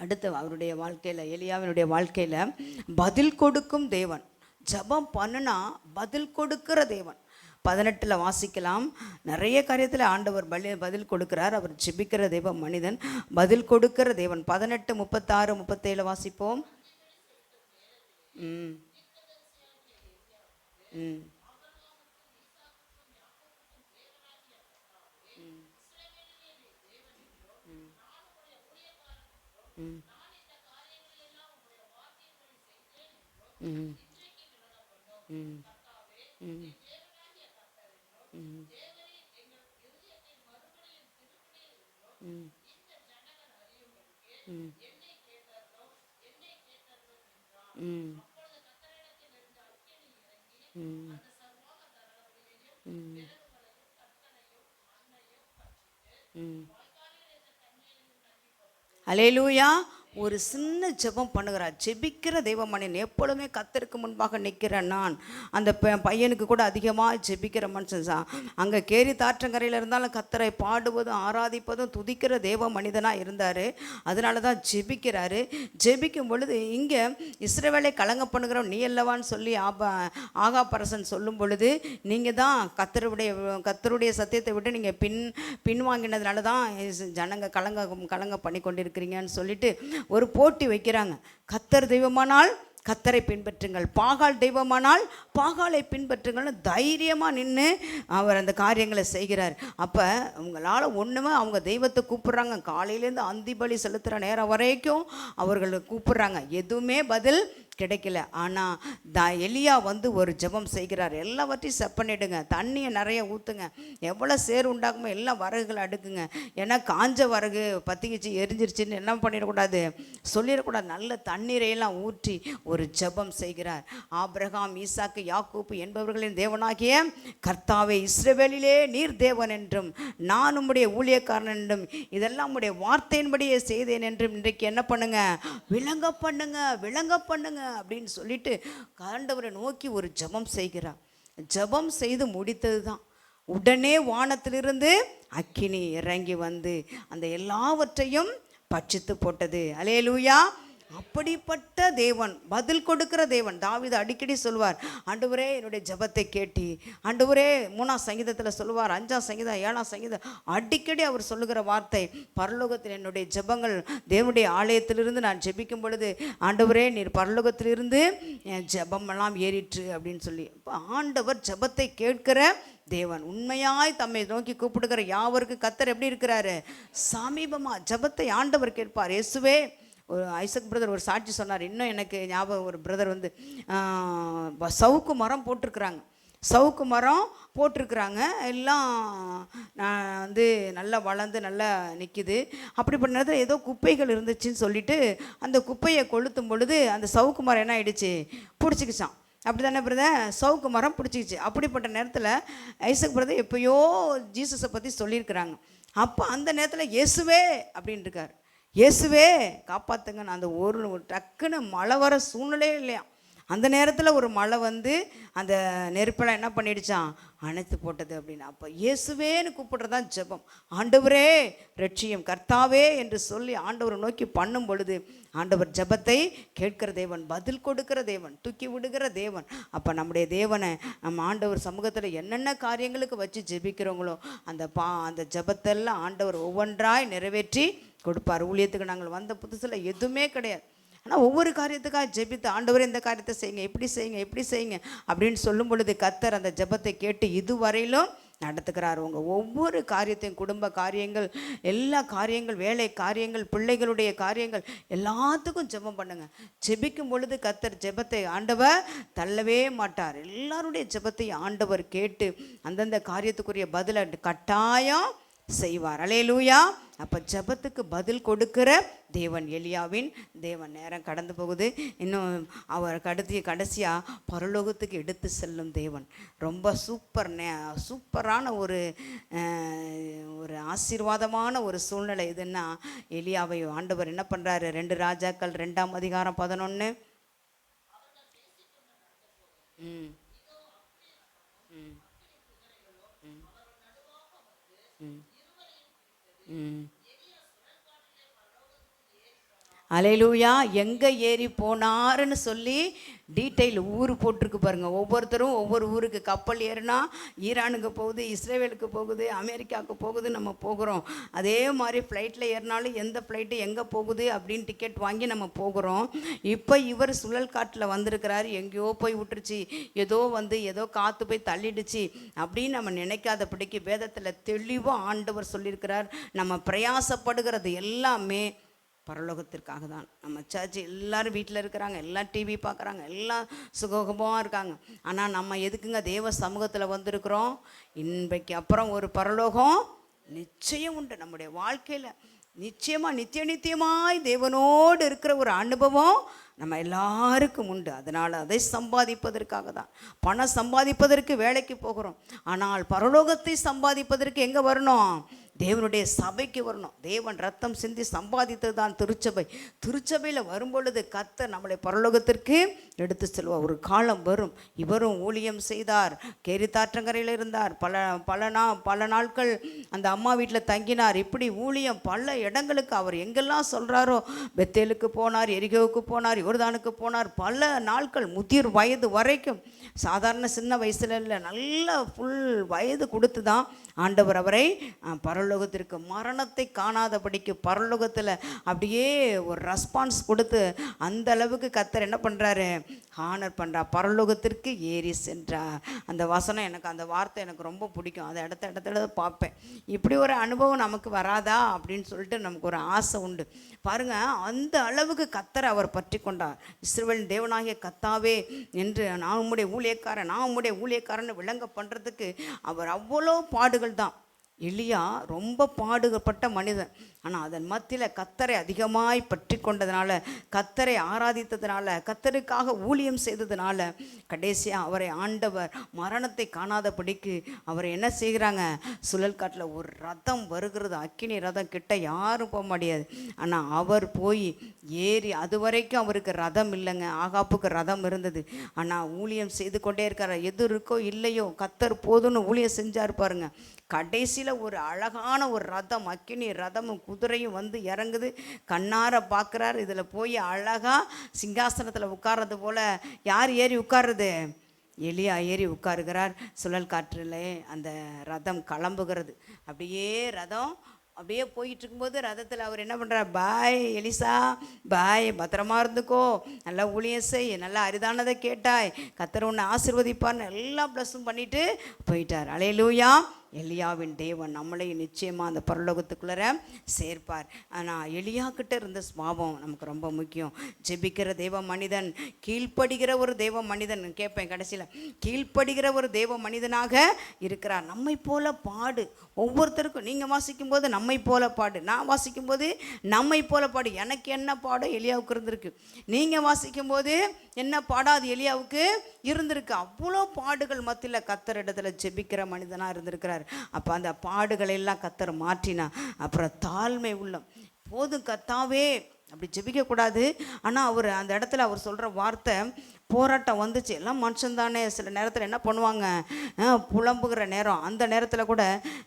அடுத்து அவருடைய வாழ்க்கையில், எலியாவினுடைய வாழ்க்கையில் பதில் கொடுக்கும் தேவன். ஜபம் பண்ணுனா பதில் கொடுக்கிற தேவன். 18 வாசிக்கலாம். நிறைய காரியத்தில் ஆண்டவர் பதில் கொடுக்கிறார். அவர் ஜெபிக்கிற தேவன், மனிதன் பதில் கொடுக்கிற தேவன். 18, 36, 37 வாசிப்போம். ம் ம் ம் அல்லேலூயா. ஒரு சின்ன ஜெபம் பண்ணுகிறார். ஜெபிக்கிற தெய்வமனிதன், எப்பொழுதுமே கர்த்தருக்கு முன்பாக நிற்கிற நான். அந்த பையனுக்கு கூட அதிகமாக ஜெபிக்கிற மனுஷன் அங்கே கேரி தாற்றங்கரையில் இருந்தாலும் கர்த்தரை பாடுவதும் ஆராதிப்பதும் துதிக்கிற தேவ மனிதனாக இருந்தார். அதனால தான் ஜெபிக்கிறாரு. ஜெபிக்கும் பொழுது இங்கே இஸ்ரவேலை கலங்க பண்ணுகிறவன் நீ அல்லவான்னு சொல்லி ஆகாபரசன் சொல்லும் பொழுது, நீங்கள் தான் கர்த்தருடைய சத்தியத்தை விட்டு நீங்கள் பின்வாங்கினதுனால தான் ஜனங்க கலங்க பண்ணி கொண்டிருக்கிறீங்கன்னு சொல்லிட்டு ஒரு போட்டி வைக்கிறாங்க. கர்த்தர் தெய்வமானால் கர்த்தரை பின்பற்றுங்கள், பாகால் தெய்வமானால் பாகாலை பின்பற்றுங்கள்னு தைரியமாக நின்று அவர் அந்த காரியங்களை செய்கிறார். அப்போ உங்களால் ஒன்றுமே, அவங்க தெய்வத்தை கூப்பிட்றாங்க, காலையிலேருந்து அந்தி பலி செலுத்துகிற நேரம் வரைக்கும் அவர்களை கூப்பிட்றாங்க, எதுவுமே பதில் கிடைக்கல. ஆனால் எலியா வந்து ஒரு ஜெபம் செய்கிறார். எல்லாவற்றையும் செப்பனிடுங்க, தண்ணியை நிறைய ஊற்றுங்க, எவ்வளோ சேர் உண்டாகுமோ எல்லாம் வரகுகளை அடுக்குங்க. ஏன்னா காஞ்ச வரகு பற்றிக்கிச்சு எரிஞ்சிருச்சுன்னு என்ன பண்ணிடக்கூடாது, சொல்லிடக்கூடாது. நல்ல தண்ணீரையெல்லாம் ஊற்றி ஒரு ஜெபம் செய்கிறார். ஆபிரகாம், ஈசாக்கு, யாக்கூப்பு என்பவர்களின் தேவனாகிய கர்த்தாவே, இஸ்ரவேலிலே நீர் தேவன் என்றும் நான் உம்முடைய ஊழியக்காரன் என்றும் இதெல்லாம் உம்முடைய வார்த்தையின்படியே செய்தேன் என்றும் இன்றைக்கு என்ன பண்ணுங்க, விளங்க பண்ணுங்க அப்படின்னு சொல்லிட்டு ஆண்டவரை நோக்கி ஒரு ஜெபம் செய்கிறார். ஜெபம் செய்து முடித்தது தான் உடனே வானத்திலிருந்து அக்கினி இறங்கி வந்து அந்த எல்லாவற்றையும் பட்சித்து போட்டது. அல்லேலூயா. அப்படிப்பட்ட தேவன், பதில் கொடுக்கிற தேவன். தாவீது அடிக்கடி சொல்வார், ஆண்டவரே என்னுடைய ஜெபத்தை கேட்டி. ஆண்டவரே 3ஆம் சங்கீதத்தில் சொல்லுவார், 5ஆம் சங்கீதம், 7ஆம் சங்கீதம், அடிக்கடி அவர் சொல்லுகிற வார்த்தை, பரலோகத்தில் என்னுடைய ஜெபங்கள் தேவனுடைய ஆலயத்திலிருந்து நான் ஜெபிக்கும் பொழுது, ஆண்டவரே நீர் பரலோகத்திலிருந்து என் ஜெபமெல்லாம் ஏறிற்று அப்படின்னு சொல்லி. இப்போ ஆண்டவர் ஜெபத்தை கேட்கிற தேவன். உண்மையாய் தம்மை நோக்கி கூப்பிடுகிற யாவருக்கு கர்த்தர் எப்படி இருக்கிறாரு, சமீபமாக. ஜெபத்தை ஆண்டவர் கேட்பார். இயேசுவே, ஒரு ஐசக் பிரதர் ஒரு சாட்சி சொன்னார், இன்னும் எனக்கு ஞாபகம். ஒரு பிரதர் வந்து சவுக்கு மரம் போட்டிருக்கிறாங்க, எல்லாம் வந்து நல்லா வளர்ந்து நல்லா நிற்கிது. அப்படிப்பட்ட நேரத்தில் ஏதோ குப்பைகள் இருந்துச்சுன்னு சொல்லிட்டு அந்த குப்பையை கொளுத்தும் பொழுது அந்த சவுக்கு மரம் என்ன ஆயிடுச்சு, பிடிச்சிக்கிச்சான். அப்படி தானே பிரதர், சவுக்கு மரம் பிடிச்சிக்கிச்சு. அப்படிப்பட்ட நேரத்தில் ஐசக் பிரதர் எப்பயோ ஜீசஸை பற்றி சொல்லியிருக்கிறாங்க. அப்போ அந்த நேரத்தில் இயேசுவே அப்படின்னு இருக்கார், இயேசுவே காப்பாற்றுங்கன்னு. அந்த ஒரு டக்குன்னு மழை வர சூழ்நிலையே இல்லையா. அந்த நேரத்தில் ஒரு மழை வந்து அந்த நெருப்பெல்லாம் என்ன பண்ணிடுச்சான், அணைத்து போட்டது அப்படின்னு. அப்போ இயேசுவேன்னு கூப்பிடுறதான் ஜெபம். ஆண்டவரே ரட்சியம், கர்த்தாவே என்று சொல்லி ஆண்டவரை நோக்கி பண்ணும் பொழுது ஆண்டவர் ஜெபத்தை கேட்கிற தேவன், பதில் கொடுக்கிற தேவன், தூக்கி விடுகிற தேவன். அப்போ நம்முடைய தேவனை நம்ம ஆண்டவர் சமூகத்தில் என்னென்ன காரியங்களுக்கு வச்சு ஜெபிக்கிறவங்களோ அந்த ஜெபத்தெல்லாம் ஆண்டவர் ஒவ்வொன்றாய் நிறைவேற்றி கொடுப்பார். ஊழியத்துக்கு நாங்கள் வந்த புதுசில் எதுவுமே கிடையாது. ஆனால் ஒவ்வொரு காரியத்துக்காக ஜெபித்து, ஆண்டவரே இந்த காரியத்தை செய்யுங்க, இப்படி செய்யுங்க அப்படின்னு சொல்லும் பொழுது கர்த்தர் அந்த ஜெபத்தை கேட்டு இதுவரையிலும் நடத்துக்கிறார். உங்கள் ஒவ்வொரு காரியத்தையும், குடும்ப காரியங்கள், எல்லா காரியங்கள், வேலை காரியங்கள், பிள்ளைகளுடைய காரியங்கள் எல்லாத்துக்கும் ஜெபம் பண்ணுங்க. ஜெபிக்கும் பொழுது கர்த்தர் ஜெபத்தை ஆண்டவர் தள்ளவே மாட்டார். எல்லாருடைய ஜெபத்தையும் ஆண்டவர் கேட்டு அந்தந்த காரியத்துக்குரிய பதிலை கட்டாயம் செய்வார். அல்லேலூயா. அப்போ ஜெபத்துக்கு பதில் கொடுக்கிற தேவன் எலியாவின் தேவன். நேரம் கடந்து போகுது. இன்னும் அவர் கடைசியாக பரலோகத்துக்கு எடுத்து செல்லும் தேவன். ரொம்ப சூப்பரான ஒரு ஆசீர்வாதமான ஒரு சூழ்நிலை இதுன்னா, எலியாவை ஆண்டவர் என்ன பண்ணுறாரு, 2 ராஜாக்கள் 2ஆம் அதிகாரம் 11. அலையிலூயா. எங்கே ஏறி போனாருன்னு சொல்லி டீட்டெயில் ஊர் போட்டிருக்கு பாருங்கள். ஒவ்வொருத்தரும் ஒவ்வொரு ஊருக்கு கப்பல் ஏறினா ஈரானுக்கு போகுது, இஸ்ரேலுக்கு போகுது, அமெரிக்காவுக்கு போகுது, நம்ம போகிறோம். அதே மாதிரி ஃப்ளைட்டில் ஏறினாலும் எந்த ஃப்ளைட்டு எங்கே போகுது அப்படின்னு டிக்கெட் வாங்கி நம்ம போகிறோம். இப்போ இவர் சுழல் காட்டில் வந்திருக்கிறாரு, எங்கேயோ போய் விட்டுருச்சு, ஏதோ காற்று போய் தள்ளிடுச்சு அப்படின்னு நம்ம நினைக்காதபடிக்கு வேதத்தில் தெளிவாக ஆண்டவர் சொல்லியிருக்கிறார். நம்ம பிரயாசப்படுகிறது எல்லாமே பரலோகத்திற்காக தான். நம்ம சர்ச் எல்லோரும் வீட்டில் இருக்கிறாங்க, எல்லாம் டிவி பார்க்குறாங்க, எல்லாம் சுகோகமாக இருக்காங்க. ஆனால் நம்ம எதுக்குங்க தேவ சமூகத்தில் வந்திருக்கிறோம்? இன்றைக்கு அப்புறம் ஒரு பரலோகம் நிச்சயம் உண்டு நம்முடைய வாழ்க்கையில். நிச்சயமாக நித்தியமாய் தேவனோடு இருக்கிற ஒரு அனுபவம் நம்ம எல்லாருக்கும் உண்டு. அதனால் அதை சம்பாதிப்பதற்காக தான். பணம் சம்பாதிப்பதற்கு வேலைக்கு போகிறோம். ஆனால் பரலோகத்தை சம்பாதிப்பதற்கு எங்கே வரணும்? தேவனுடைய சபைக்கு வரணும். தேவன் ரத்தம் சிந்தி சம்பாதித்தது தான் திருச்சபை. திருச்சபையில் வரும்பொழுது கர்த்தர் நம்மளை பரலோகத்திற்கு எடுத்து செல்வார். ஒரு காலம் வரும். இவரும் ஊழியம் செய்தார், கேரித்தாற்றங்கரையில் இருந்தார், பல நாட்கள் அந்த அம்மா வீட்டில் தங்கினார். இப்படி ஊழியம் பல இடங்களுக்கு அவர் எங்கெல்லாம் சொல்கிறாரோ, பெத்தேலுக்கு போனார், எரிகோவுக்கு போனார், யோர்தானுக்கு போனார். பல நாட்கள் முதிர் வயது வரைக்கும், சாதாரண சின்ன வயசுல இல்லை, நல்ல ஃபுல் வயது கொடுத்து தான் ஆண்டவர் அவரை பரலோகத்திற்கு, மரணத்தை காணாதபடிக்கு பரலோகத்தில் அப்படியே ஒரு ரெஸ்பான்ஸ் கொடுத்து அந்த அளவுக்கு கர்த்தர் என்ன பண்ணுறாரு, ஹானர் பண்ணுறா, பரலோகத்திற்கு ஏறி சென்றார். அந்த வசனம் எனக்கு, அந்த வார்த்தை எனக்கு ரொம்ப பிடிக்கும். அதை இடத்த பார்ப்பேன். இப்படி ஒரு அனுபவம் நமக்கு வராதா அப்படின்னு சொல்லிட்டு நமக்கு ஒரு ஆசை உண்டு. பாருங்க, அந்த அளவுக்கு கர்த்தரை அவர் பற்றி கொண்டார். இஸ்ரவேலின் தேவனாகிய கர்த்தாவே என்று நான் உம்முடைய ஊழியக்காரன் விளங்க பண்ணுறதுக்கு அவர் அவ்வளோ பாடுகள் தான். எலியா ரொம்ப பாடுபட்ட மனிதன். ஆனால் அதன் மத்தியில் கர்த்தரை அதிகமாய் பற்றி கொண்டதுனால, கர்த்தரை ஆராதித்ததுனால, கர்த்தருக்காக ஊழியம் செய்ததுனால கடைசியாக அவரை ஆண்டவர் மரணத்தை காணாதபடிக்கு அவரை என்ன செய்கிறாங்க, சுழல் காட்டில் ஒரு ரதம் வருகிறது, அக்கினி ரதம், கிட்ட யாரும் போக முடியாது. ஆனால் அவர் போய் ஏறி, அது வரைக்கும் அவருக்கு ரதம் இல்லைங்க, ஆகாப்புக்கு ரதம் இருந்தது. ஆனால் ஊழியம் செய்து கொண்டே இருக்கார். எது இருக்கோ இல்லையோ கர்த்தர் போதும்னு ஊழியம் செஞ்சார் பாருங்க. கடைசியில் ஒரு அழகான ஒரு ரதம், அக்கினி ரதமும் குதிரையும் வந்து இறங்குது. கண்ணார பார்க்குறார். இதில் போய் அழகாக சிங்காசனத்தில் உட்கார்றது போல் யார் ஏறி உட்கார்றது, எலியா ஏறி உட்காருகிறார். சுழல் காற்றிலே அந்த ரதம் கிளம்புகிறது. அப்படியே ரதம் அப்படியே போயிட்டு இருக்கும்போது ரதத்தில் அவர் என்ன பண்ணுறார், பாய் எலிசா, பாய், பத்திரமா இருந்துக்கோ, நல்லா ஊழியம் செய், நல்லா அரிதானதை கேட்டாய், கர்த்தர் உன்னை ஆசீர்வதிப்பார்னு எல்லா ப்ளஸும் பண்ணிட்டு போயிட்டார். அல்லேலூயா. எலியாவின் தேவன் நம்மளை நிச்சயமாக அந்த பரலோகத்துக்குள்ளே சேர்ப்பார். ஆனால் எலியாக்கிட்ட இருந்த சுபாவம் நமக்கு ரொம்ப முக்கியம். ஜெபிக்கிற தேவ மனிதன், கீழ்ப்படுகிற ஒரு தேவ மனிதன். கேட்பேன் கடைசியில், கீழ்ப்படுகிற ஒரு தேவ மனிதனாக இருக்கிறார். நம்மை போல பாடு. ஒவ்வொருத்தருக்கும் நீங்கள் வாசிக்கும்போது நம்மை போல பாடு, நான் வாசிக்கும்போது நம்மை போல பாடு. எனக்கு என்ன பாடம் எலியாவுக்கு இருந்திருக்கு, நீங்கள் வாசிக்கும்போது என்ன பாடம் அது எலியாவுக்கு இருந்திருக்கு. அவ்வளோ பாடுகள் மத்தியில் கர்த்தர் இடத்துல ஜெபிக்கிற மனிதனாக இருந்திருக்கிறார். அப்போ அந்த பாடுகளை எல்லாம் கர்த்தர் மாற்றினா. அப்புறம் தாழ்மை உள்ளம். போதும் கர்த்தாவே அப்படி ஜெபிக்கக்கூடாது. ஆனால் அவர் அந்த இடத்துல அவர் சொல்கிற வார்த்தை, போராட்டம் வந்துச்சு, எல்லாம் மனுஷன்தானே, சில நேரத்தில் என்ன பண்ணுவாங்க, புலம்புகிற நேரம், அந்த நேரத்தில் கூட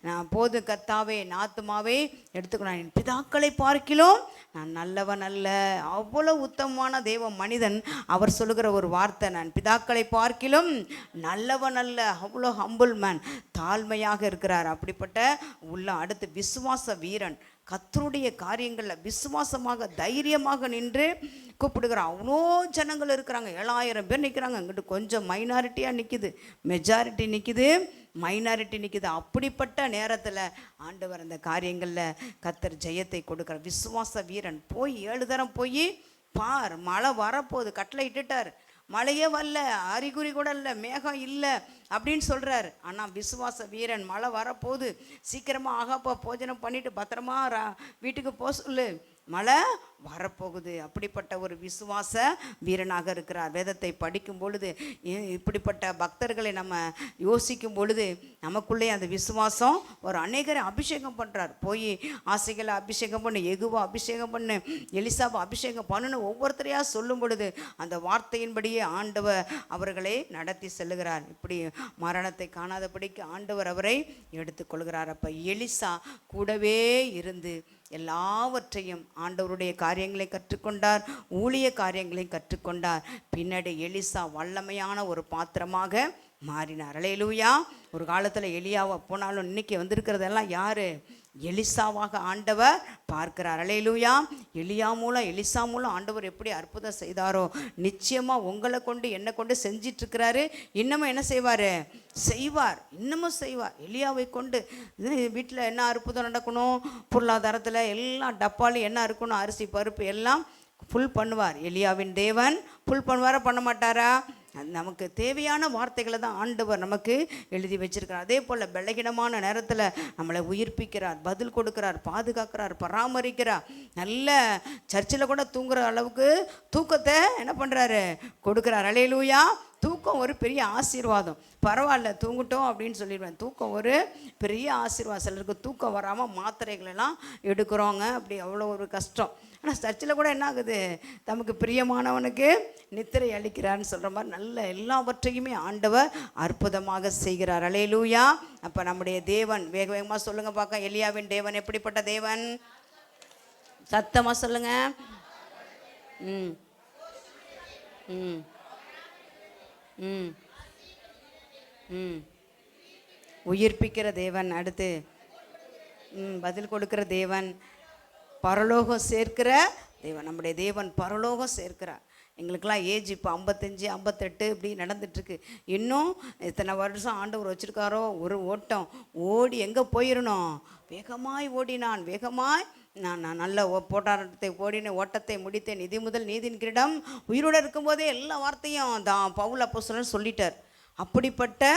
நான் போதும் கர்த்தாவே, நாத்துமாவே எடுத்துக்கணும், என் பிதாக்களை பார்க்கிலும் நான் நல்லவன் அல்ல. அவ்வளோ உத்தமமான தேவ மனிதன். அவர் சொல்லுகிற ஒரு வார்த்தை, நான் பிதாக்களை பார்க்கிலும் நல்லவன் அல்ல. அவ்வளோ ஹம்பிள் மேன், தாழ்மையாக இருக்கிறார். அப்படிப்பட்ட உள்ள அடுத்து விசுவாச வீரன், கர்த்தருடைய காரியங்களில் விசுவாசமாக தைரியமாக நின்று கூப்பிடுகிறான். அவ்வளோ ஜனங்கள் இருக்கிறாங்க, 7000 பேர் நிற்கிறாங்க. அங்கிட்டு கொஞ்சம் மைனாரிட்டியாக நிற்கிது, மெஜாரிட்டி நிற்கிது, மைனாரிட்டி நிற்கிது. அப்படிப்பட்ட நேரத்தில் ஆண்டவர் அந்த காரியங்களில் கர்த்தர் ஜெயத்தை கொடுக்குறார். விசுவாச வீரன் போய் 7 தரம் போய் பார், மழை வரப்போகுது, கட்டளை இட்டுட்டார், மழையே வரல, அறிகுறி கூட இல்லை, மேகம் இல்லை அப்படின்னு சொல்கிறார். ஆனால் விசுவாச வீரன், மழை வரப்போகுது, சீக்கிரமாக ஆகாப்பா போஜனம் பண்ணிவிட்டு பத்திரமா வீட்டுக்கு போக சொல்லு, மழை வரப்போகுது. அப்படிப்பட்ட ஒரு விசுவாச வீரனாக இருக்கிறார். வேதத்தை படிக்கும் பொழுது, இப்படிப்பட்ட பக்தர்களை நம்ம யோசிக்கும் பொழுது நமக்குள்ளே அந்த விசுவாசம் ஒரு அநேகரை அபிஷேகம் பண்ணுறார். போய் ஆசைகளை அபிஷேகம் பண்ணு, எகுவா அபிஷேகம் பண்ணு, எலிசாவை அபிஷேகம் பண்ணுன்னு ஒவ்வொருத்தரையாக சொல்லும் பொழுது அந்த வார்த்தையின்படியே ஆண்டவர் அவர்களை நடத்தி செல்லுகிறார். இப்படி மரணத்தை காணாதபடிக்கு ஆண்டவர் அவரை எடுத்துக்கொள்கிறார். அப்போ எலிசா கூடவே இருந்து எல்லாவற்றையும் ஆண்டவருடைய காரியங்களை கற்றுக்கொண்டார், ஊழிய காரியங்களை கற்றுக்கொண்டார். பின்னாடி எலிசா வல்லமையான ஒரு பாத்திரமாக மாறினார். அல்லேலூயா. ஒரு காலத்தில் எலியாவை போனாலும் இன்னைக்கு வந்திருக்கிறதெல்லாம் யார், எலிசாவாக ஆண்டவர் பார்க்கிறார். அல்லேலூயா. எலிசா மூலம் ஆண்டவர் எப்படி அற்புதம் செய்தாரோ, நிச்சயமாக உங்களை கொண்டு என்னை கொண்டு செஞ்சிட்ருக்கிறாரு. இன்னமும் என்ன செய்வார், இன்னமும் செய்வார். எலியாவை கொண்டு வீட்டில் என்ன அற்புதம் நடக்கணும், பொருளாதாரத்தில் எல்லாம் டப்பாலும் என்ன இருக்கணும், அரிசி பருப்பு எல்லாம் ஃபுல் பண்ணுவார். எலியாவின் தேவன் ஃபுல் பண்ணுவாரா, பண்ண மாட்டாரா? நமக்கு தேவையான வார்த்தைகளை தான் ஆண்டவர் நமக்கு எழுதி வச்சிருக்கிறார். அதே போல் பலகீனமான நேரத்தில் நம்மளை உயிர்ப்பிக்கிறார், பதில் கொடுக்கிறார், பாதுகாக்கிறார், பராமரிக்கிறார். நல்ல சர்ச்சில் கூட தூங்குற அளவுக்கு தூக்கத்தை என்ன பண்ணுறாரு, கொடுக்குறார். அல்லேலூயா. தூக்கம் ஒரு பெரிய ஆசீர்வாதம். பரவாயில்ல தூங்கட்டும் அப்படின்னு சொல்லிடுவேன். தூக்கம் ஒரு பெரிய ஆசீர்வாதம். சிலருக்கு தூக்கம் வராமல் மாத்திரைகளெல்லாம் எடுக்கிறோங்க, அப்படி அவ்வளோ ஒரு கஷ்டம். ஆனால் சர்ச்சில் கூட என்ன ஆகுது, தமக்கு பிரியமானவனுக்கு நித்திரை அளிக்கிறான்னு சொல்கிற மாதிரி நல்ல எல்லாவற்றையுமே ஆண்டவர் அற்புதமாக செய்கிறார். அல்லேலூயா. அப்போ நம்முடைய தேவன், வேக வேகமாக சொல்லுங்கள் பார்க்க, எலியாவின் தேவன் எப்படிப்பட்ட தேவன்? சத்தமாக சொல்லுங்க. ம் ம் ம் ம் உயிர்ப்பிக்கிற தேவன். அடுத்து பதில் கொடுக்கிற தேவன், பரலோகம் சேர்க்கிற தேவன். நம்முடைய தேவன் பரலோகம் சேர்க்கிறார். எங்களுக்கெல்லாம் ஏஜ் இப்போ 55 58 இப்படி நடந்துட்டுருக்கு. இன்னும் இத்தனை வருஷம் ஆண்டவர் வச்சுருக்காரோ, ஒரு ஓட்டம் ஓடி எங்கே போயிடணும், வேகமாய் ஓடினான், வேகமாய் நான் நல்ல போராட்டத்தை ஓடினேன், ஓட்டத்தை முடித்தேன், நிதி முதல் நீதின் கிரீடம். உயிரோடு இருக்கும்போதே எல்லா வார்த்தையும் தான் பவுல் அப்போஸ்தலன் சொல்லிட்டார். அப்படிப்பட்ட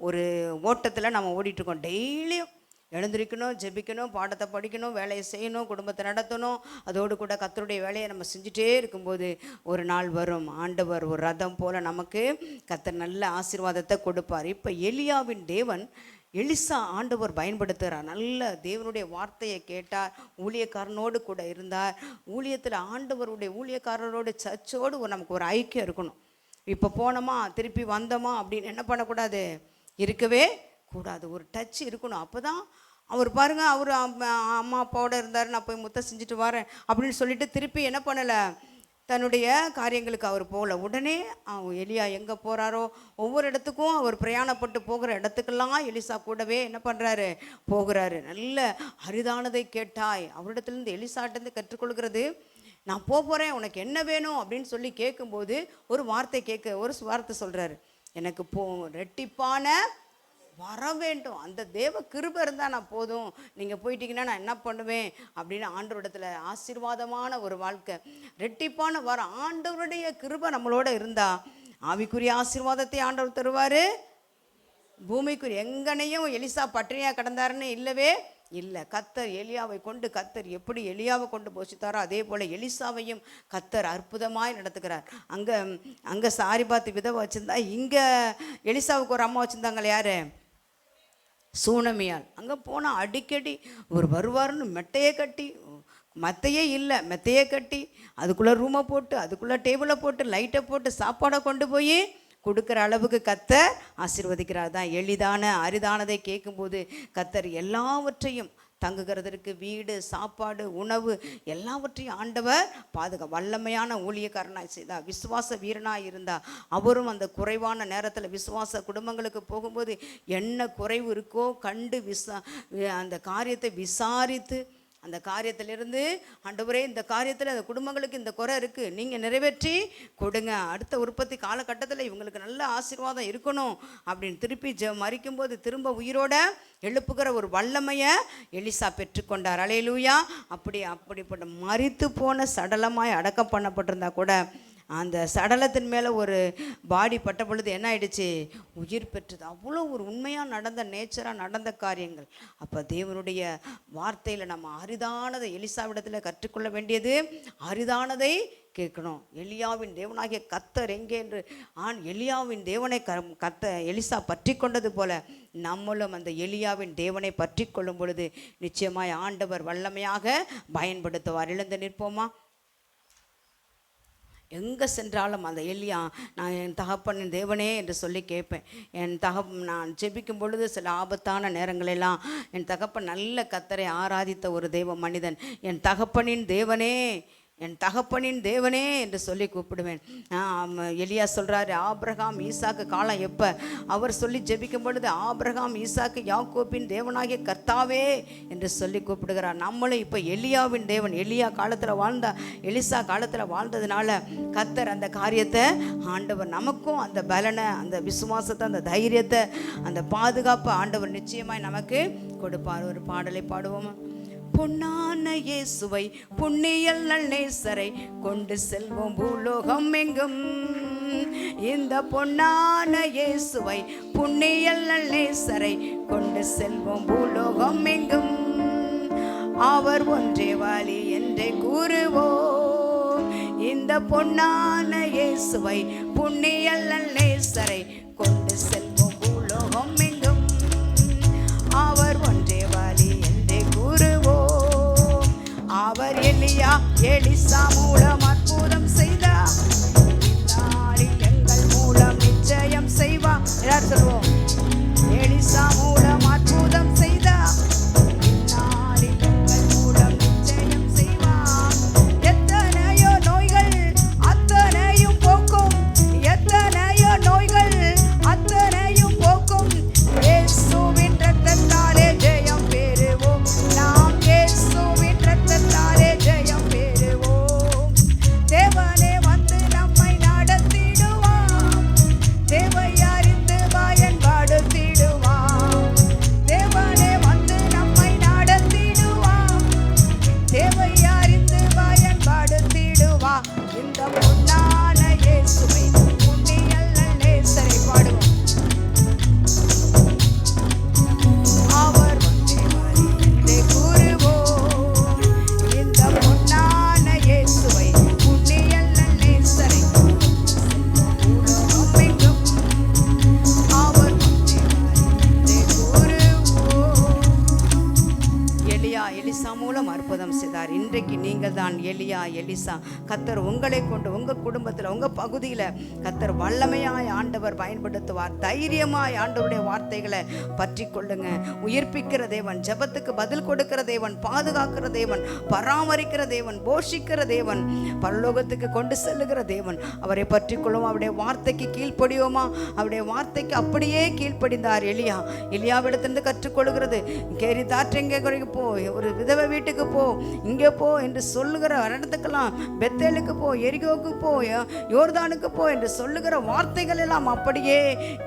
ஒரு ஓட்டத்தில் நம்ம ஓடிட்டுருக்கோம். டெய்லியும் எழுந்திருக்கணும், ஜெபிக்கணும், பாடத்தை படிக்கணும், வேலையை செய்யணும், குடும்பத்தை நடத்தணும். அதோடு கூட கர்த்தருடைய வேலையை நம்ம செஞ்சுட்டே இருக்கும்போது ஒரு நாள் வரும், ஆண்டவர் ஒரு ரதம் போல் நமக்கு கர்த்தர் நல்ல ஆசீர்வாதத்தை கொடுப்பார். இப்போ எலியாவின் தேவன் எலிசா ஆண்டவர் பயன்படுத்துகிறார். நல்ல தேவனுடைய வார்த்தையை கேட்டார், ஊழியக்காரனோடு கூட இருந்தார். ஊழியத்தில் ஆண்டவருடைய ஊழியக்காரரோடு சர்ச்சோடு நமக்கு ஒரு ஐக்கியம் இருக்கணும். இப்போ போனோமா திருப்பி வந்தோமா அப்படின்னு என்ன பண்ணக்கூடாது, இருக்கவே கூடாது. ஒரு டச் இருக்கணும். அப்போ தான் அவர் பாருங்கள், அவர் அம்மா அப்பாவோடு இருந்தார், நான் போய் முத்த செஞ்சுட்டு வரேன் அப்படின்னு சொல்லிட்டு திருப்பி என்ன பண்ணலை, தன்னுடைய காரியங்களுக்கு அவர் போகல. உடனே எலியா எங்கே போகிறாரோ ஒவ்வொரு இடத்துக்கும் அவர் பிரயாணப்பட்டு போகிற இடத்துக்கெல்லாம் எலிசா கூடவே என்ன பண்ணுறாரு, போகிறாரு. நல்ல அரிதானதை கேட்டாய். அவரிடத்துலேருந்து எலிசாட்டேருந்து கற்றுக்கொள்கிறது, நான் போகிறேன், உனக்கு என்ன வேணும் அப்படின்னு சொல்லி கேட்கும்போது ஒரு வார்த்தை சொல்கிறாரு, எனக்கு ரெட்டிப்பான வர வேண்டும், அந்த தேவ கிருபை இருந்தால் நான் போதும், நீங்கள் போயிட்டீங்கன்னா நான் என்ன பண்ணுவேன் அப்படின்னு ஆண்டவரிடத்தில் ஆசீர்வாதமான ஒரு வாழ்க்கை, ரெட்டிப்பான வர. ஆண்டவருடைய கிருபை நம்மளோட இருந்தால் ஆவிக்குரிய ஆசீர்வாதத்தை ஆண்டவர் தருவார், பூமிக்குரிய. எங்கனையும் எலிசா பட்டினியாக கிடந்தாருன்னு இல்லவே இல்லை. கர்த்தர் எலியாவை கொண்டு, கர்த்தர் எப்படி எலியாவை கொண்டு போஷித்தாரோ அதே போல் எலிசாவையும் கர்த்தர் அற்புதமாய் நடத்துகிறார். அங்கே சாரிபாத்து விதவை வச்சுருந்தா, இங்கே எலிசாவுக்கு ஒரு அம்மா வச்சுருந்தாங்களே, யார், சூனமியால். அங்கே போனால் அடிக்கடி ஒரு வருவாருன்னு மெத்தையே இல்லை, மெத்தையே கட்டி அதுக்குள்ளே ரூமை போட்டு, அதுக்குள்ளே டேபிளை போட்டு, லைட்டை போட்டு, சாப்பாடை கொண்டு போய் கொடுக்குற அளவுக்கு கர்த்தர் ஆசீர்வதிக்கிறார். தான் எளிதான அரிதானதை கேட்கும்போது கர்த்தர் எல்லாவற்றையும், தங்குகிறதற்கு வீடு, சாப்பாடு, உணவு எல்லாவற்றையும் ஆண்டவர் வல்லமையான ஊழியக்காரனாய் செய்தார். விசுவாச வீரனாக இருந்தால் அவரும் அந்த குறைவான நேரத்தில் விசுவாச குடும்பங்களுக்கு போகும்போது என்ன குறைவு இருக்கோ கண்டு அந்த காரியத்தை விசாரித்து, அந்த காரியத்திலிருந்து ஆண்டவரே இந்த காரியத்தில் அந்த குடும்பங்களுக்கு இந்த குறை இருக்குது, நீங்கள் நிறைவேற்றி கொடுங்க, அடுத்த உற்பத்தி காலகட்டத்தில் இவங்களுக்கு நல்ல ஆசீர்வாதம் இருக்கணும் அப்படின்னு திருப்பி மறிக்கும்போது திரும்ப உயிரோட எழுப்புகிற ஒரு வல்லமையை எலிசா பெற்றுக்கொண்டார். அல்லேலூயா. அப்படிப்பட்ட மரித்து போன சடலமாய் அடக்கம் பண்ணப்பட்டிருந்தா கூட அந்த சடலத்தின் மேலே ஒரு பாடி பட்ட பொழுது என்ன ஆயிடுச்சு, உயிர் பெற்றது. அவ்வளோ ஒரு உண்மையாக நடந்த, நேச்சராக நடந்த காரியங்கள். அப்போ தேவனுடைய வார்த்தையில் நம்ம அரிதானதை எலிசாவிடத்தில் கற்றுக்கொள்ள வேண்டியது, அரிதானதை கேட்கணும். எலியாவின் தேவனாகிய கர்த்தர் எங்கே என்று எலியாவின் தேவனை எலிசா பற்றி கொண்டது போல நம்மளும் அந்த எலியாவின் தேவனை பற்றி கொள்ளும் பொழுது நிச்சயமாய் ஆண்டவர் வல்லமையாக பயன்படுத்துவார். எழுந்து நிற்போமா? எங்கே சென்றாலும் அந்த எலியா, நான் என் தகப்பனின் தேவனே என்று சொல்லி கேட்பேன். நான் ஜெபிக்கும் பொழுது சில ஆபத்தான நேரங்களெல்லாம் என் தகப்பன் நல்ல கர்த்தரை ஆராதித்த ஒரு தெய்வ மனிதன், என் தகப்பனின் தேவனே, என் தகப்பனின் தேவனே என்று சொல்லி கூப்பிடுவேன். எலியா சொல்கிறாரு, ஆபிரகாம் ஈசாக்கு காலம் எப்போ அவர் சொல்லி ஜெபிக்கும் பொழுது ஆபிரகாம் ஈசாக்கு யாக்கோபின் தேவனாகிய கர்த்தாவே என்று சொல்லி கூப்பிடுகிறார். நம்மளும் இப்போ எலியாவின் தேவன், எலியா காலத்தில் எலிசா காலத்தில் வாழ்ந்ததுனால கர்த்தர் அந்த காரியத்தை ஆண்டவர் நமக்கும் அந்த பலனை, அந்த விசுவாசத்தை, அந்த தைரியத்தை, அந்த பாதுகாப்பை ஆண்டவர் நிச்சயமாய் நமக்கு கொடுப்பார். ஒரு பாடலை பாடுவோமா? பொன்னான இயேசுவை புண்ணியல் நேசரை கொண்டு செல்வோம் பூலோகம் எங்கும். இந்த பொன்னான இயேசுவை புண்ணியல் நேசரை கொண்டு செல்வோம் பூலோகம் எங்கும். அவர் ஒன்றே வழி என்றே கூறுவோம், இந்த பொன்னான இயேசுவை புண்ணிய நேசரை கொண்டு செல்வோம் பூலோகம் எங்கும். அவர் ஒன்றே வழி என்றே கூறுவோம். அவர் எலியா எலிசா மூலம் அற்புதம் செய்தார். இந்நாளில் எங்கள் மூலம் நிச்சயம் செய்வார். யார் சொல்வோம்? எலிசா மூலம் அற்புதம் செய்தார். இந்நாளில் எங்கள் மூலம் நிச்சயம் செய்வார். எத்தனையோ நோய்கள் அத்தனையும் போக்கும். எத்தனையோ நோய்கள் அத்தனையும் போக்கும். இயேசுவின் இரத்தத்தாலே ஜெயம் பெறுவோம். நாம் இயேசுவின் இரத்தத்தாலே ஜெயம் பெறுவோம். தேவனே வந்து நம்மை நடத்திடுவார். தேவை அறிந்து பயன்படுத்திடுவார். தேவனே வந்து நம்மை நடத்திடுவார். தேவை அறிந்து பயன்படுத்திடுவார். இந்த பொன்னான இயேசுவை புண்ணிய நேசரை பாடுவோம். அவர் ஒன்றே வழி என்றே கூறுவோம். இந்த பொன்னான இயேசுவை புண்ணிய நேசரை உலகம் எங்கும். அவர் ஒன்றே வழி என்றே கூறுவோம். எலியா எலிசா மூலம் அற்புதம் செய்தார். இன்றைக்கு நீங்கள் தான் எலியா எலிசா. கர்த்தர் உங்களை கொண்டு உங்கள் குடும்பத்தில் உங்கள் பகுதியில் கர்த்தர் வல்லமையாய் ஆண்டவர் பயன்படுத்துவார். தைரியமாய் ஆண்டவருடைய வார்த்தைகளை பற்றி கொள்ளுங்க. உயிர்ப்பிக்கிற தேவன், ஜெபத்துக்கு பதில் கொடுக்கிற தேவன், பாதுகாக்கிற தேவன், பராமரிக்கிற தேவன், போஷிக்கிற தேவன், பரலோகத்துக்கு கொண்டு செல்லுகிற தேவன். அவரை பற்றி கொள்ளும். அவருடைய வார்த்தைக்கு கீழ்ப்படியோமா? அவருடைய வார்த்தைக்கு அப்படியே கீழ்ப்படிந்தார் எலியா. எலியாவிடத்திலிருந்து கற்றுக்கொள்கிறது. கேரி தாற்றெங்கே குறைக்கு போ, ஒரு விதவை வீட்டுக்கு போ, இங்கே போ என்று சொல்லுகிற இடத்துக்கெல்லாம், பெத்தேலுக்கு போ, எரிகோவுக்கு போ, யோர்தானுக்கு போ என்று சொல்லுகிற வார்த்தைகள் எல்லாம் அப்படியே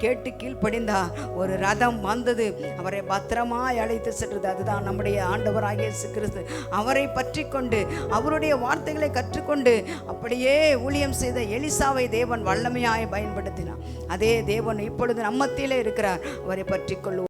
கேட்டு கீழ்ப்படிந்தார். ஒரு ரதம் வந்தது, அவரை பத்திரமாய் அழைத்து சென்றது. அதுதான் நம்முடைய ஆண்டவராகிய இயேசு கிறிஸ்து. அவரை பற்றி கொண்டு அவருடைய வார்த்தைகளை கற்றுக்கொண்டு அப்படியே ஊழியம் செய்த எலிசாவை தேவன் வல்லமையாய் பயன்படுத்தினார். அதே தேவன் இப்பொழுது நம்ம மத்தியிலே இருக்கிறார். அவரை பற்றி கொள்வோம்.